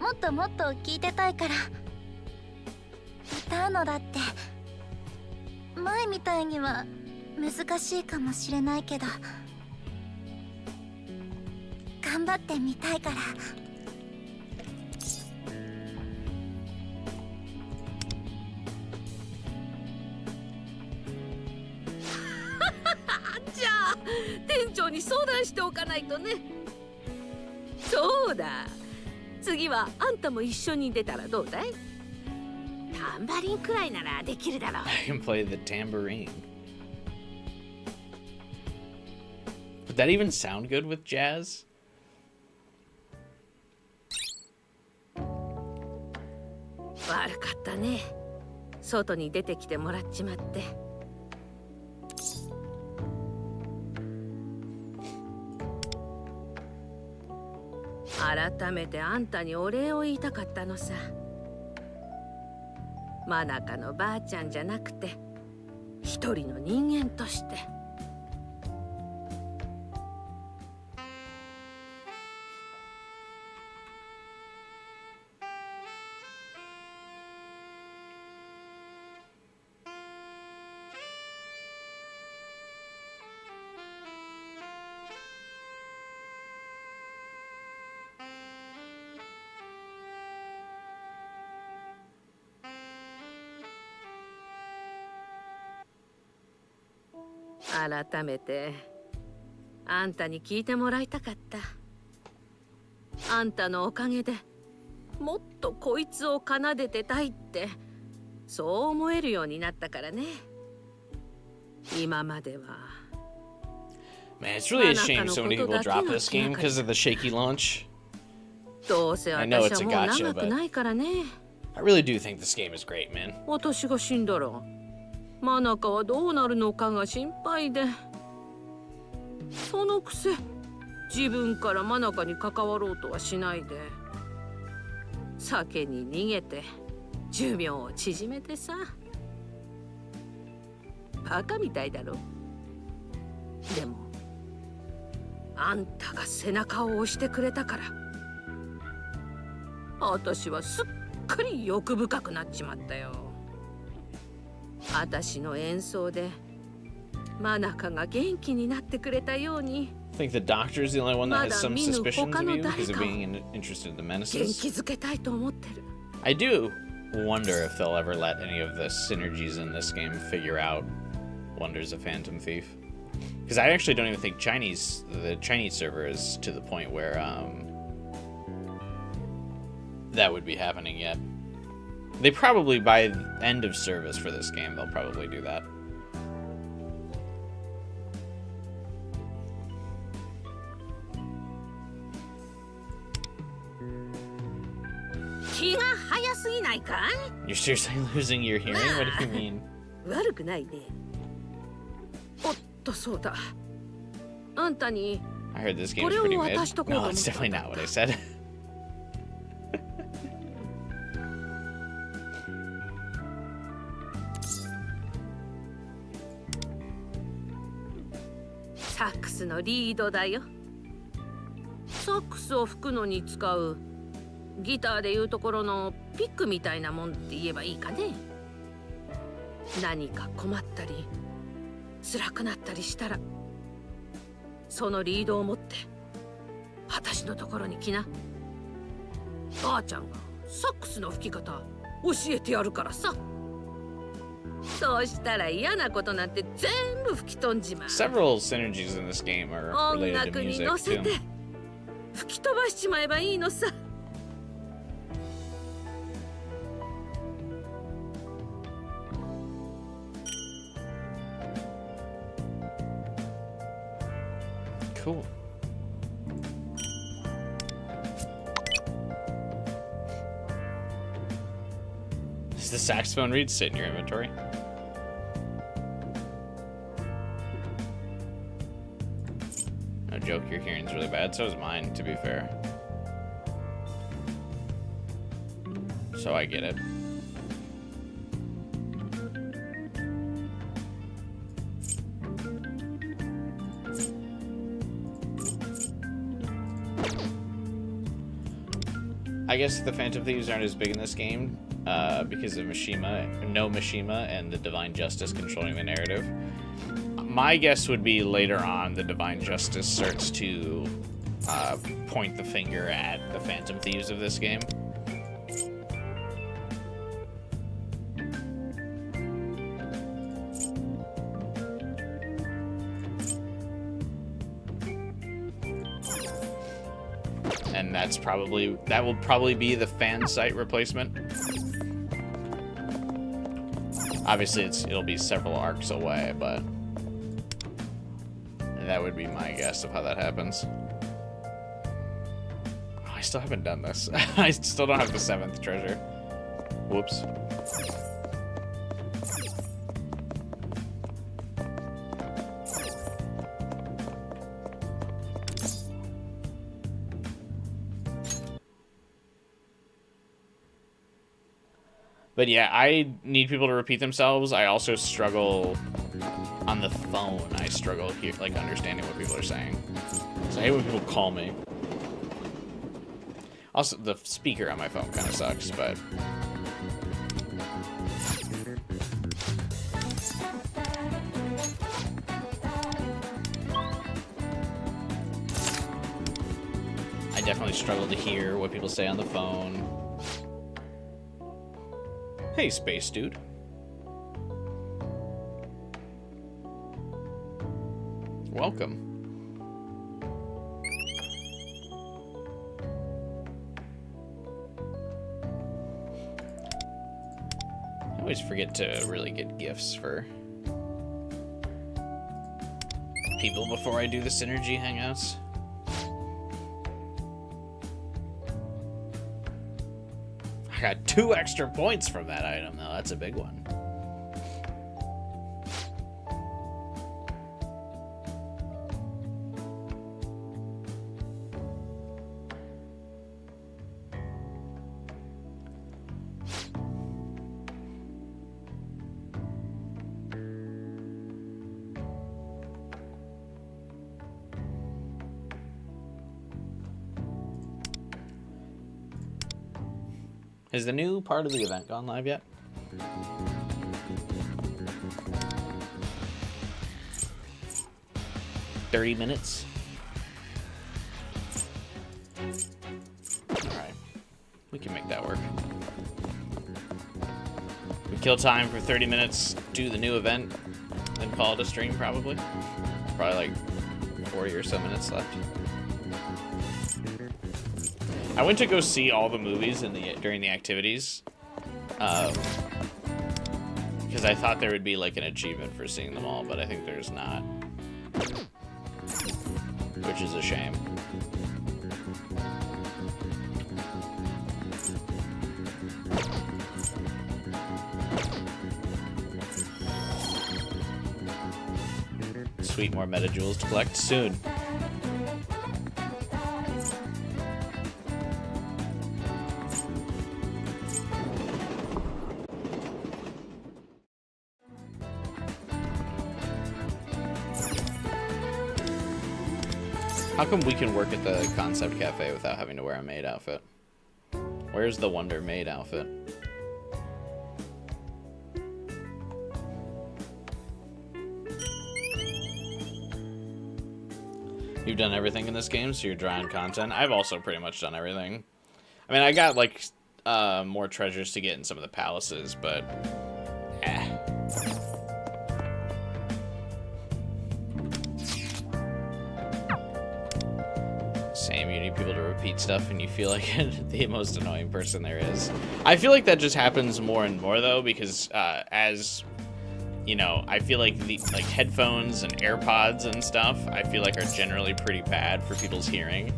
もっともっと聴いてたいから。歌うのだって前みたいには難しいかもしれないけど頑張ってみたいから。じゃあ店長に相談しておかないとね。そうだ、次はあんたも一緒に出たらどうだい？タンバリンくらいならできるだろう。 I can play the tambourine. Would that even sound good with jazz? 悪かったね、外に出てきてもらっちまって。改めてあんたにお礼を言いたかったのさ。マナカのばあちゃんじゃなくて一人の人間として。改めてあんたに聞いてもらいたかった。あんたのおかげでもっとこいつを奏でてたいってそう思えるようになったからね。今までは Man, it's really a shame so many people drop this game because of the shaky launch. どうせ I know 私 it's は a もう gotcha, 長く but ないからね。 I really do think this game is great, man. 私が死んだらマナカはどうなるのかが心配で。そのくせ自分からマナカに関わろうとはしないで酒に逃げて寿命を縮めてさ。バカみたいだろ。でもあんたが背中を押してくれたから私はすっかり欲深くなっちまったよ。私の演奏でマナカが元気になってくれたように I think the doctor's the only one that has some まだ見ぬ suspicions 他 of の you 誰 because of かを being interested in the 元 menaces. 気づけたいと思ってる。 I do wonder if they'll ever let any of the synergies in this game figure out wonders of Phantom Thief. Because I actually don't even think the Chinese server is to the point where that would be happening yet. They probably, by the end of service for this game, they'll probably do that. 気が早すぎないかい？ You're seriously losing your hearing? What do you mean? 悪くないね。おっとそうだ。あんたに I heard this game こ is れを pretty 渡 mid. しとこうと No, 思っ it's た definitely んだ not what I said. サックスのリードだよ。サックスを吹くのに使うギターでいうところのピックみたいなもんって言えばいいかね。何か困ったり辛くなったりしたらそのリードを持って私のところに来な。ばあちゃんがサックスの吹き方教えてやるからさ。そうしたら嫌なことなんて全部吹き飛んじまう。 Several synergies in this game are 音 related to 楽に music 乗せ too. て吹き飛ばしちまえばいいのさ。Cool. Does the saxophone reed sit in your inventory? No joke, your hearing's really bad. So is mine, to be fair. So I get it. I guess the Phantom Thieves aren't as big in this game because of Mishima and the Divine Justice controlling the narrative. My guess would be later on the Divine Justice starts to point the finger at the Phantom Thieves of this game. And that will probably be the fan site replacement. Obviously it'll be several arcs away, but that would be my guess of how that happens. Oh, I still haven't done this. I still don't have the 7th treasure. Whoops. But yeah, I need people to repeat themselves. I also struggle on the phone. I struggle here, like understanding what people are saying. So I hate when people call me. Also, the speaker on my phone kind of sucks, but I definitely struggle to hear what people say on the phone. Hey, space dude. Welcome. I always forget to really get gifts for people before I do the Synergy Hangouts. I got 2 extra points from that item, though. That's a big one. Is the new part of the event gone live yet? $30 minutes. Alright. We can make that work. We kill time for 30 minutes, do the new event, then call it a stream probably. Probably like 40 or so minutes left. I went to go see all the movies during the activities, because I thought there would be like an achievement for seeing them all, but I think there's not, which is a shame. Sweet, more meta jewels to collect soon. How come we can work at the Concept Cafe without having to wear a maid outfit? Where's the Wonder Maid outfit? You've done everything in this game, so you're dry on content. I've also pretty much done everything. I mean, I got like more treasures to get in some of the palaces, but same, you need people to repeat stuff and you feel like the most annoying person there is. I feel like that just happens more and more though, because as you know, I feel like the headphones and AirPods and stuff, I feel like are generally pretty bad for people's hearing.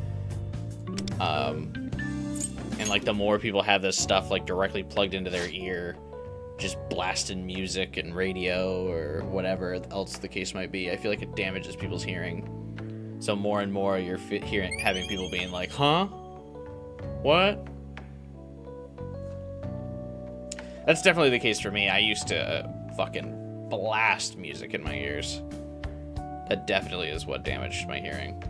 And like the more people have this stuff like directly plugged into their ear, just blasting music and radio or whatever else the case might be, I feel like it damages people's hearing. So more and more you're having people being like, huh? What? That's definitely the case for me. I used to fucking blast music in my ears. That definitely is what damaged my hearing.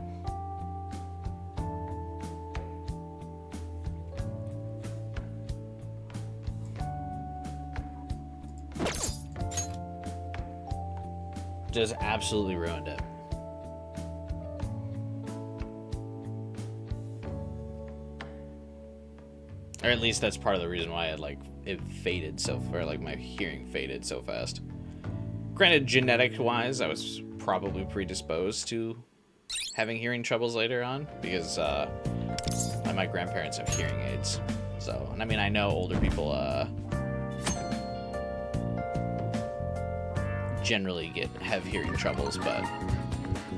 Just absolutely ruined it. Or at least that's part of the reason why it faded so far, like my hearing faded so fast. Granted, genetic-wise, I was probably predisposed to having hearing troubles later on because my grandparents have hearing aids. So, and I mean, I know older people generally have hearing troubles, but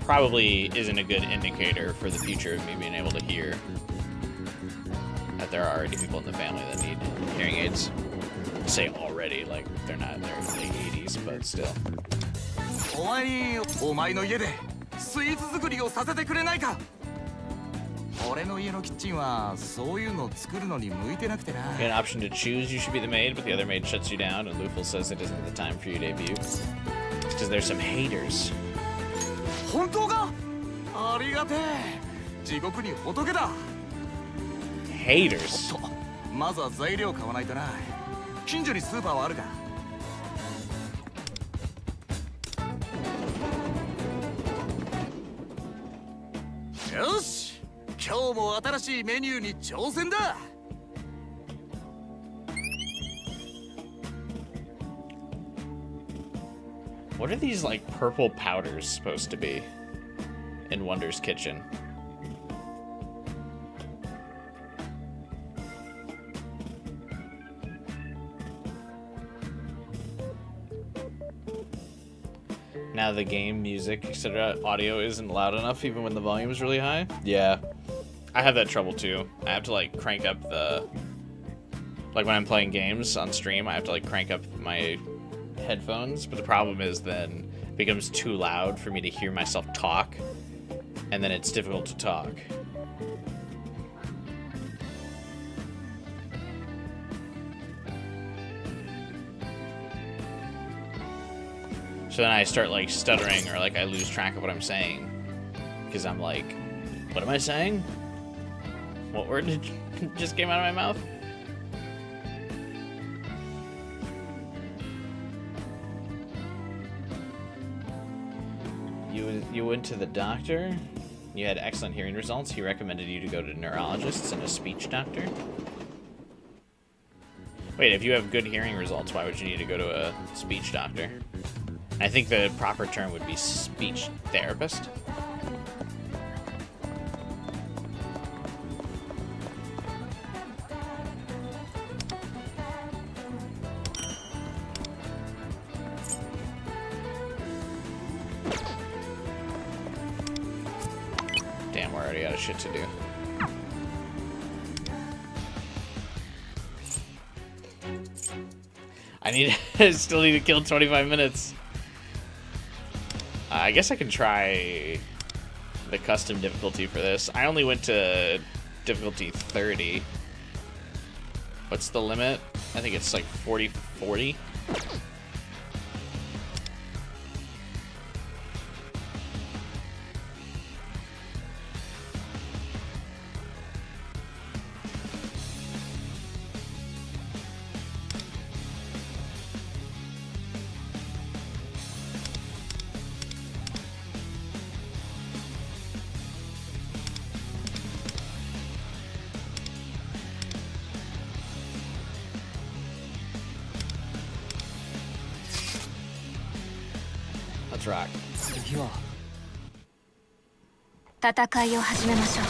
probably isn't a good indicator for the future of me being able to hear. That there are already people in the family that need hearing aids. I say already, like they're not in their late 80s, but still. お前の家でスイーツ作りをさせてくれないか。俺の家のキッチンはそういうの作るのに向いてなくてな。 You get an option to choose you should be the maid, but the other maid shuts you down, and Lufel says it isn't the time for you to debut. It's because there's some haters. 本当か？ありがてえ。地獄に仏だ。 Haters. まずは材料買わないとな。近所にスーパーはあるか？よし、今日も新しいメニューに挑戦だ。What are these like purple powders supposed to be? in Wonder's kitchen. Now the game, music, etc. audio isn't loud enough even when the volume is really high. Yeah. I have that trouble too. I have to like crank up the... Like when I'm playing games on stream, I have to like crank up my headphones. But the problem is then it becomes too loud for me to hear myself talk. And then it's difficult to talk. So then I start like stuttering or like I lose track of what I'm saying. Because I'm like, what am I saying? What word just came out of my mouth? You went to the doctor? You had excellent hearing results. He recommended you to go to neurologists and a speech doctor. Wait, if you have good hearing results, why would you need to go to a speech doctor? I think the proper term would be speech therapist. Damn, we're already out of shit to do. I still need to kill 25 minutes. I guess I can try the custom difficulty for this. I only went to difficulty 30. What's the limit? I think it's like 40. Let's rock. 戦いを始めましょう。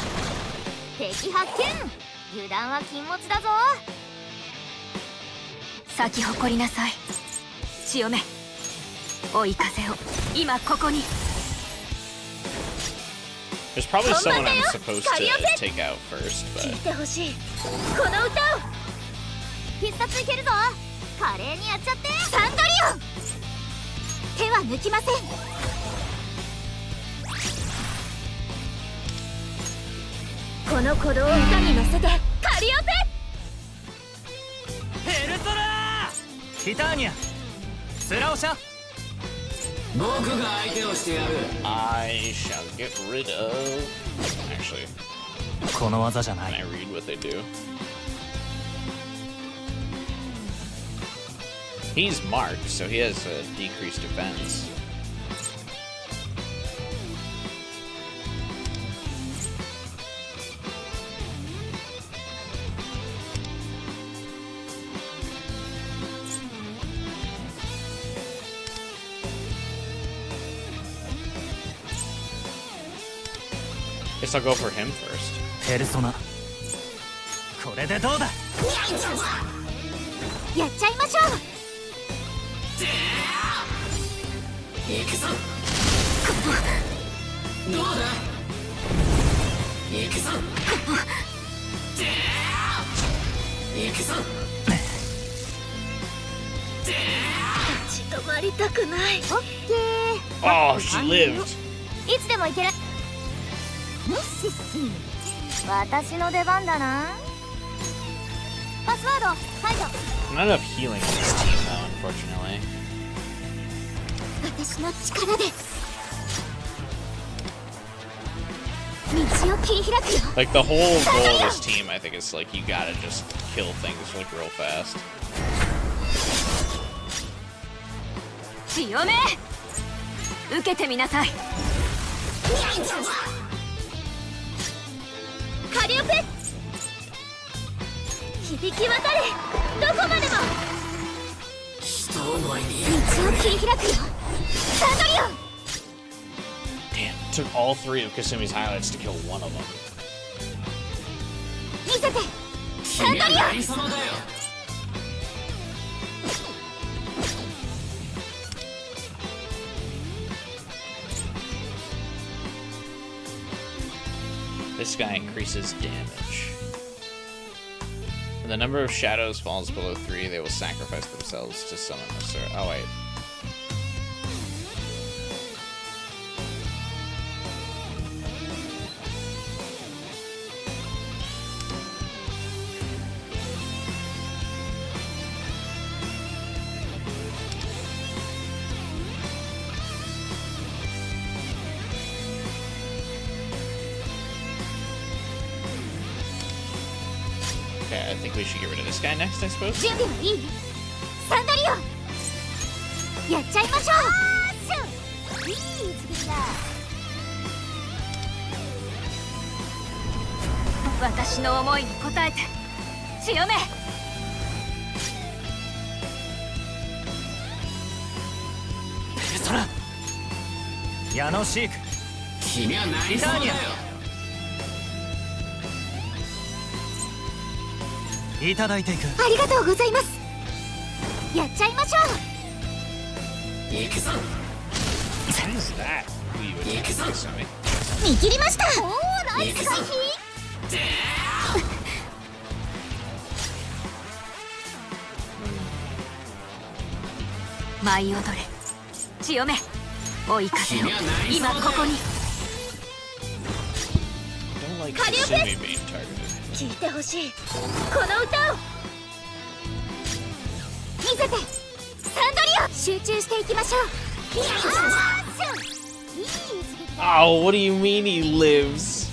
敵発見。油断は禁物だぞ。咲き誇りなさい。潮目。追い風を今ここに。 There's probably someone I'm supposed to take out first, 聞い but てほしい。この歌を。必殺いけるぞ。華麗にやっちゃって。サンドリオン。手は抜きません。この鼓動を歌に乗せてカリオペ。ペルソナーティターニアスラオシャ I shall get rid of... Actually, この技じゃな can I い read what they do? He's marked, so he has a decreased defense. Guess I'll go for him first. ペルソナこれでどうだやっちゃいましょう。行くぞ。どうだ。行くぞ。行くぞ。立ち止まりたくない。オッケー。 Oh, she lived. いつでも行ける。私の出番だな。パスワード解除。 Not enough healing in this team, though, unfortunately. 私の力で道を切り開くよ。 Like, the whole goal of this team, I think, is, like, you gotta just kill things, like, real fast. 潮目受けてみなさい。カリオペ響き渡れ。どこまでも道を切り開くよ。サンドリオン。 Damn. took all 3 of Kasumi's highlights to kill one of them. 見せてサンダリア This guy increases damage. When the number of shadows falls below 3, they will sacrifice themselves to summon a sword. Oh wait. Okay, I think we should get rid of this guy next, I suppose. 準備はいいサンダリオやっちゃいましょういい次だ私の思いに応えて強めペルソナ矢野シーク君は何リターニアいただいていくありがとうございますやっちゃいましょ行くぞ What is that? Who you attack Kasumi? う見切りましたおーナイス回避舞い踊れ強め追い風を今ここに I don't like Kasumi being targeted. 聞いてほしいこの歌を見せてサンドリオ集中していきましょういい一撃だ Oh, what do you mean he lives?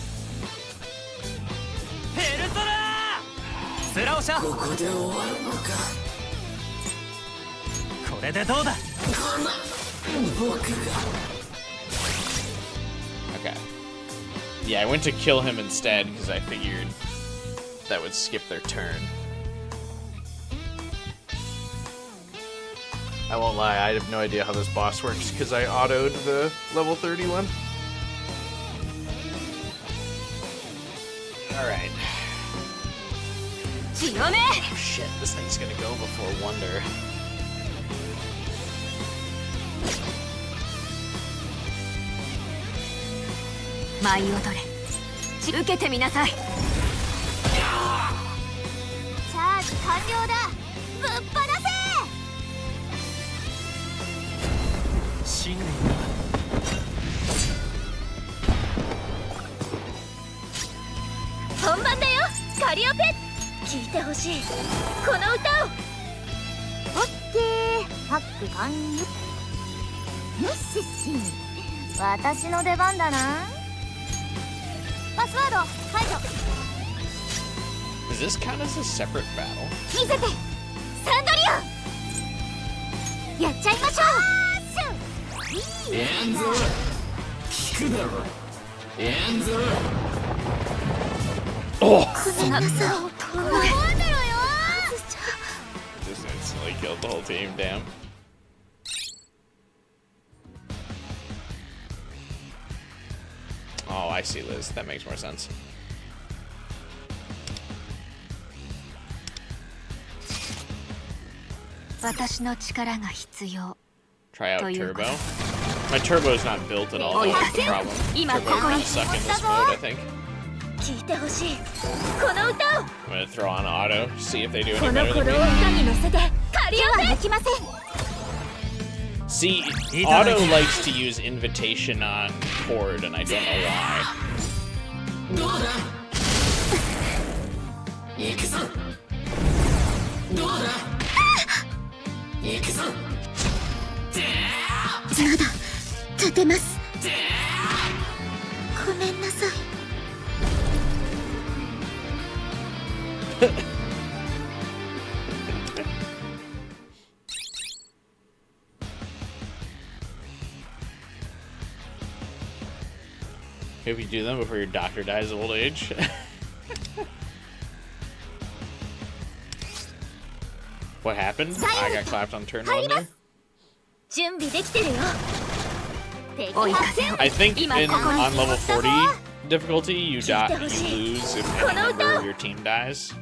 ペルソナスラオシャここで終わるのかこれでどうだ Okay. Yeah, I went to kill him instead because I figured that would skip their turn. I won't lie, I have no idea how this boss works because I autoed the level 31. Alright. 強め Oh shit, this thing's gonna go before Wonder.舞い踊れ受けてみなさいチャージ完了だぶっ放せ信念本番だよカリオペ聞いてほしいこの歌をオッケーハック完了よしし私の出番だなパスワード解除 Does this count as a separate battle? 見せてサンドリオやっちゃいましょうエンゾ聞くだろエンゾ Oh! ごめんなさいごめんだろよ Just instantly killed the whole team, damn. Oh, I see, Liz. That makes more sense. Try out turbo. My turbo is not built at all. That's the problem. Turbo would suck in this mode, I think. 聞いてほしいこの歌を I'm gonna throw on auto, see if they do こ any の better 子 than の me. 歌に乗せてカリオペはできません See, auto likes to use invitation on chord, and I don't know why. どうだ行くぞどうだ行くぞまだ立てますごめんなさい Hope you do them before your doctor dies of old age. What happened? I got clapped on turn 1 there. 準備できてるよ I think on level 40 difficulty, you lose if any member of your team dies.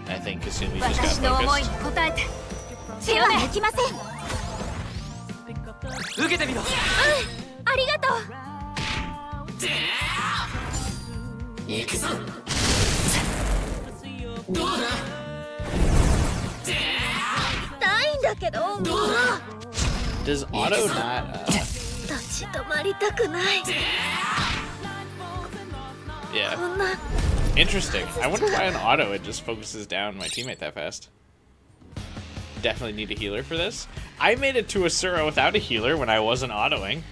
I think Kasumi just got 私の思いに focused. 応えて手は抜きません。受けてみろ。ありがとう。行くぞ。痛いんだけど、もう Does Auto not? 立ち止まりたくない。 Yeah. こんな Interesting. I wonder why an auto it just focuses down my teammate that fast. Definitely need a healer for this. I made it to Asura without a healer when I wasn't autoing.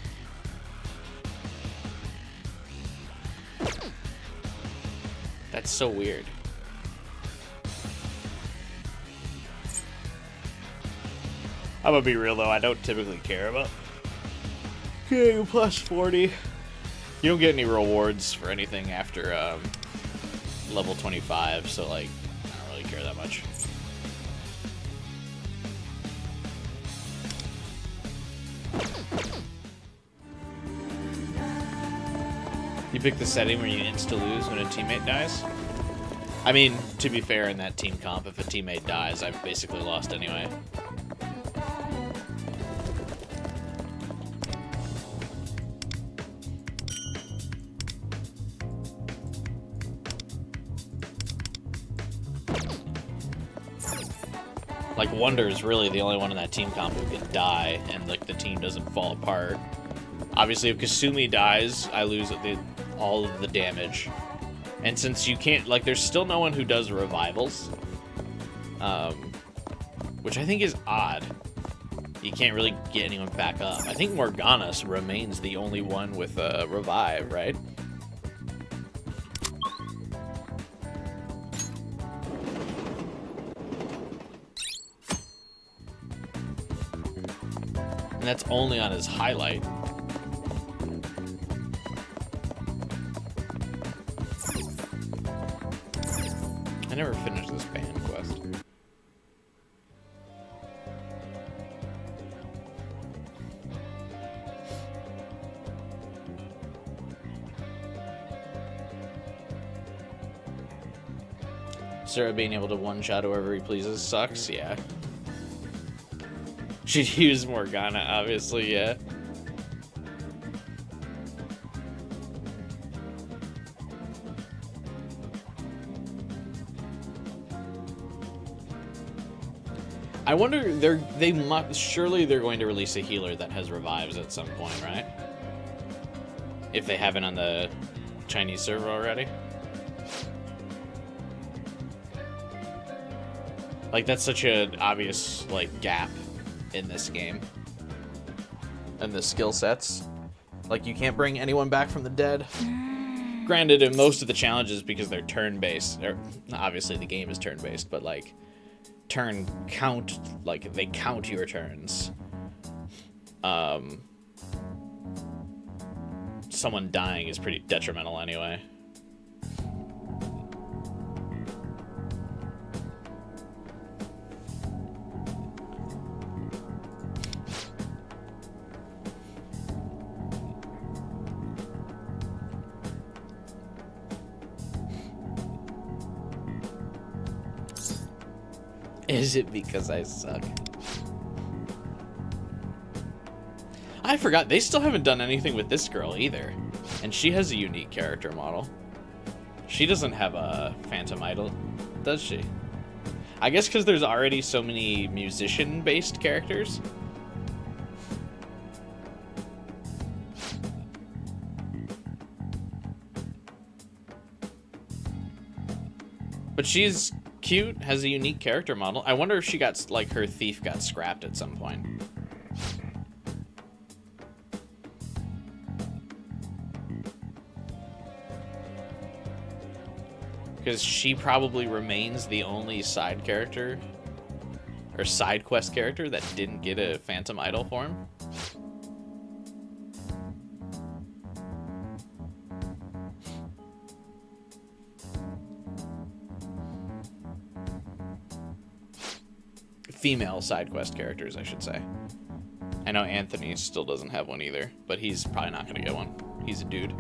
That's so weird. I'm gonna be real though, I don't typically care about getting plus 40. You don't get any rewards for anything after level 25, so like, I don't really care that much. You pick the setting where you insta-lose when a teammate dies? I mean, to be fair, in that team comp, if a teammate dies, I've basically lost anyway. Like, Wonder is really the only one in that team comp who can die, and like the team doesn't fall apart. Obviously, if Kasumi dies, I lose all of the damage. And since you can't, like, there's still no one who does revivals, which I think is odd. You can't really get anyone back up. I think Morganas remains the only one with a revive, right? And that's only on his highlight. I never finished this band quest. Sarah being able to one-shot whoever he pleases sucks, yeah. Should use Morgana, obviously, yeah. I wonder, surely they're going to release a healer that has revives at some point, right? If they haven't on the Chinese server already. Like, that's such an obvious, like, gap in this game. And the skill sets. Like, you can't bring anyone back from the dead. Granted, in most of the challenges, because they're turn-based, or obviously the game is turn-based, but, like, like, they count your turns. Someone dying is pretty detrimental anyway. Is it because I suck? I forgot, they still haven't done anything with this girl either. And she has a unique character model. She doesn't have a Phantom Idol, does she? I guess because there's already so many musician-based characters. But she's cute, has a unique character model. I wonder if she got, like, her thief got scrapped at some point. Because she probably remains the only side character, or side quest character, that didn't get a Phantom Idol form. Female side quest characters, I should say. I know Anthony still doesn't have one either, but he's probably not going to get one. He's a dude.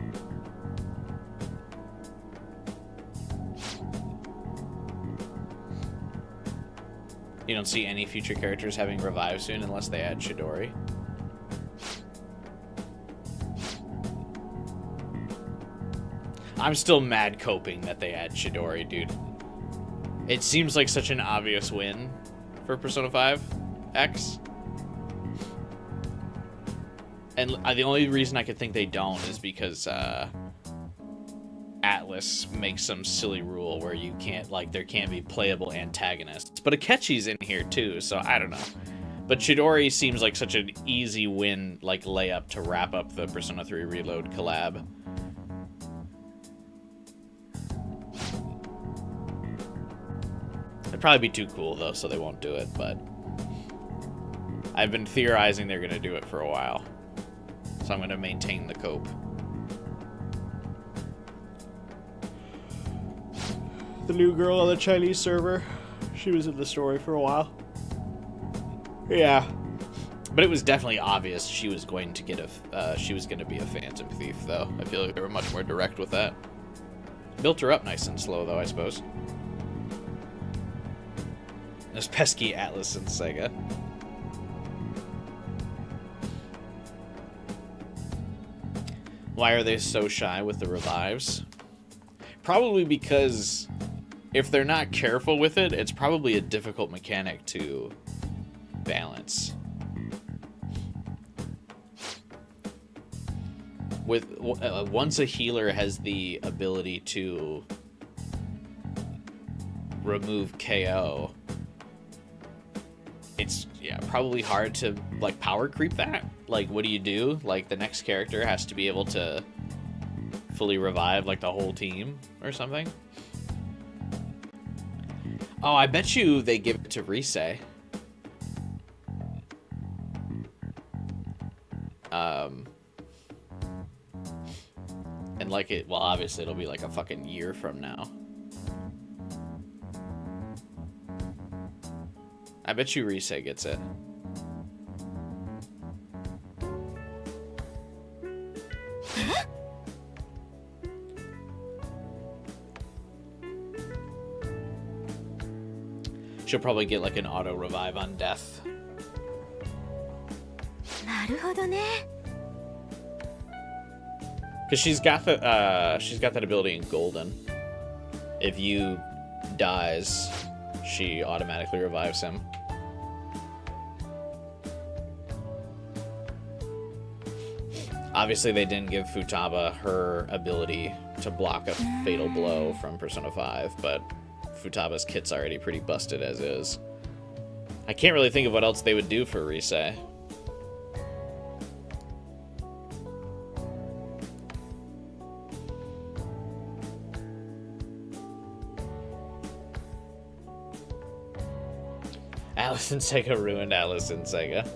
You don't see any future characters having revive soon unless they add Chidori. I'm still mad coping that they add Chidori, dude. It seems like such an obvious win for Persona 5 X. And the only reason I could think they don't is because Atlas makes some silly rule where you can't, like, there can't be playable antagonists. But Akechi's in here too, so I don't know. But Chidori seems like such an easy win, like, layup to wrap up the Persona 3 Reload collab. It'd probably be too cool, though, so they won't do it, but I've been theorizing they're going to do it for a while. So I'm going to maintain the cope. The new girl on the Chinese server, she was in the story for a while. Yeah. But it was definitely obvious she was going to get she was going to be a Phantom Thief, though. I feel like they were much more direct with that. Built her up nice and slow, though, I suppose. Those pesky Atlas and Sega. Why are they so shy with the revives? Probably because if they're not careful with it, it's probably a difficult mechanic to balance. With once a healer has the ability to remove KO, it's probably hard to, like, power creep that. Like, what do you do? Like, the next character has to be able to fully revive, like, the whole team or something. Oh, I bet you they give it to Rise. And, like, well, obviously it'll be like a fucking year from now. I bet you Rise gets it. She'll probably get, like, an auto revive on death. なるほどね。 Because she's got that ability in Golden. If Yu dies, she automatically revives him. Obviously, they didn't give Futaba her ability to block a fatal blow from Persona 5, but Futaba's kit's already pretty busted as is. I can't really think of what else they would do for Rise. Alice and Sega ruined Alice and Sega.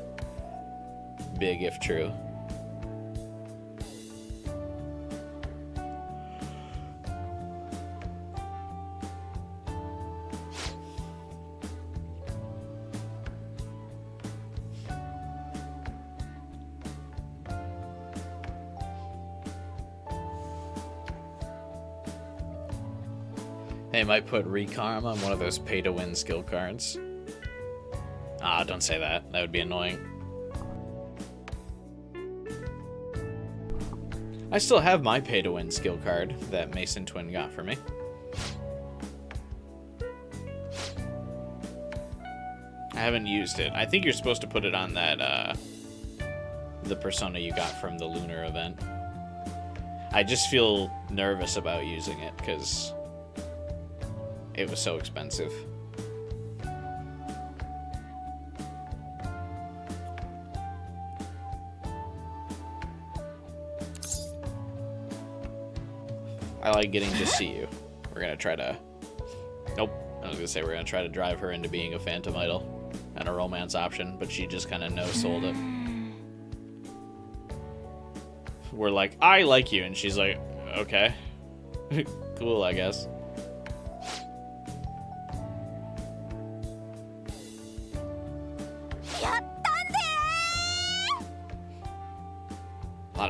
Big if true. They might put Recarm on one of those pay-to-win skill cards. Ah, don't say that. That would be annoying. I still have my pay-to-win skill card that Mason Twin got for me. I haven't used it. I think you're supposed to put it on that, the persona you got from the Lunar event. I just feel nervous about using it, because it was so expensive. I like getting to see you. We're gonna try to... Nope. I was gonna say we're gonna try to drive her into being a Phantom Idol and a romance option, but she just kind of no-sold it. We're like, I like you, and she's like, okay. Cool, I guess.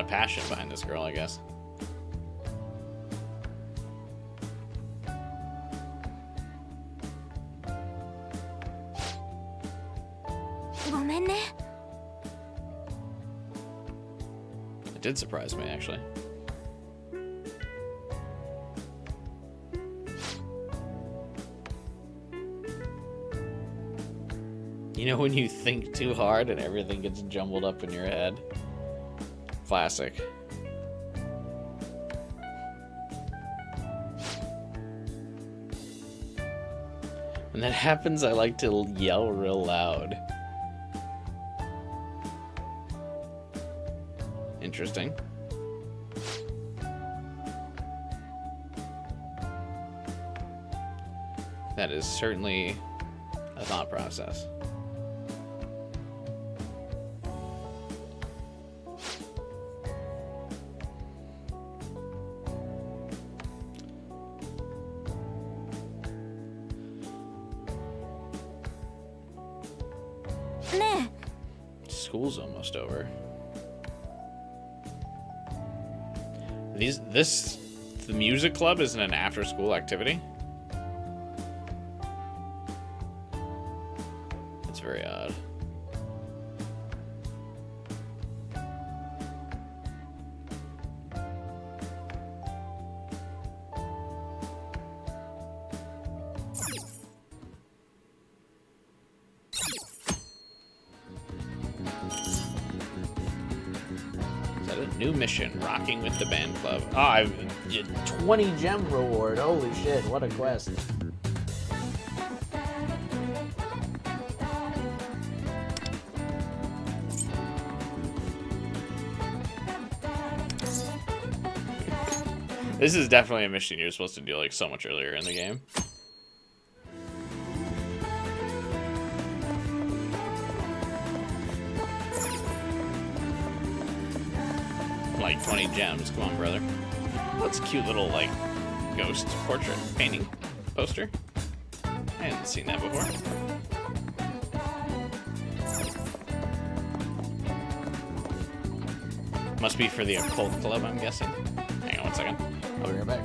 of passion behind this girl, I guess. It did surprise me, actually. You know when you think too hard and everything gets jumbled up in your head? Classic. When that happens, I like to yell real loud. Interesting. That is certainly a thought process. School's almost over. The music club isn't an after-school activity? It's very odd. New mission, rocking with the band club. Oh, I've 20 gem reward. Holy shit, what a quest. This is definitely a mission you're supposed to do like so much earlier in the game. Like 20 gems. Come on, brother. That's a cute little, like, ghost portrait painting poster. I hadn't seen that before. Must be for the occult club, I'm guessing. Hang on one second. I'll be right back.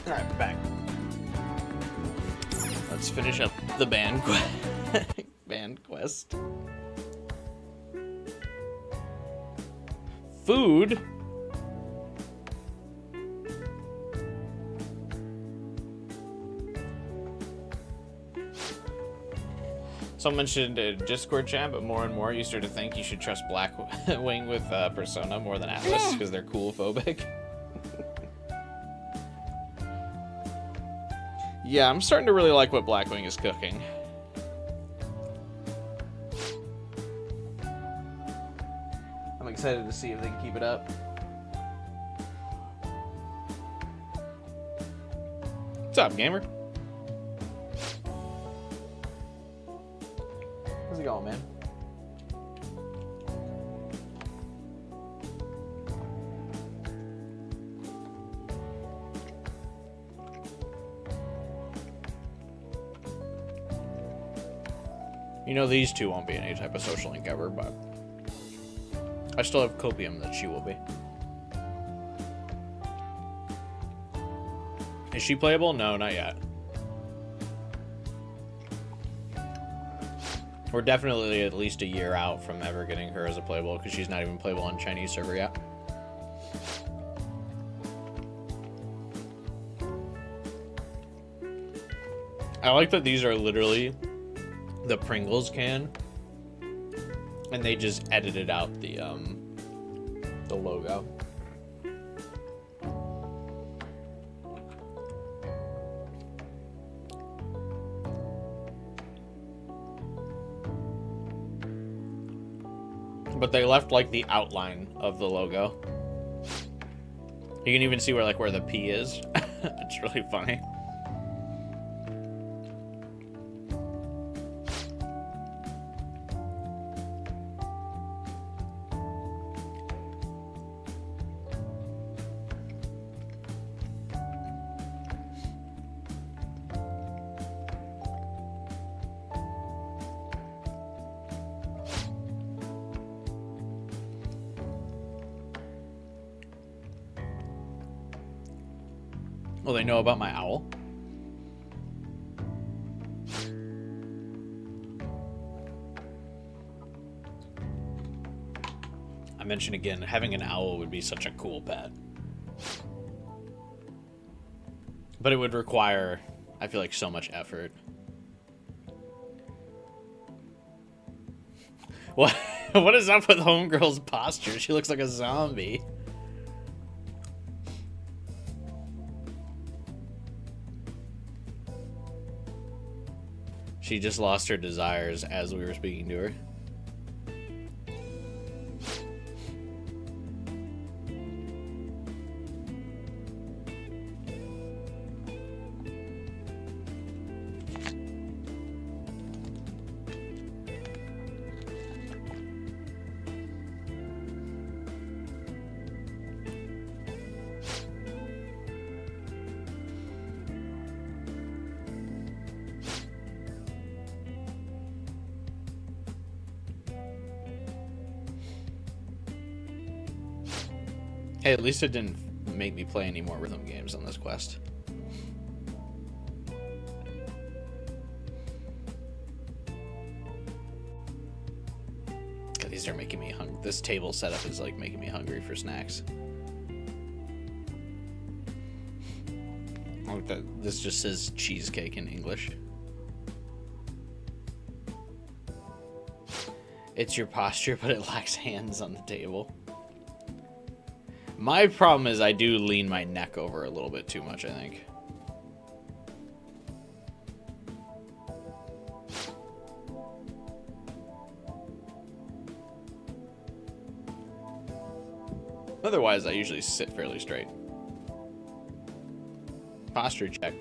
Alright, back. Let's finish up the band quest. Food? Someone mentioned a Discord chat, but more and more you start to think you should trust Blackwing with Persona more than Atlas because they're cool phobic. Yeah, I'm starting to really like what Blackwing is cooking. I'm excited to see if they can keep it up. What's up, gamer? How's it going, man? You know, these two won't be in any type of social link ever, but I still have Copium that she will be. Is she playable? No, not yet. We're definitely at least a year out from ever getting her as a playable because she's not even playable on Chinese server yet. I like that these are literally the Pringles can, and they just edited out the logo. But they left like the outline of the logo. You can even see where the P is. It's really funny. Well, they know about my owl. I mentioned again, having an owl would be such a cool pet. But it would require, I feel like, so much effort. What is up with Homegirl's posture? She looks like a zombie. She just lost her desires as we were speaking to her. Hey, at least it didn't make me play any more rhythm games on this quest. God, these are making me hungry. This table setup is like making me hungry for snacks. Oh, this just says cheesecake in English. It's your posture, but it lacks hands on the table. My problem is I do lean my neck over a little bit too much, I think. Otherwise, I usually sit fairly straight. Posture check.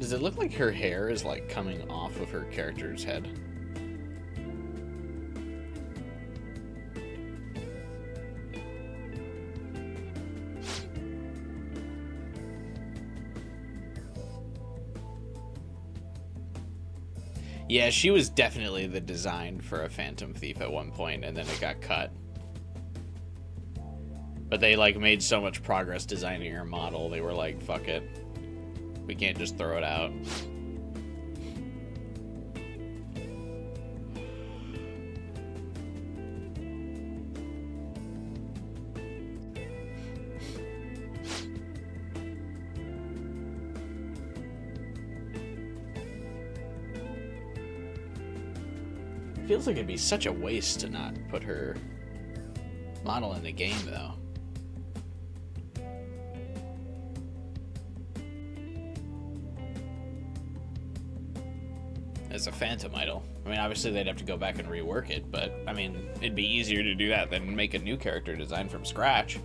Does it look like her hair is like coming off of her character's head? Yeah, she was definitely the design for a Phantom Thief at one point, and then it got cut. But they like made so much progress designing her model, they were like, fuck it. We can't just throw it out. feels like it'd be such a waste to not put her model in the game, though. As a Phantom Idol. I mean, obviously they'd have to go back and rework it, but I mean, it'd be easier to do that than make a new character design from scratch.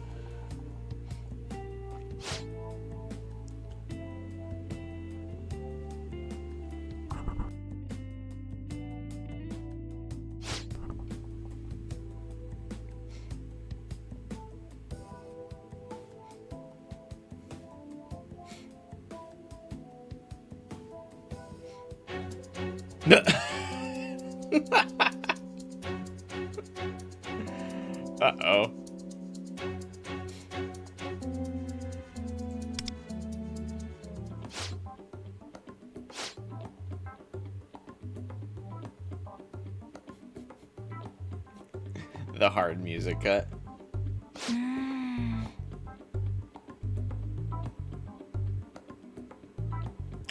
Uh-oh. The hard music cut.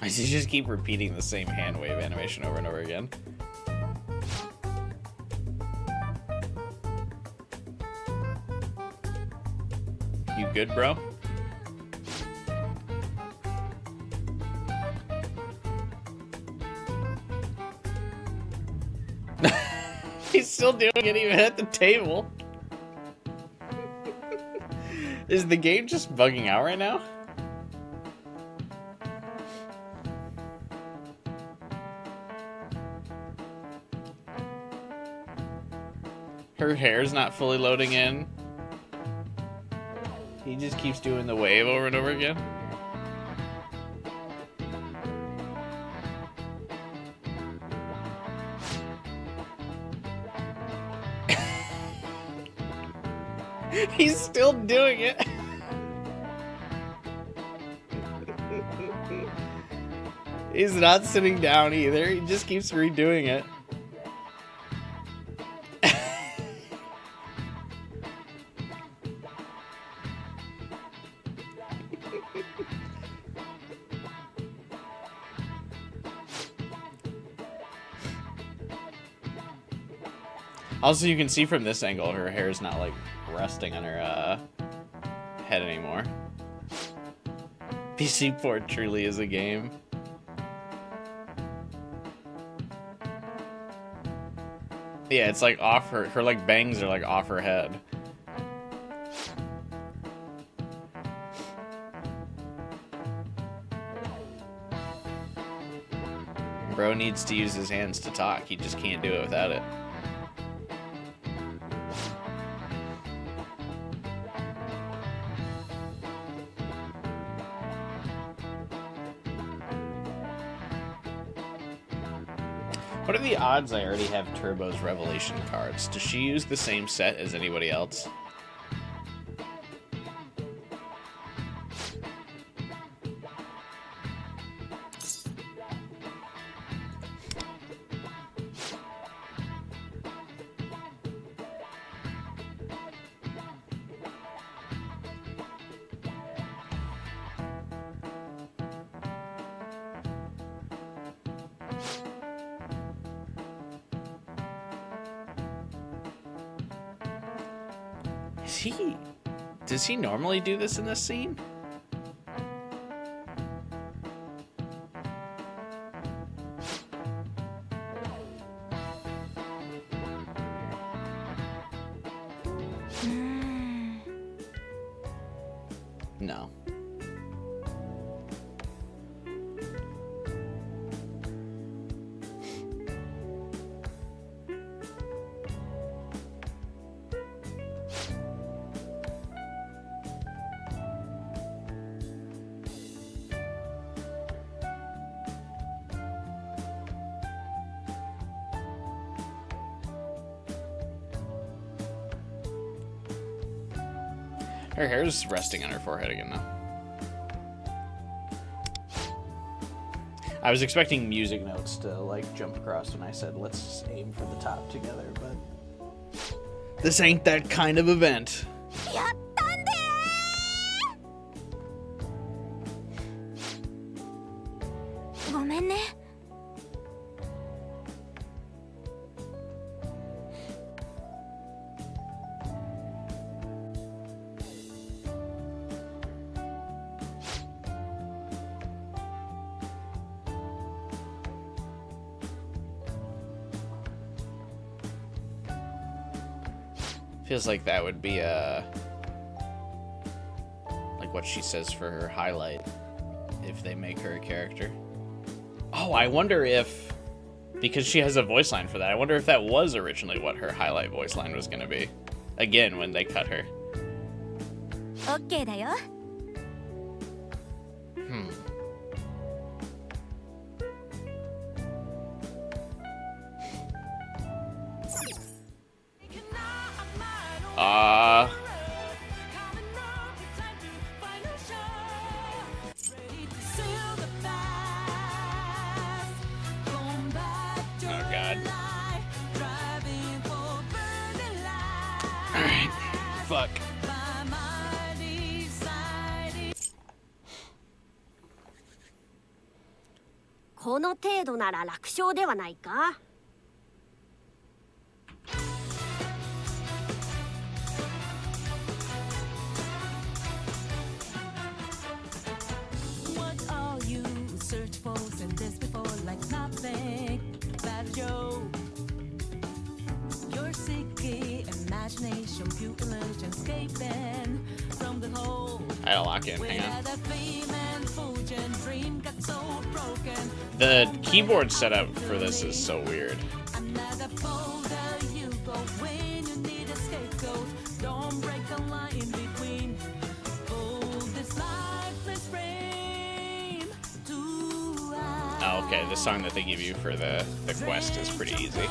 I just keep repeating the same hand wave animation over and over again. You good, bro? He's still doing it even at the table. Is the game just bugging out right now? Her hair's not fully loading in. He just keeps doing the wave over and over again. He's still doing it. He's not sitting down either. He just keeps redoing it. Also, you can see from this angle, her hair is not like resting on her head anymore. PC Port truly is a game. Yeah, it's like off her like bangs are like off her head. Bro needs to use his hands to talk. He just can't do it without it. What are the odds I already have Turbo's Revelation cards? Does she use the same set as anybody else? Does he normally do this in this scene? No. Her hair's resting on her forehead again now. I was expecting music notes to like jump across when I said let's aim for the top together, but this ain't that kind of event. やったんでーごめんね Feels like that would be like what she says for her highlight if they make her a character. Oh, I wonder if, because she has a voice line for that, I wonder if that was originally what her highlight voice line was going to be. Again, when they cut her. OK だよ。 Oh god. Alright. Fuck. この程度なら楽勝ではないか。I gotta lock in, hang on. The keyboard setup for this is so weird. Oh, okay, the song that they give you for the quest is pretty easy.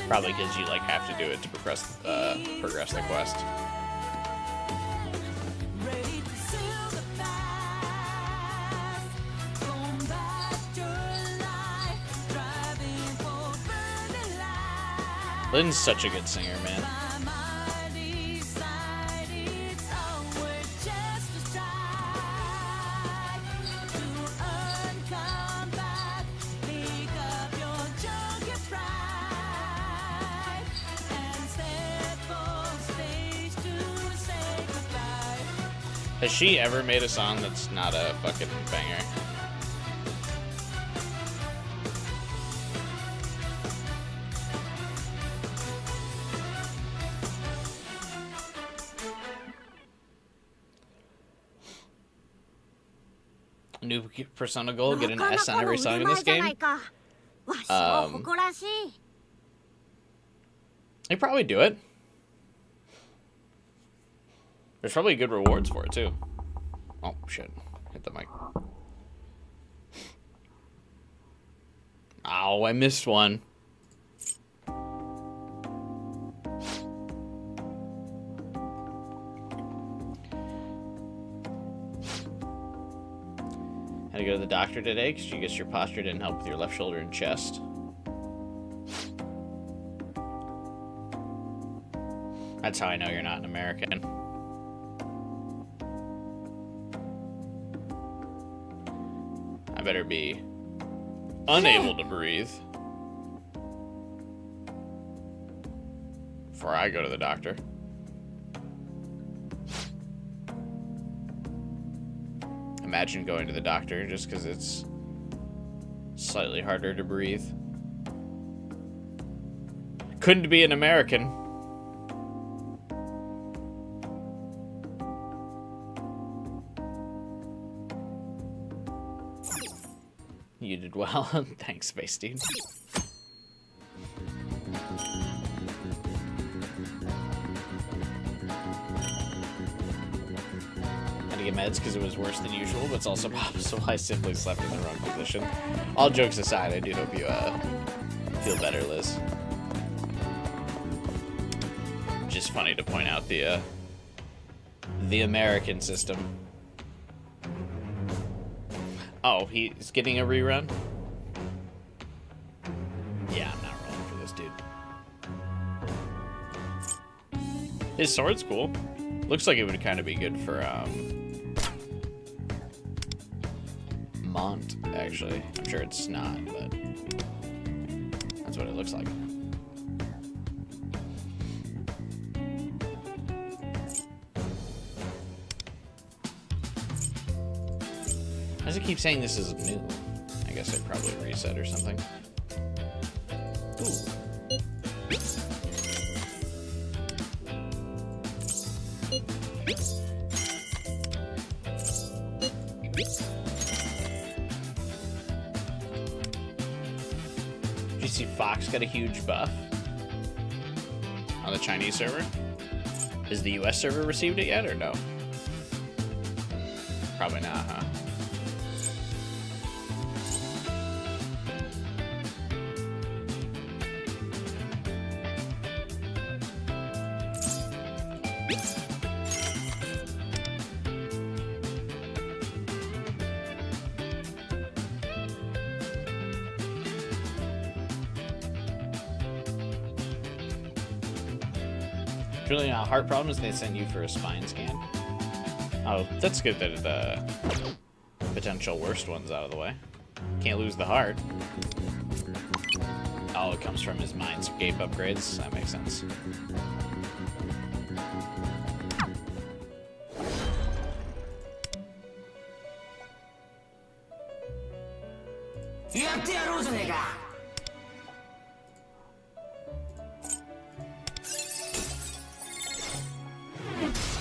Probably because you like have to do it to progress the quest. Lynn's such a good singer, man. Has she ever made a song that's not a fucking banger? New Persona goal, get an S on every song in this game? They probably do it. There's probably good rewards for it too. Oh shit, hit the mic. Oh, I missed one. Had to go to the doctor today because you guess your posture didn't help with your left shoulder and chest. That's how I know you're not an American. I better be unable to breathe before I go to the doctor. Imagine going to the doctor just because it's slightly harder to breathe. Couldn't be an American. You did well. Thanks, Space Dude. Had to get meds because it was worse than usual, but it's also possible I simply slept in the wrong position. All jokes aside, I do hope you feel better, Liz. Just funny to point out the American system. Oh, he's getting a rerun? Yeah, I'm not rolling for this dude. His sword's cool. Looks like it would kind of be good for, Mont, actually. I'm sure it's not, but that's what it looks like. Why does it keep saying this is new? I guess I probably reset or something. Ooh. Did you see Fox got a huge buff on the Chinese server? Has the US server received it yet or no? Probably not, huh? It's really not heart problems. They sent you for a spine scan. Oh, that's good that the potential worst one's out of the way. Can't lose the heart. Oh, it comes from his Mindscape upgrades. That makes sense.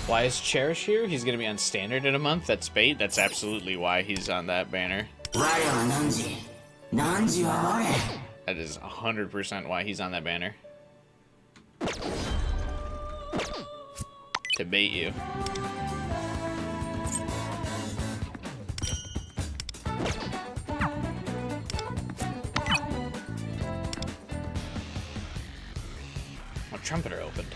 Why is Cherish here? He's gonna be on standard in a month? That's bait? That's absolutely why he's on that banner. That is 100% why he's on that banner. To bait you. Oh, Trumpeter opened.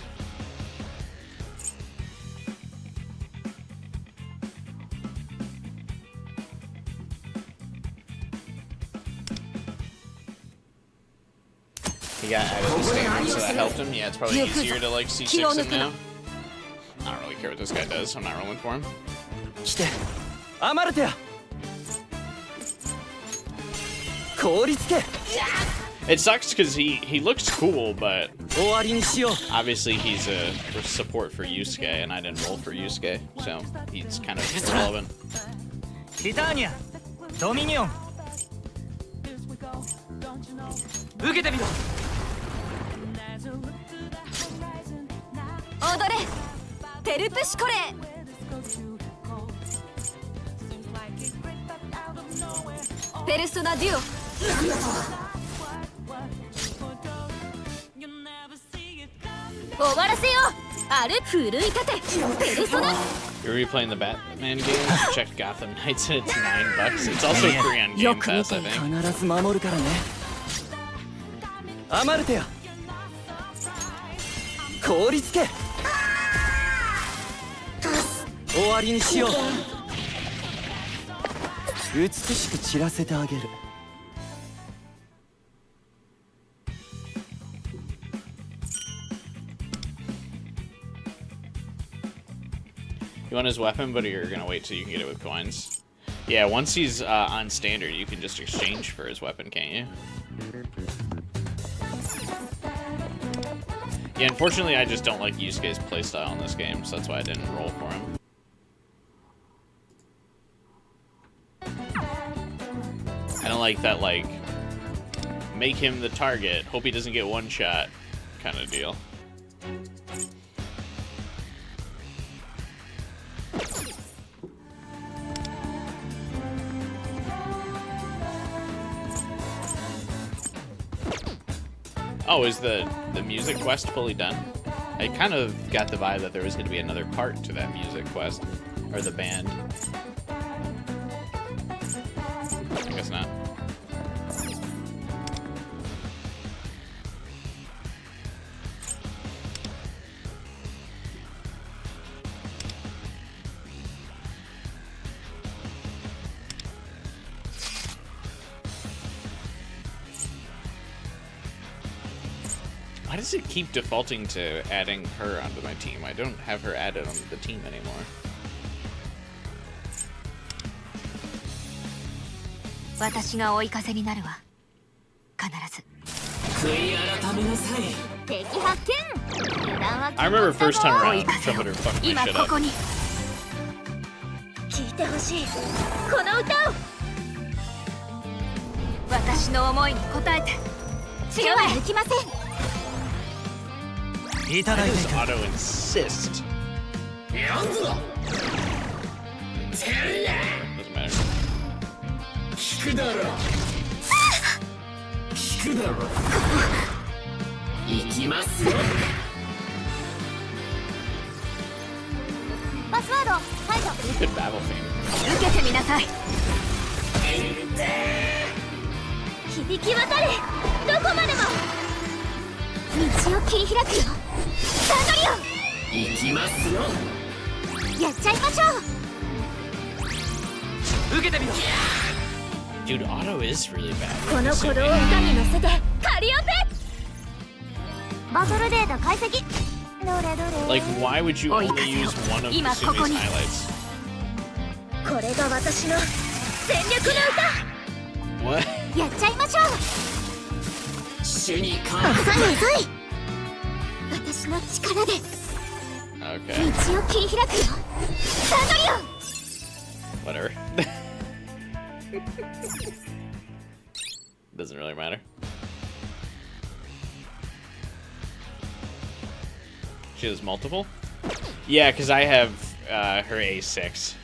He got added to standard, so that helped him. Yeah, it's probably easier to like C6 him now. I don't really care what this guy does, so I'm not rolling for him. It sucks because he looks cool, but obviously he's a support for Yusuke, and I didn't roll for Yusuke, so he's kind of irrelevant. Titania, Dominion. 受けてみろ。踊れテルプシコレペルソナデュオ終わらせよある奮い立てペルソナ You're replaying the Batman game? Check Gotham Knights and it's $9. It's also free on Game Pass, I think. アマルテや凍りつけ終わりにしよう美しく散らせてあげる You want his weapon, but you're gonna wait till you can get it with coins. Yeah, once he's on standard, you can just exchange for his weapon, can't you? Yeah, unfortunately, I just don't like Yusuke's playstyle in this game, so that's why I didn't roll for him. I don't like that, like, make him the target, hope he doesn't get one shot kind of deal. Oh, is the music quest fully done? I kind of got the vibe that there was going to be another part to that music quest. Or the band. I guess not. Why does it keep defaulting to adding her onto my team? I don't have her added on the team anymore. I remember first time around, Trumpeter fucked my shit up. 聞いてほしいこの歌を私の思いに応えて手は抜きません いただいていく。 Auto insist. Doesn't matter. 聞くだろ聞くだろ行きますよパスワード解除。 Good battle theme. 受けてみなさい。響き渡れ、どこまでも道を切り開くよ。サンド行きますよリオやっちゃいましょう。受けてみろ。 Dude, auto is really bad. この鼓動を歌に乗せてカリオペ。バトルデータ解析。どれどれ。 Like, why would you only use one of Ima, Kasumi's kokoni. highlights? これが私の全力の What? 歌。やっちゃいましょう。主に遅い遅い。私の力で Okay. 道を切り開くよ。サンドリオ。 Whatever. Doesn't really matter. She has multiple? Yeah, because I have her A6.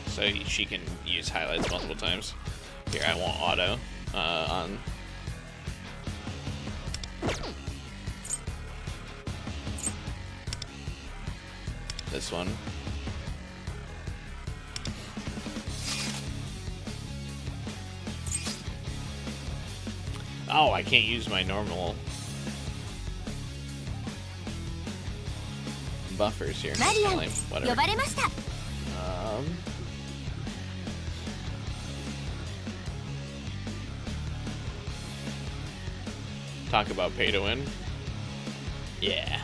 So she can use highlights multiple times. Here, I want auto on. This one. Oh, I can't use my normal buffers here. マリアン Lame. 呼 Whatever. ばれました。 Talk about pay to win. Yeah.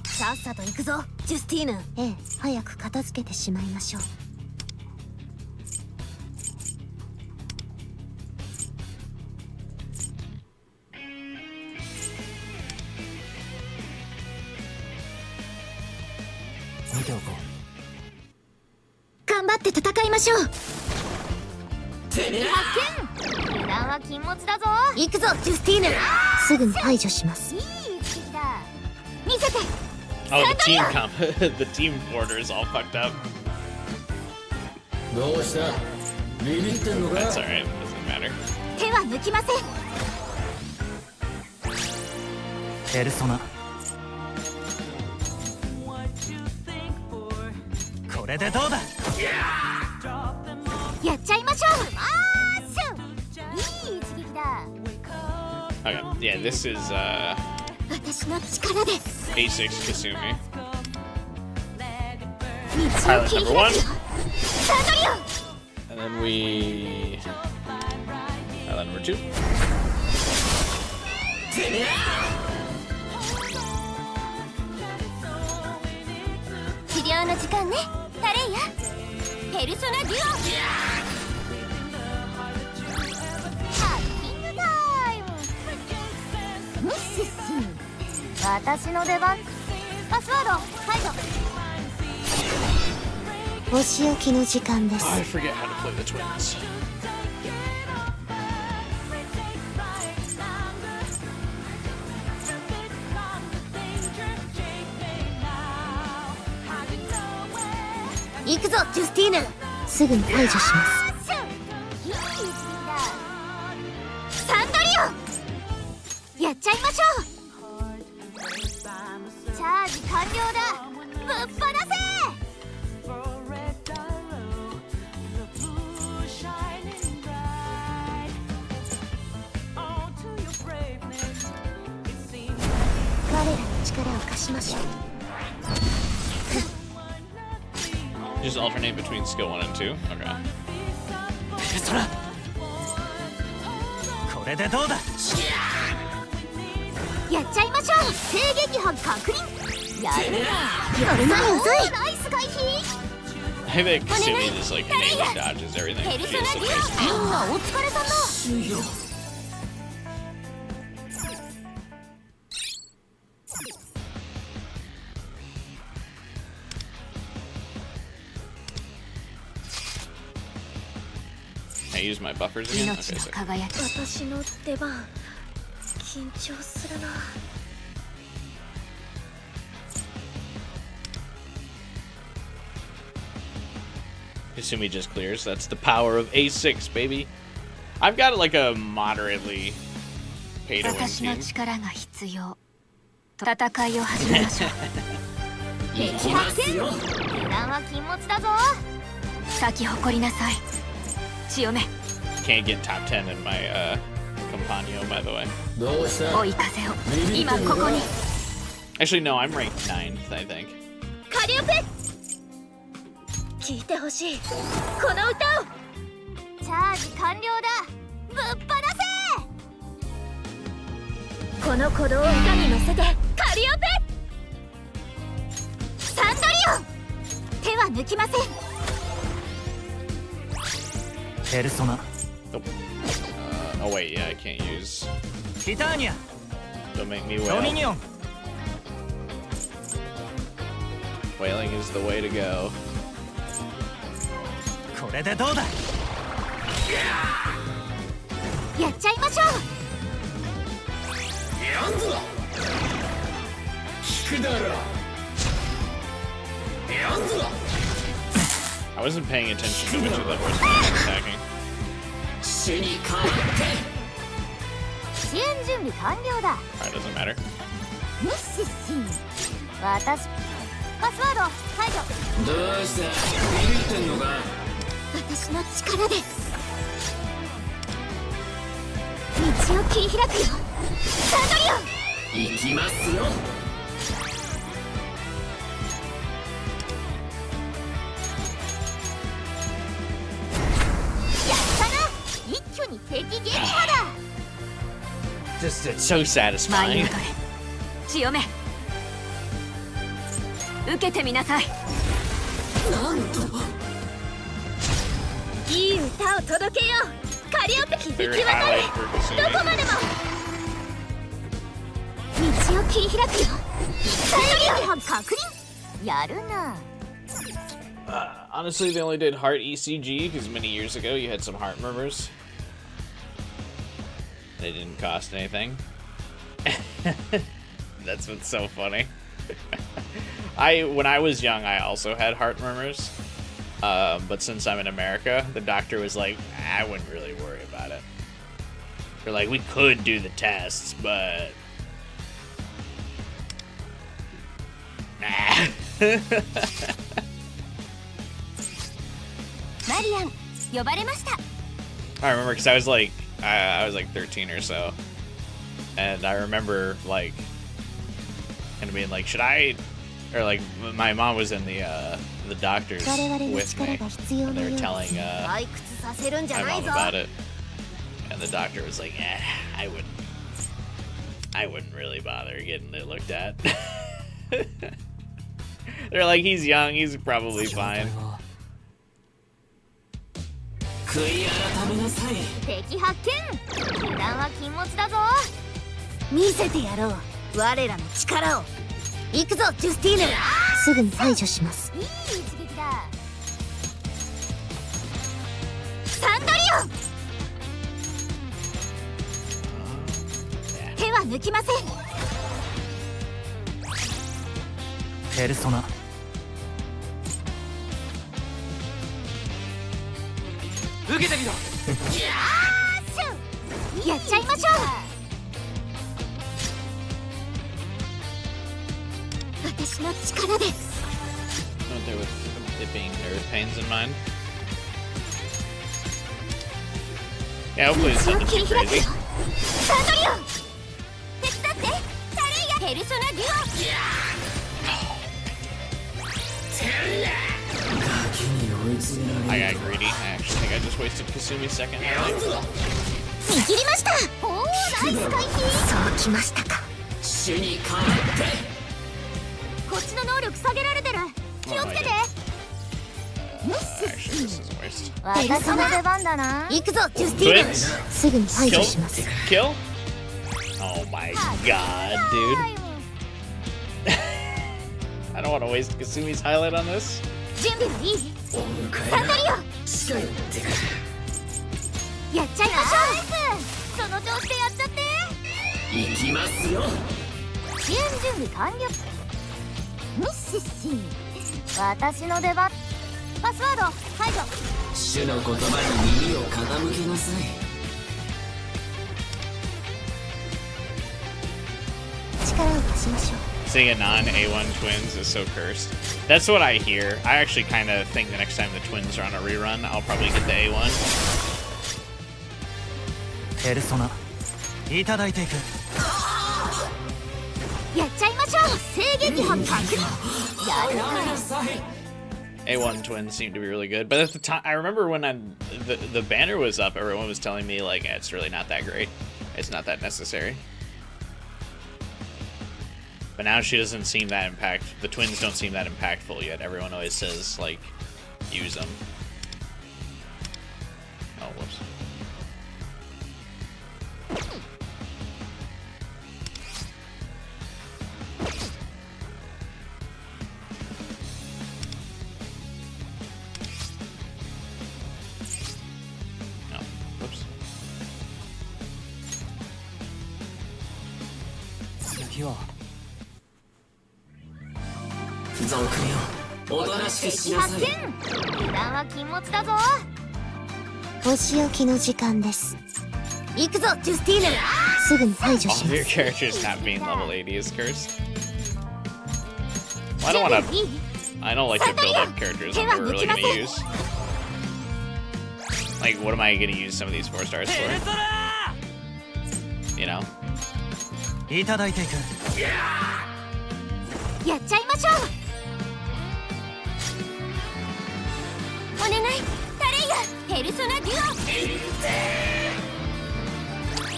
さっさと行くぞジュスティーヌ。ええ、早く片付けてしまいましょう。見ておこ頑張って戦いましょう。発見。油断は禁物だぞ。行くぞジュスティーヌ。すぐに排除します。いい一撃だ。見せて。 Oh, the team comp. The team order is all fucked up. どうしたビビってんのか That's alright. Doesn't matter. 手は抜きません。う。ペルソナ。これでどうだ。やっちゃいましょう。いい一撃だ。 Okay. Yeah, this is 私の力で A6 Kasumi. 道を切り開くよ。サンドリオ。 And then we highlight number 2. 治療の時間ね。タレイヤ。ペルソナデュオ。ハッキングタイム。ムッシュス。私の出番。パスワード解除。お仕置きの時間です。 I forget how to play the twins. 行くぞジュスティーヌ。すぐに排除します。いい一撃だ。サンドリオ。やっちゃいましょう。チャージ完了だ。ぶっ放せ。 彼らの力を貸しましょう。 Just alternate between skill 1 and 2. Okay. ペルソナ。これでどうだ。やっちゃいましょう。制撃波確認。やるな。やるな。遅い。ナイス回避。 I think Kasumi just like innately dodges everything. ペル She ソ is ナ so デュ crazy. オ。みんなお疲れさんだ。 I use my buffers again? Okay, 命の so 輝き私の出番緊張するな。 Kasumi just clears. That's the power of A6, baby. I've got like a moderately pay to win 私の team. 力が必要。戦いを始めましょう。敵発見。油断は禁物だぞ。咲き誇りなさい。強め。 Can't get top 10 in my Compagno, by the way. 追い風を。今ここに。 Actually, no, I'm ranked 9th, I think. カリオペ。聞いてほしい。この歌を。チャージ完了だ。ぶっ放せ。この鼓動を歌に乗せてカリオペ。サンドリオン。手は抜きません。ペルソナ Oh, wait, yeah, I can't use. ティターニア Don't make me ドミ wail. ニオン Wailing is the way to go. これでどうだ。やっちゃいましょう。 I wasn't paying attention to which of them was attacking. 支援準備完了だ。 Alright, doesn't matter. ミッシッシン。私パスワード解除。どうしたビビってんのか。私の力で道を切り開くよ。サンドリオン。行きますよ。やったな。一挙に敵撃破だ。 Just, it's so マイ satisfying. ンドで強め。受けてみなさい。いい歌を届けよう。カリオペ響き Very 渡 highlight れ。 for ど Kasumi. こまでも道を切り開くよ。サンドリオン確認。やるな。 Honestly, they only did heart ECG because many years ago you had some heart murmurs. They didn't cost anything. That's what's so funny. When I was young, I also had heart murmurs. But since I'm in America, the doctor was like, I wouldn't really worry about it. They're like, we could do the tests, but nah. マリアン呼ばれました。 I remember because I was like 13 or so, and I remember like kind of being like, should I, or like my mom was in the doctors with me, and they were telling 退屈させるんじゃ my ない mom ぞ。 about it, and the doctor was like, I wouldn't really bother getting it looked at. They're like, he's young, he's probably fine. 悔い改めなさい。敵発見。油断は禁物だぞ。見せてやろう。我らの力を。行くぞジュスティーヌ。すぐに排除します。いい一撃だ。サンドリオン。手は抜きません。ペルソナ 受けてみろ。やっちゃいましょう。私の力で。 Went there with it being nerve pains in mind. Yeah, hopefully it's 道を nothing 切 too り開く crazy. よ。サンドリオン。手伝って。タレイヤ。ペルソナデュオ。 I got greedy. I actually think I just wasted Kasumi's second highlight. 見切りました。おお、ナイス回避。そうきましたか。死に変わって。こっちの能力下げられてる。気をつけて。 Actually, this is a waste. 私の出番だな。行くぞジュスティーヌ。 Twins? すぐに排除し Kill? ます。 Kill? Oh my god, dude. I don't want to waste Kasumi's highlight on this. 準備はいい。サンドリオン。やっちゃいましょう。その調子でやっちゃって。行きますよ。支援準備完了。ミッシッシ私の出番。パスワード解除。主の言葉に耳を傾けなさい。力を貸しましょう。 Seeing a non-A1 twins is so cursed. That's what I hear. I actually kind of think the next time the twins are on a rerun, I'll probably get the A1. ペルソナいただいていく。やっちゃいましょう。制撃破確。やるか。 A1 twins seem to be really good, but at the time, I remember when the banner was up, everyone was telling me like it's really not that great. It's not that necessary. But now she doesn't seem that the twins don't seem that impactful yet. Everyone always says like use them. Oh, whoops. Oh, whoops. 次は賊よ、おとなしくしなさい。発見。油断は禁物だぞ。お仕置きの時間です。行くぞジュスティーヌ。すぐに排除 All し of ま your す。 characters not being level 80 is cursed. Well, I don't want to. I don't like to build up characters I'm never really gonna use. Like, what am I gonna use some of these 4 stars for? You know? いただいていく。やっちゃいましょう。お願いタレイヤペルソナデュオ。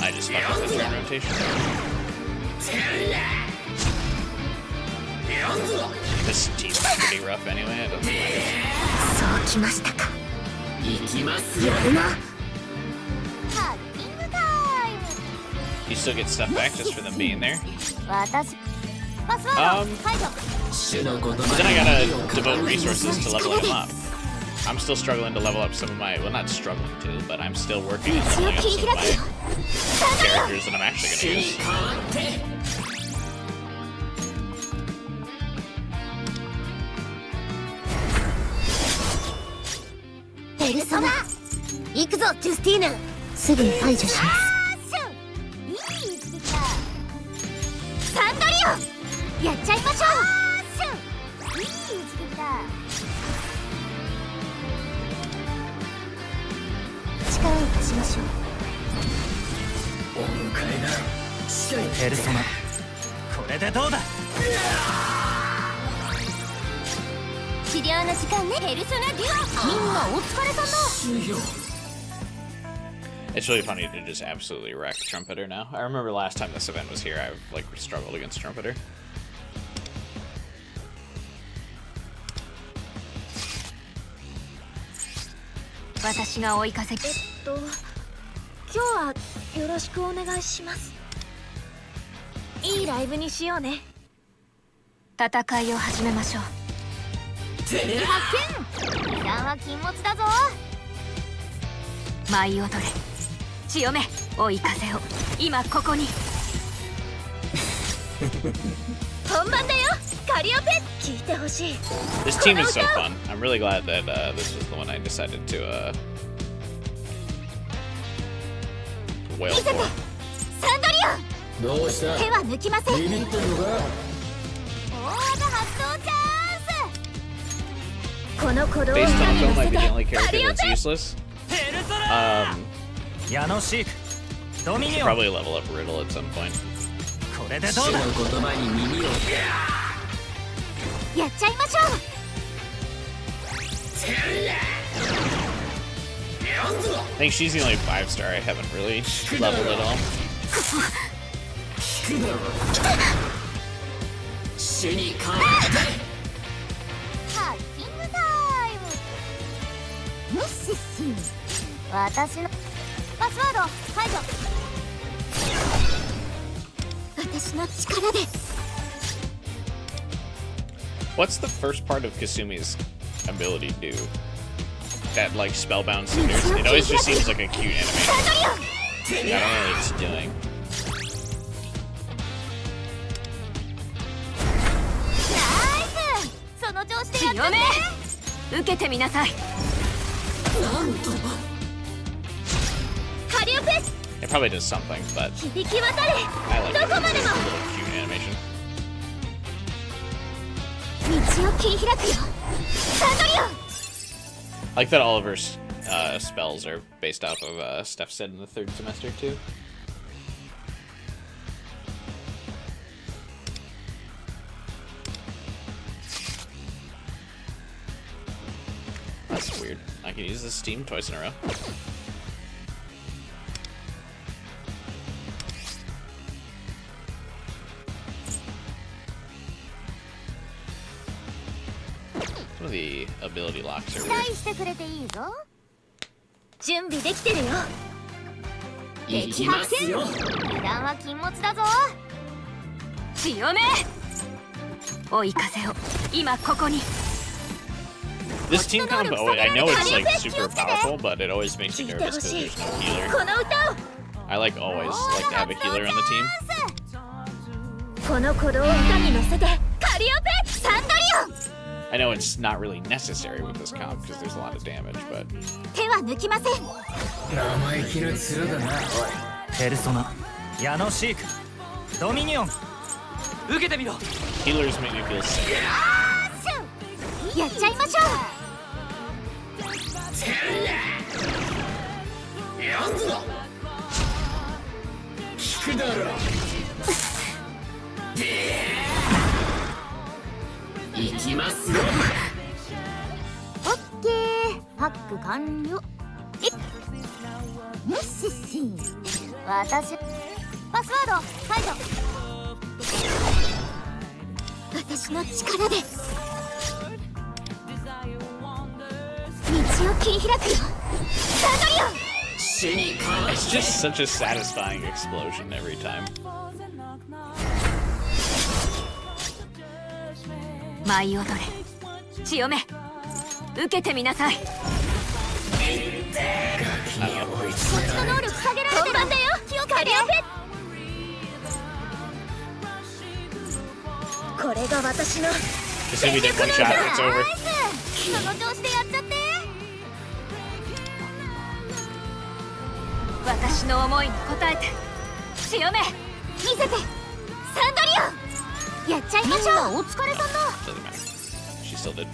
I just fucked up the turn rotation. This team's pretty rough anyway. It doesn't matter. そうきましたか。行きますよ。ハッキングタイ You still get stuff back just for them being there. ム。私パスワード解除。 主の言葉 But then I に gotta 耳を devote 傾けな resources さ to い。 leveling them up. I'm still struggling to level up some of my, well, not struggling to, but I'm still working on leveling up some of my characters that I'm actually 主 gonna に use. 代わって。ペルソナ行くぞジュスティーヌ。すぐに排除します。いい位置できた。サンドリオやっちゃいましょう。いい位置できた。力を貸しましょう。お迎えだ。近い。ペルソナこれでどうだ。治療の時間ね。ペルソナデュオ。みんなお疲れさんだ。主よ。 It's really funny to just absolutely wreck Trumpeter now. I remember last time this event was here, I like struggled against Trumpeter. 私が追い風。今日はよろしくお願いします。いいライブにしようね。戦いを始めましょう。てめえ発見。油断は禁物だぞ。舞を取れ血をめ追い風を今ここに。本番だよカリオペ。聞いてほしい。 This team is so fun. I'm really glad that this was the one I decided to wail 見せて for. サンドリどうしたオ。手は抜きません。ビビってんのか。大技発動チャンス。この鼓動を Base 下に Tonko 乗 might せ be て the only カ character リオ that's ペ。 useless. ペルソナ。 矢野シークドミ Should ニオン probably level up Riddle at some point. これでど主のうだ。言葉に耳を。やっちゃいましょう。 I think she's the only 5-star I haven't really leveled at all. 聞くだろ。主に代わって。ハッキングタイム。ムッシッシ私のパスワード解除。私の力で。 What's the first part of Kasumi's ability do? that like spellbound cinders. It always just seems like a cute animation. Yeah, I don't know what it's doing. その調子でやっちゃ強ってめ受けてみなさい。カリオペ It probably does something, but 響き渡れ I like it. どこまで It's も a little cute animation. 道を切り開くよサントリオ I like that all of her spells are based off of stuff said in the third semester too. That's weird. I can use the Steam twice in a row. Some of the ability locks are 期 weird. 待してくれていいぞ準備できてるよ撃破剣油断は禁物だぞ強め追い風を今ここに。 This team combo, I know it's like super powerful, but it always makes me nervous because there's no healer. この歌を I like always like to have a healer on the team. この鼓動を歌に乗せてカリオペサンドリ I know it's not really necessary with this comp because there's a lot of damage, but オン手は抜きません生意気な面だな。ペルソナ、ヤノシーク、ドミニオン。受けてみろ。 healers make me feel sick. やっちゃいましょう聞くだろ行きますよオッケーハック完了ムッシッシー私パスワード解除私の力で道を切り開くよサンドリオン It's just such a satisfying explosion every time. 舞い踊れ強め受けてみなさい。こっちの能力下げられてる本番だよ気をつけてこれが私の Just if we did one shot, it's over. その調子でやっちゃって私の思いに応えて強め見せてサンドリオンやっちゃいましょうお疲れさんだ Doesn't matter. She still did.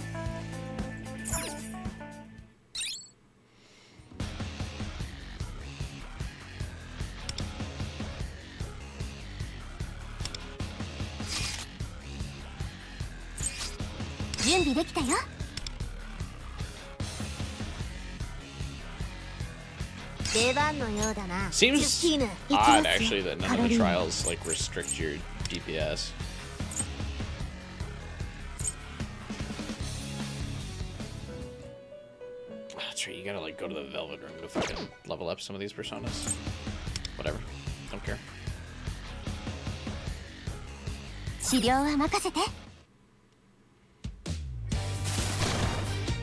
準備できたよ出番のようだな Seems ジュスティーヌ odd actually that none of the trials like restrict your DPS. That's right, you gotta like go to the Velvet Room to fucking level up some of these personas. Whatever, don't care. 治療は任せて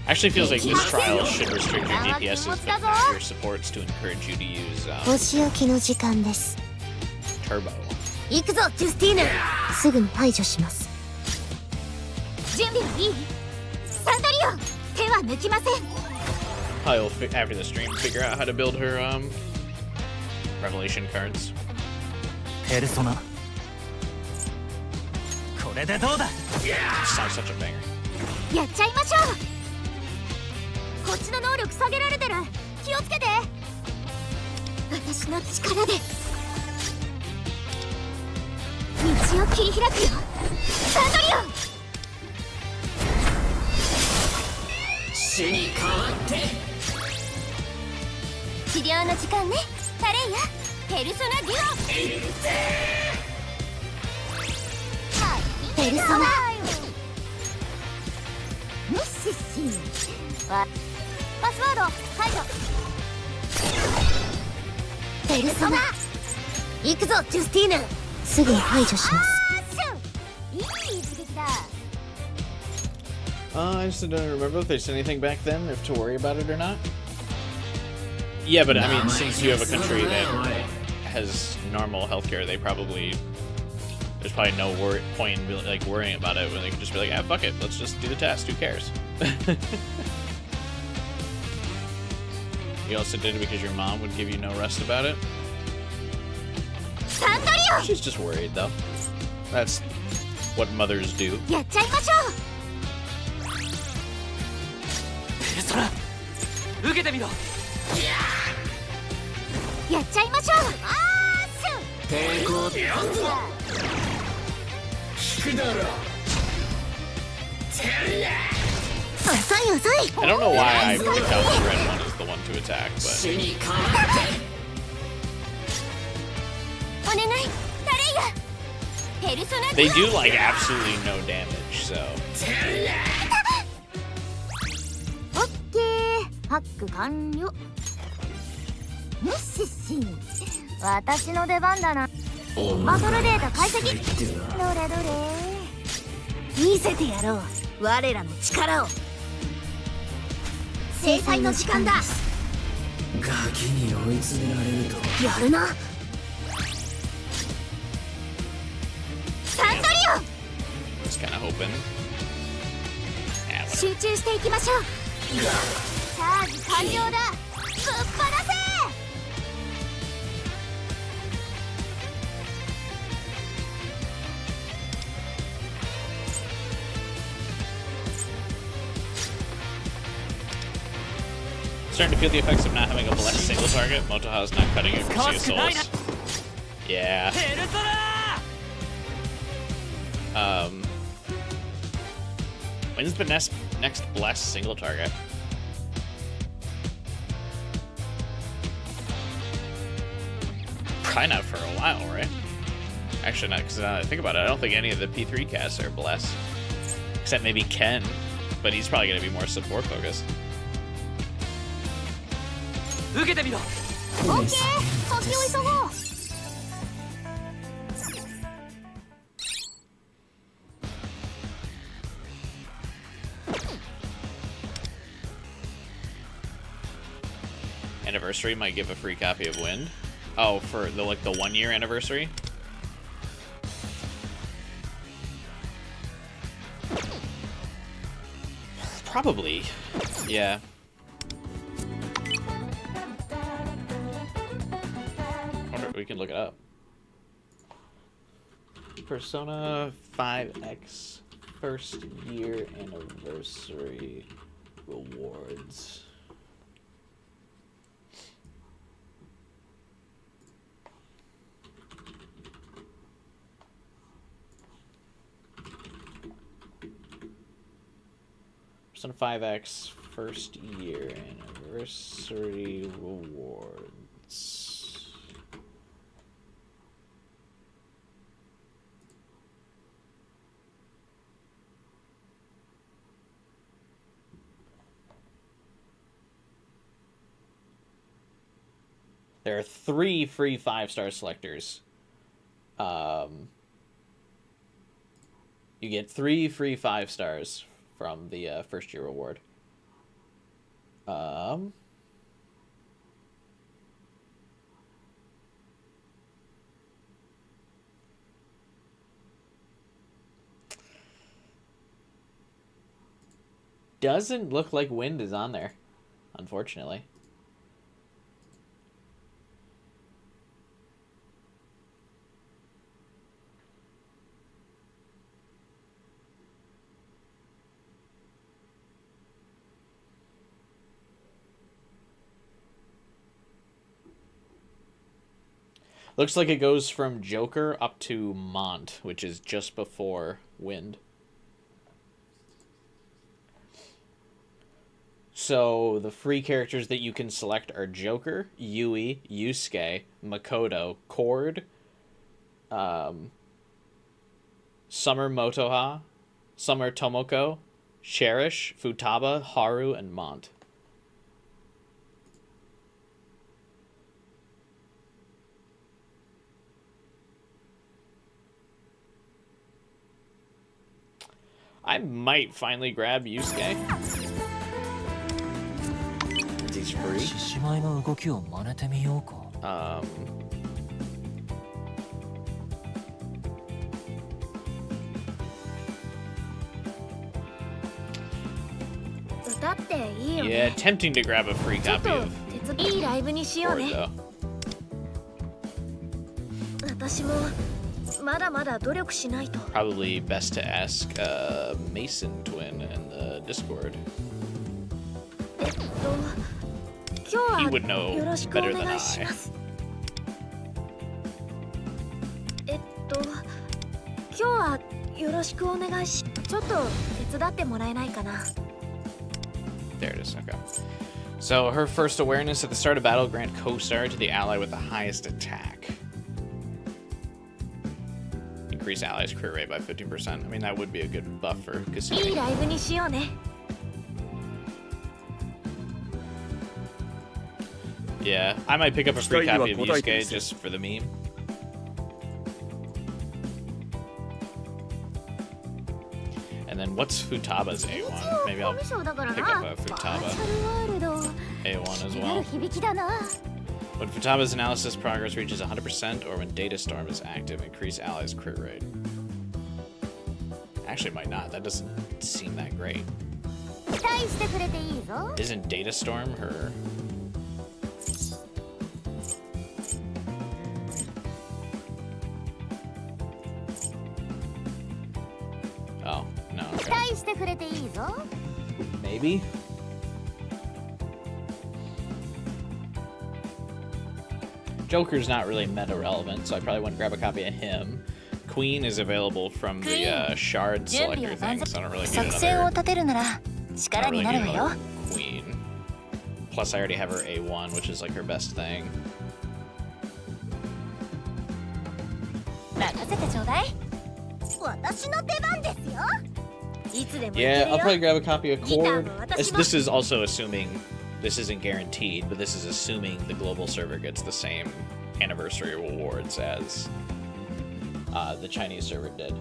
Actually feels like this trial should restrict your DPSs but not your supports to encourage you to use お仕置きの時間です Turbo. 行くぞジュスティーヌすぐに排除します準備はいいサンドリオン手は抜きません Probably will after the stream figure out how to build her revelation cards. ペルソナ。これでどうだ。 Sounds such a banger. やっちゃいましょうこっちの能力下げられてる気をつけて私の力で道を切り開くよサンドリオン死に変わって治療の時間ねタレイヤペルソナデュオペルソナムッシッシーわパスワード解除ペルソナ行くぞジュスティーヌすぐに排除しますいい一撃だ I just don't remember if there's anything back then, if to worry about it or not. Yeah, but I mean, since you have a country that has normal healthcare, they probably there's probably no point in like worrying about it when they can just be like, ah, fuck it, let's just do the test. Who cares? You also did it because your mom would give you no rest about it. She's just worried, though. That's what mothers do. やっちゃいましょペルソナ受けてみろ。うやっちゃいましょう抵抗ってやんぞ。聞くだろ。遅い遅い I don't know why I picked out the red one as the one to attack, but 死にかまって。お願いタレイヤペルソナ they do like absolutely no damage, so オッケーハック完了よっしっし私の出番だなバトルデータ解析どれどれ見せてやろう我らの力を制裁の時間だガキに追い詰められると。やるなサンドリ just kind of hoping. Yeah, オ whatever. 集中していきましょうチャージ完了だぶっ放せ Starting to feel the effects of not having a blessed single target. Motoha is not cutting it for Sea of Souls. Yeah. ペルソナ When's the next blessed single target? Probably not for a while, right? Actually, not because now that I think about it, I don't think any of the P3 casts are blessed. Except maybe Ken, but he's probably going to be more support focused. 受けてみろ。オッケー先を急ごう Anniversary might give a free copy of Wind. Oh, for the 1 year anniversary? Probably. Yeah. Wonder if we can look it up. Persona 5X first year anniversary rewards. Persona 5X first year anniversary rewards. There are 3 free 5-star selectors. You get 3 free 5 stars from the first year reward. Doesn't look like Wind is on there, unfortunately. Looks like it goes from Joker up to Mont, which is just before Wind. So the free characters that you can select are Joker, Yui, Yusuke, Makoto, Cord, Summer Motoha, Summer Tomoko, Cherish, Futaba, Haru, and Mont. I might finally grab Yusuke. He's free. 獅子舞の動きを真似てみようか。歌っていいよ Yeah, ね。 tempting to grab a free ちょっ copy と of いいライブにしよう Cord ね。 though. 私もまだまだ努力しないと。 Probably best to ask Mason Twin in the Discord. 今 He 日 would は know よろしく better お than 願いし I. ます。今日はよろしくお願いし。ちょっと手伝ってもらえないかな。 There it is. Okay. So her first awareness at the start of battle grant co-star to the ally with the highest attack. Increase allies' crit rate by 50%. I mean, that would be a good buff for いい Kasumi. ライブにしようね。 Yeah, I might pick up a free copy of Yusuke just for the meme. And then what's Futaba's A1? Maybe I'll コミュ障だからな。 pick up a バー Futaba チャルワールド。 A1 as 気になる well. 響きだな。 When Futaba's analysis progress reaches 100% or when Data Storm is active, increase allies' crit rate. Actually, it might not. That doesn't seem that great. 期待してくれていいぞ。 Isn't Data Storm her? Oh, no. 期 Okay. 待してくれていいぞ。 Maybe? Joker's not really meta relevant, so I probably wouldn't grab a copy of him. Queen is available from the shard 準備 selector は万 thing, so I don't really 全。 need 作戦を another. 立てるなら I 力 don't に really な need るわよ。 another Queen. Plus, I already have her A1, which is like her best thing. 任せてちょうだい。私の出番ですよ。いつでもいけ Yeah, る I'll よ。 probably grab a copy of Guitar Cord. mo, watashi mo. This is also assuming, this isn't guaranteed, but this is assuming the global server gets the same anniversary rewards as the Chinese server did.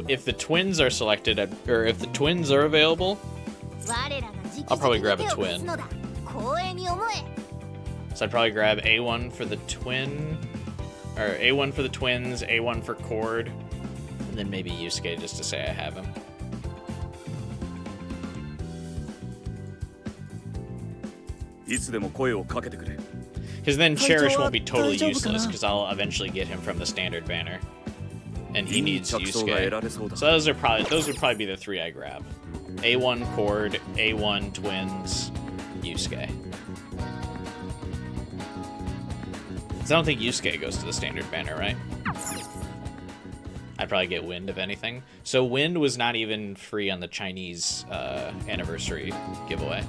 If the twins are selected, or if the twins are available, 我らが直 I'll probably 々 grab に a 手を twin. 貸すのだ。光栄に思え。 so I'd probably grab A1 for the twin, or A1 for the twins, A1 for Cord, and then maybe Yusuke just to say I have him. いつでも声をかけてくれ。 Because then Cherish won't be totally 大丈夫かな？ useless, because I'll eventually get him from the standard banner. And he いい needs 着想が得 Yusuke. られそうだ。 So those would probably be the three I grab. A1 Cord, A1 Twins, Yusuke. 'Cause I don't think Yusuke goes to the standard banner, right? I'd probably get Wind if anything. So Wind was not even free on the Chinese anniversary giveaway.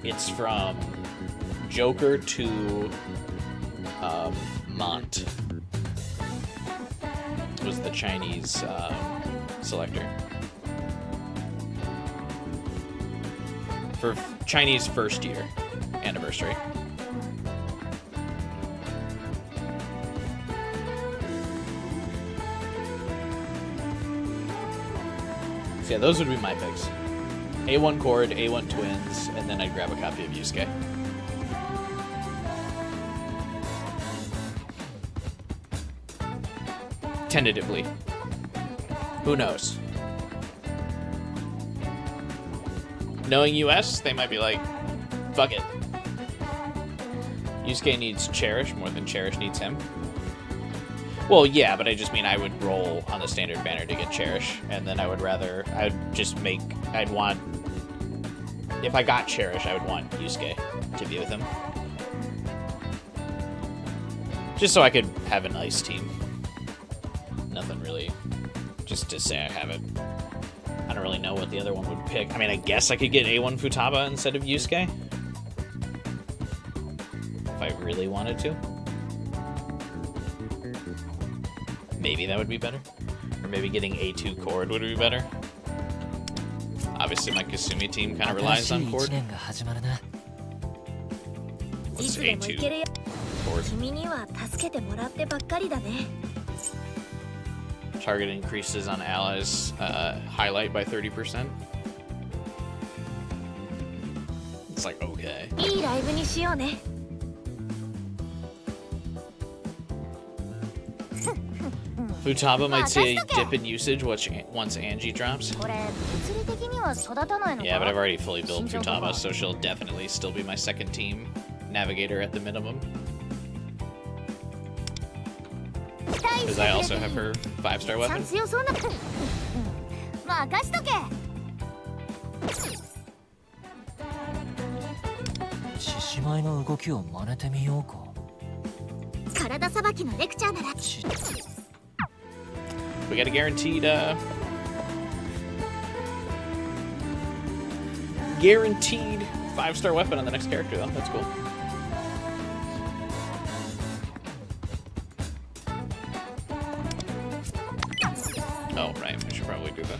It's from Joker to Mont. Was the Chinese selector. For Chinese first year anniversary. So yeah, those would be my picks. A1 Cord, A1 Twins, and then I'd grab a copy of Yusuke. Tentatively. Who knows? Knowing US, they might be like, fuck it. Yusuke needs Cherish more than Cherish needs him. Well, yeah, but I just mean I would roll on the standard banner to get Cherish, and then I'd want, if I got Cherish, I would want Yusuke to be with him. Just so I could have a nice team. Nothing really, just to say I have it. I don't really know what the other one would pick. I mean, I guess I could get A1 Futaba instead of Yusuke. If I really wanted to. Maybe that would be better. Or maybe getting A2 Cord would be better. Obviously, my Kasumi team kind of relies on Cord. What's A2 Cord? 君には助けてもらってばっかりだね。 Target increases on allies highlight by 30%. It's like, okay. いいライブにしようね。 Futaba might see a dip in usage once Angie drops. これ物理的には育たないのか？ Yeah, but I've already fully built Futaba, so she'll definitely still be my second team navigator at the minimum. Because I also have her 5-star ちゃん weapon. 強そうな。任しとけ。獅子舞の動きを真似てみようか。体さばきのレクチャーなら。 We got a guaranteed 5-star weapon on the next character, though. That's cool. Oh, right. We should probably do that.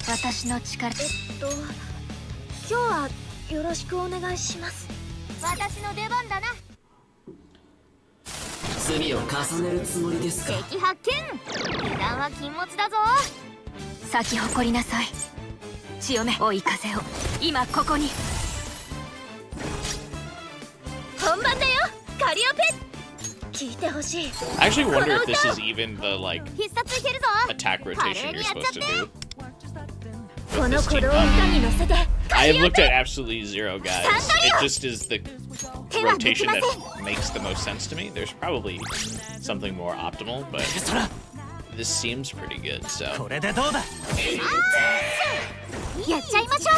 「私の力」今日はよろしくお願いします。私の出番だな。罪を重ねるつもりですか。敵発見。油断は禁物だぞ。咲き誇りなさい。潮目追い風を今ここに。本番だよ、カリオペ。聞いてほしい。 I actually wonder if this is even the, like, 必殺いけるぞ。 attack rotation you're supposed to do. この鼓動を歌に乗せて。 I have looked at absolutely zero, guys. It just is the rotation that makes the most sense to me. There's probably something more optimal, but this seems pretty good, so. これでどうだ。やっちゃいましょう。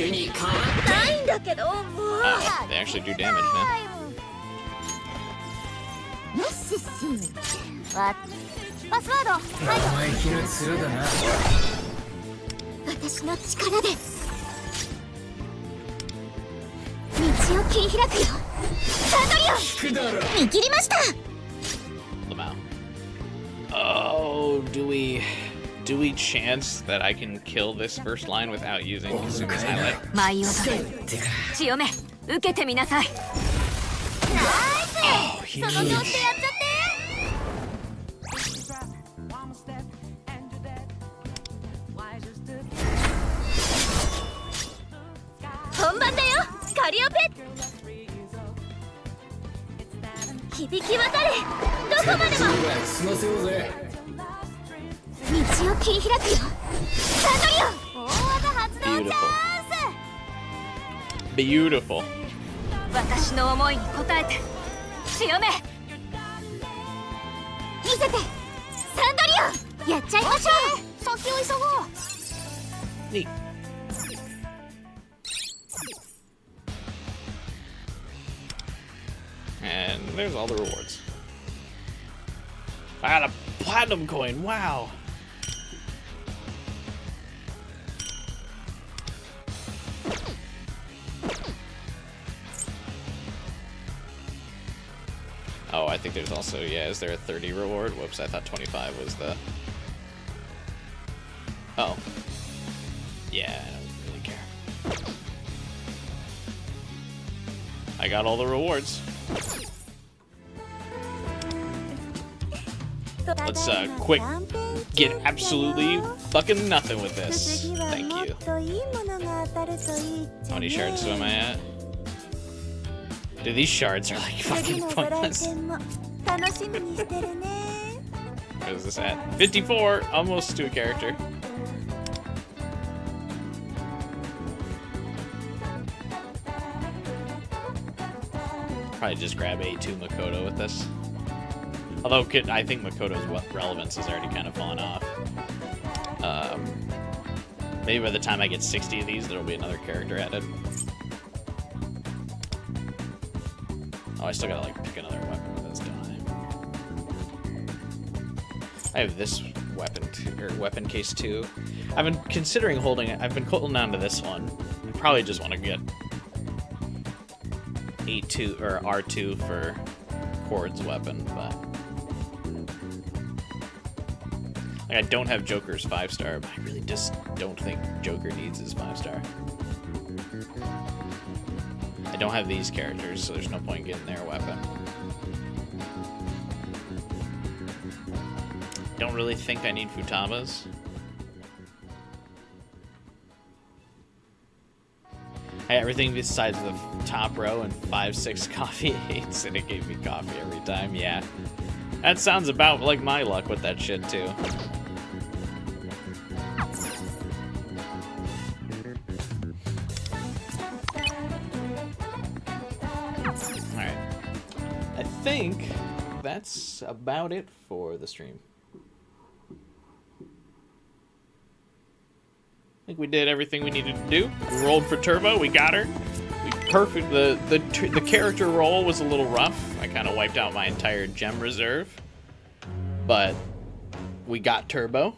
ないんだけど、もう。 Oh, they actually do damage now. よしし。パスワード。はい。生意気な面だな。私の力で道を切り開くよ。サンドリオ。見切りました。 Lamau. Oh, do we chance that I can kill this first line without using Kasumi's highlight? 舞い踊れ。潮目受けてみなさい。ナイス。その調子でやっちゃって。本番だよ、カリオペ。響き渡れ。どこまでも。道を切り開くよ。サンドリオ。大技発動チャンス。 Beautiful. 私の思いに応えて。潮目見せて。サンドリオ。やっちゃいましょう。先を急ごう。 Neat. And there's all the rewards. I got a platinum coin. Wow. Oh, I think there's also, yeah, is there a 30 reward? Whoops, I thought 25 was the... Oh. Yeah, I don't really care. I got all the rewards. Let's quick get absolutely fucking nothing with this. Thank you. How many shards am I at? Dude, these shards are like fucking pointless. What is this at? 54, almost to a character. Probably just grab A2 Makoto with this. Although I think Makoto's relevance has already kind of fallen off. Maybe by the time I get 60 of these, there'll be another character added. Oh, I still gotta like pick another weapon with this, don't I? I have this weapon case too. I've been considering holding it. I've been holding on to this one. I probably just want to get A2 or R2 for Cord's weapon, but like, I don't have Joker's 5-star, but I really just don't think Joker needs his 5-star. I don't have these characters, so there's no point in getting their weapon. Don't really think I need Futaba's. Hey, everything besides the top row and 5-6 coffee 8s, and it gave me coffee every time. Yeah, that sounds about like my luck with that shit too. Alright, I think that's about it for the stream. I think we did everything we needed to do. We rolled for Turbo, we got her. The character roll was a little rough. I kind of wiped out my entire gem reserve, but we got Turbo.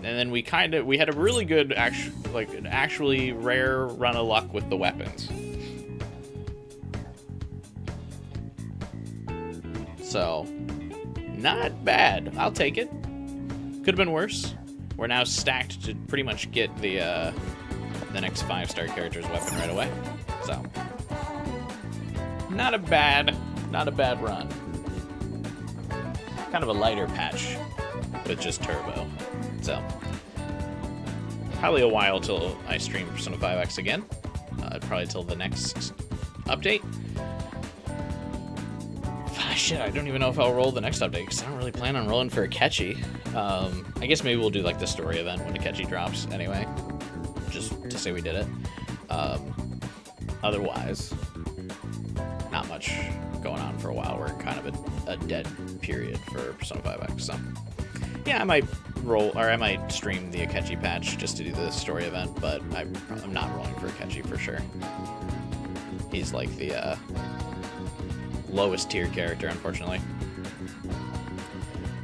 And then we had a really good, actually rare run of luck with the weapons. So, not bad. I'll take it. Could have been worse. We're now stacked to pretty much get the next 5-star character's weapon right away. So, not a bad run. Kind of a lighter patch with just Turbo. So, probably a while till I stream Persona 5X again. Probably till the next update. Shit, I don't even know if I'll roll the next update because I don't really plan on rolling for Akechi. I guess maybe we'll do like the story event when Akechi drops anyway, just to say we did it. Otherwise, not much going on for a while. We're in kind of a dead period for Persona 5X. So yeah, I might stream the Akechi patch just to do the story event, but I'm not rolling for Akechi for sure. He's like the lowest tier character, unfortunately.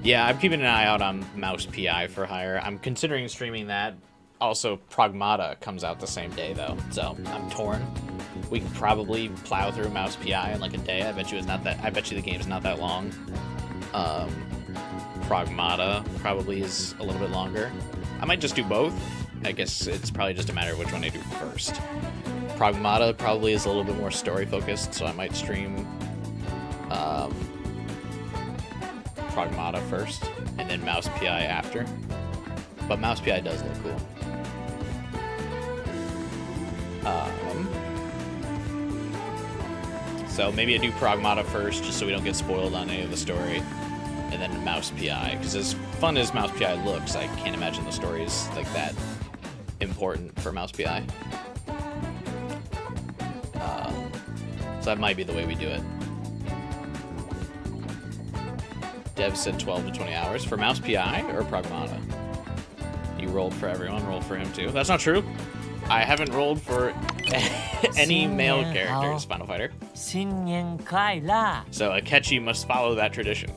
Yeah, I'm keeping an eye out on Mouse PI for hire. I'm considering streaming that. Also, Pragmata comes out the same day, though, so I'm torn. We could probably plow through Mouse PI in like a day. I bet you the game's not that long. Pragmata probably is a little bit longer. I might just do both. I guess it's probably just a matter of which one I do first. Pragmata probably is a little bit more story focused, so I might stream Pragmata first, and then Mouse PI after. But Mouse PI does look cool. So maybe I do Pragmata first, just so we don't get spoiled on any of the story, and then Mouse PI. Because as fun as Mouse PI looks, I can't imagine the story is like that important for Mouse PI. So that might be the way we do it. Dev said 12 to 20 hours. For Mouse PI or Pragmata? You rolled for everyone, roll for him too. That's not true. I haven't rolled for any male characters, Final Fighter. So Akechi must follow that tradition.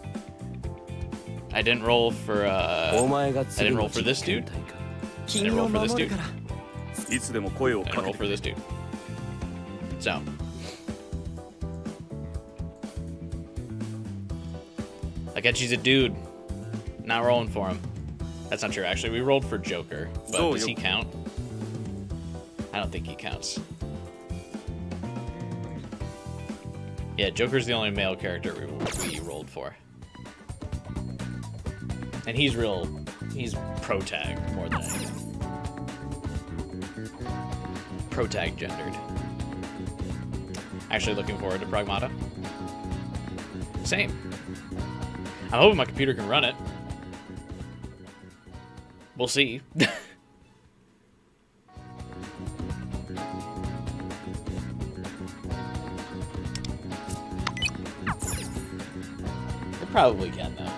I didn't roll for this dude. I didn't roll for this dude. I didn't roll for this dude. So Akechi's a dude. Not rolling for him. That's not true, actually. We rolled for Joker, but does he count? I don't think he counts. Yeah, Joker's the only male character we rolled for. And he's pro-tag more than anything. Pro-tag gendered. Actually looking forward to Pragmata. Same. I'm hoping my computer can run it. We'll see. probably can though.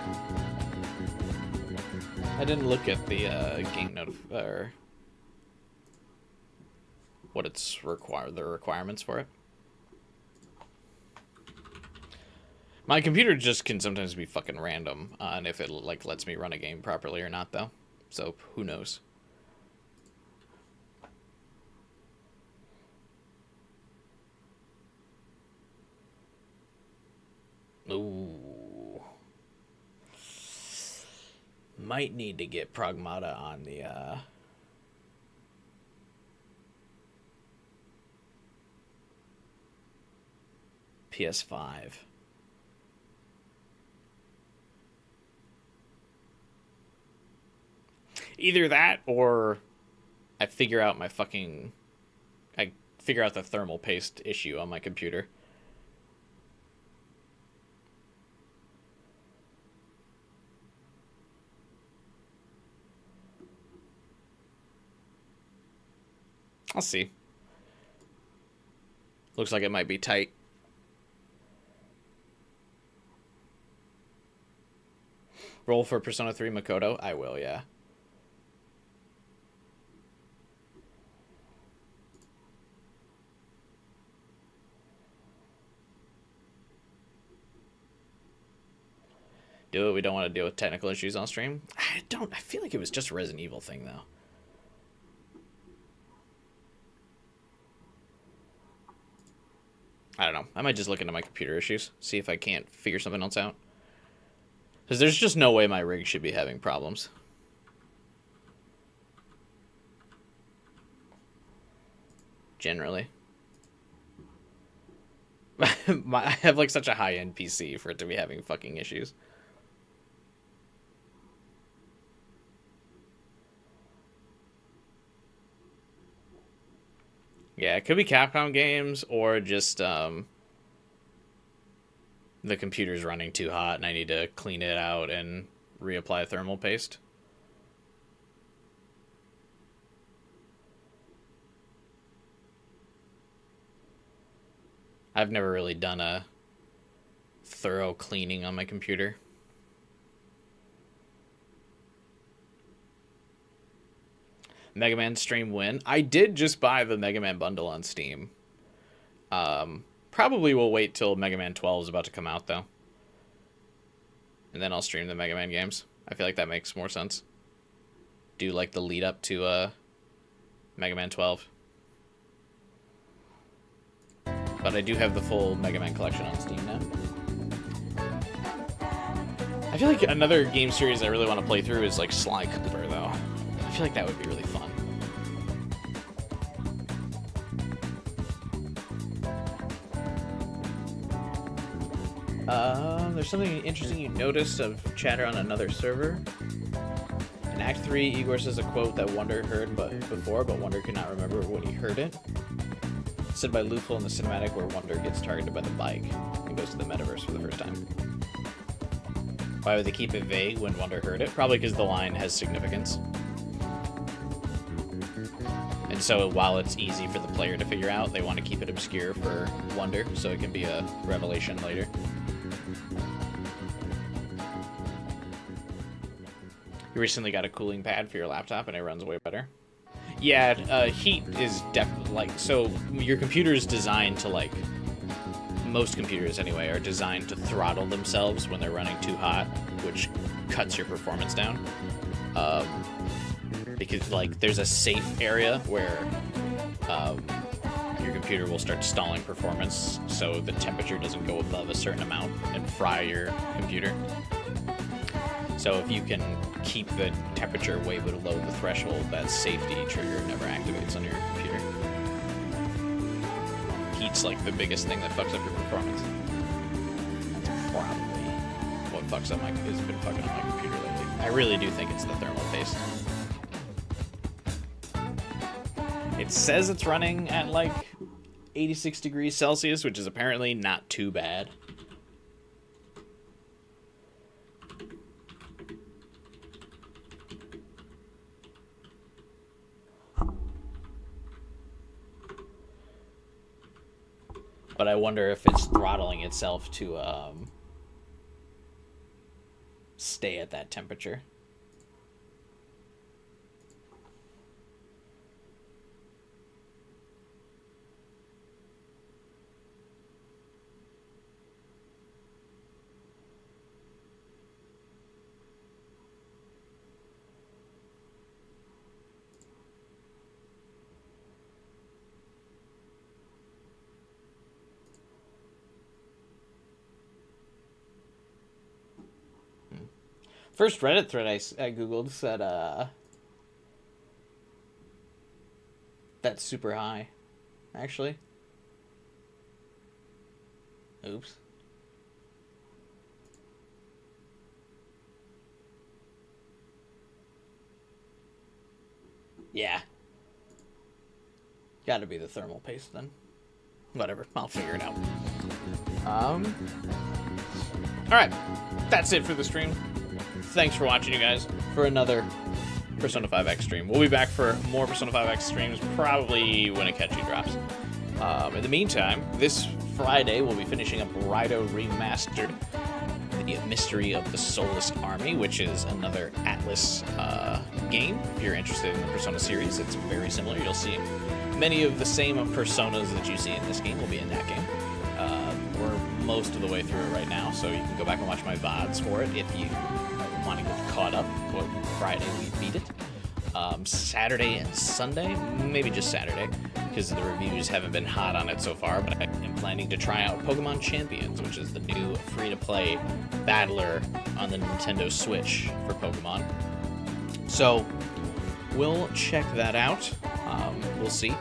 I didn't look at the game or what it's the requirements for it. My computer just can sometimes be fucking random on if it like lets me run a game properly or not though. So who knows? Ooh. Might need to get Pragmata on the PS5. Either that or I figure out the thermal paste issue on my computer. I'll see. Looks like it might be tight. Roll for Persona 3 Makoto? I will, yeah. Do it. We don't want to deal with technical issues on stream. I feel like it was just a Resident Evil thing, though. I don't know. I might just look into my computer issues, see if I can't figure something else out. Because there's just no way my rig should be having problems. Generally. I have like such a high-end PC for it to be having fucking issues. Yeah, it could be Capcom games or just the computer's running too hot and I need to clean it out and reapply thermal paste. I've never really done a thorough cleaning on my computer. Mega Man stream win. I did just buy the Mega Man bundle on Steam. Probably will wait till Mega Man 12 is about to come out, though. And then I'll stream the Mega Man games. I feel like that makes more sense. Do, like, the lead up to Mega Man 12. But I do have the full Mega Man collection on Steam now. I feel like another game series I really want to play through is, like, Sly Cooper, though. I feel like that would be really fun. There's something interesting you noticed of chatter on another server. In Act 3, Igor says a quote that Wonder heard before, but Wonder could not remember when he heard it. It's said by Luful in the cinematic where Wonder gets targeted by the bike and goes to the metaverse for the first time. Why would they keep it vague when Wonder heard it? Probably because the line has significance. And so while it's easy for the player to figure out, they want to keep it obscure for Wonder so it can be a revelation later. You recently got a cooling pad for your laptop and it runs way better. Yeah, heat is definitely, like, so your computer is designed to, like, most computers anyway, are designed to throttle themselves when they're running too hot, which cuts your performance down. Because, like, there's a safe area where your computer will start stalling performance so the temperature doesn't go above a certain amount and fry your computer. So if you can keep the temperature way below the threshold, that safety trigger never activates on your computer. Heat's like the biggest thing that fucks up your performance. That's probably what has been fucking up my computer lately. I really do think it's the thermal paste. It says it's running at like 86 degrees Celsius, which is apparently not too bad. But I wonder if it's throttling itself to stay at that temperature. First Reddit thread I googled said that's super high, actually. Oops. Yeah. Gotta be the thermal paste then. Whatever, I'll figure it out. Alright, that's it for the stream. Thanks for watching, you guys, for another Persona 5X stream. We'll be back for more Persona 5X streams, probably when Akechi drops. In the meantime, this Friday, we'll be finishing up Raito Remastered, The Mystery of the Soulless Army, which is another Atlus game. If you're interested in the Persona series, it's very similar. You'll see many of the same personas that you see in this game will be in that game. We're most of the way through it right now, so you can go back and watch my VODs for it if you want to get caught up. Well, Friday we beat it. Saturday and Sunday, maybe just Saturday, because the reviews haven't been hot on it so far, but I am planning to try out Pokemon Champions, which is the new free-to-play battler on the Nintendo Switch for Pokemon. So we'll check that out. We'll see.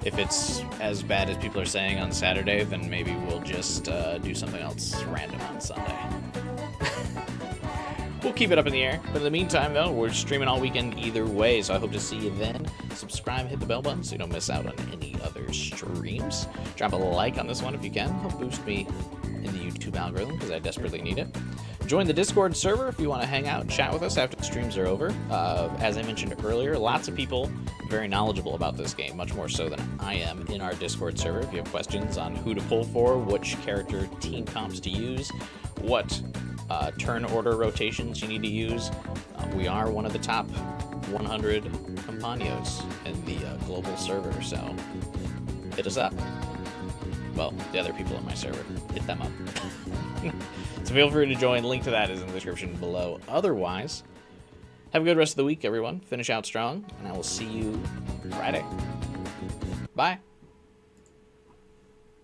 If it's as bad as people are saying on Saturday, then maybe we'll just do something else random on Sunday. We'll keep it up in the air. But in the meantime, though, we're streaming all weekend either way, so I hope to see you then. Subscribe, hit the bell button so you don't miss out on any other streams. Drop a like on this one if you can. Help boost me in the YouTube algorithm, because I desperately need it. Join the Discord server if you want to hang out and chat with us after the streams are over. As I mentioned earlier, lots of people very knowledgeable about this game, much more so than I am, in our Discord server. If you have questions on who to pull for, which character team comps to use, what turn order rotations you need to use, we are one of the top 100 Campanios in the global server, so hit us up. Well, the other people in my server, hit them up. So feel free to join. Link to that is in the description below. Otherwise, have a good rest of the week, everyone. Finish out strong, and I will see you Friday. Bye.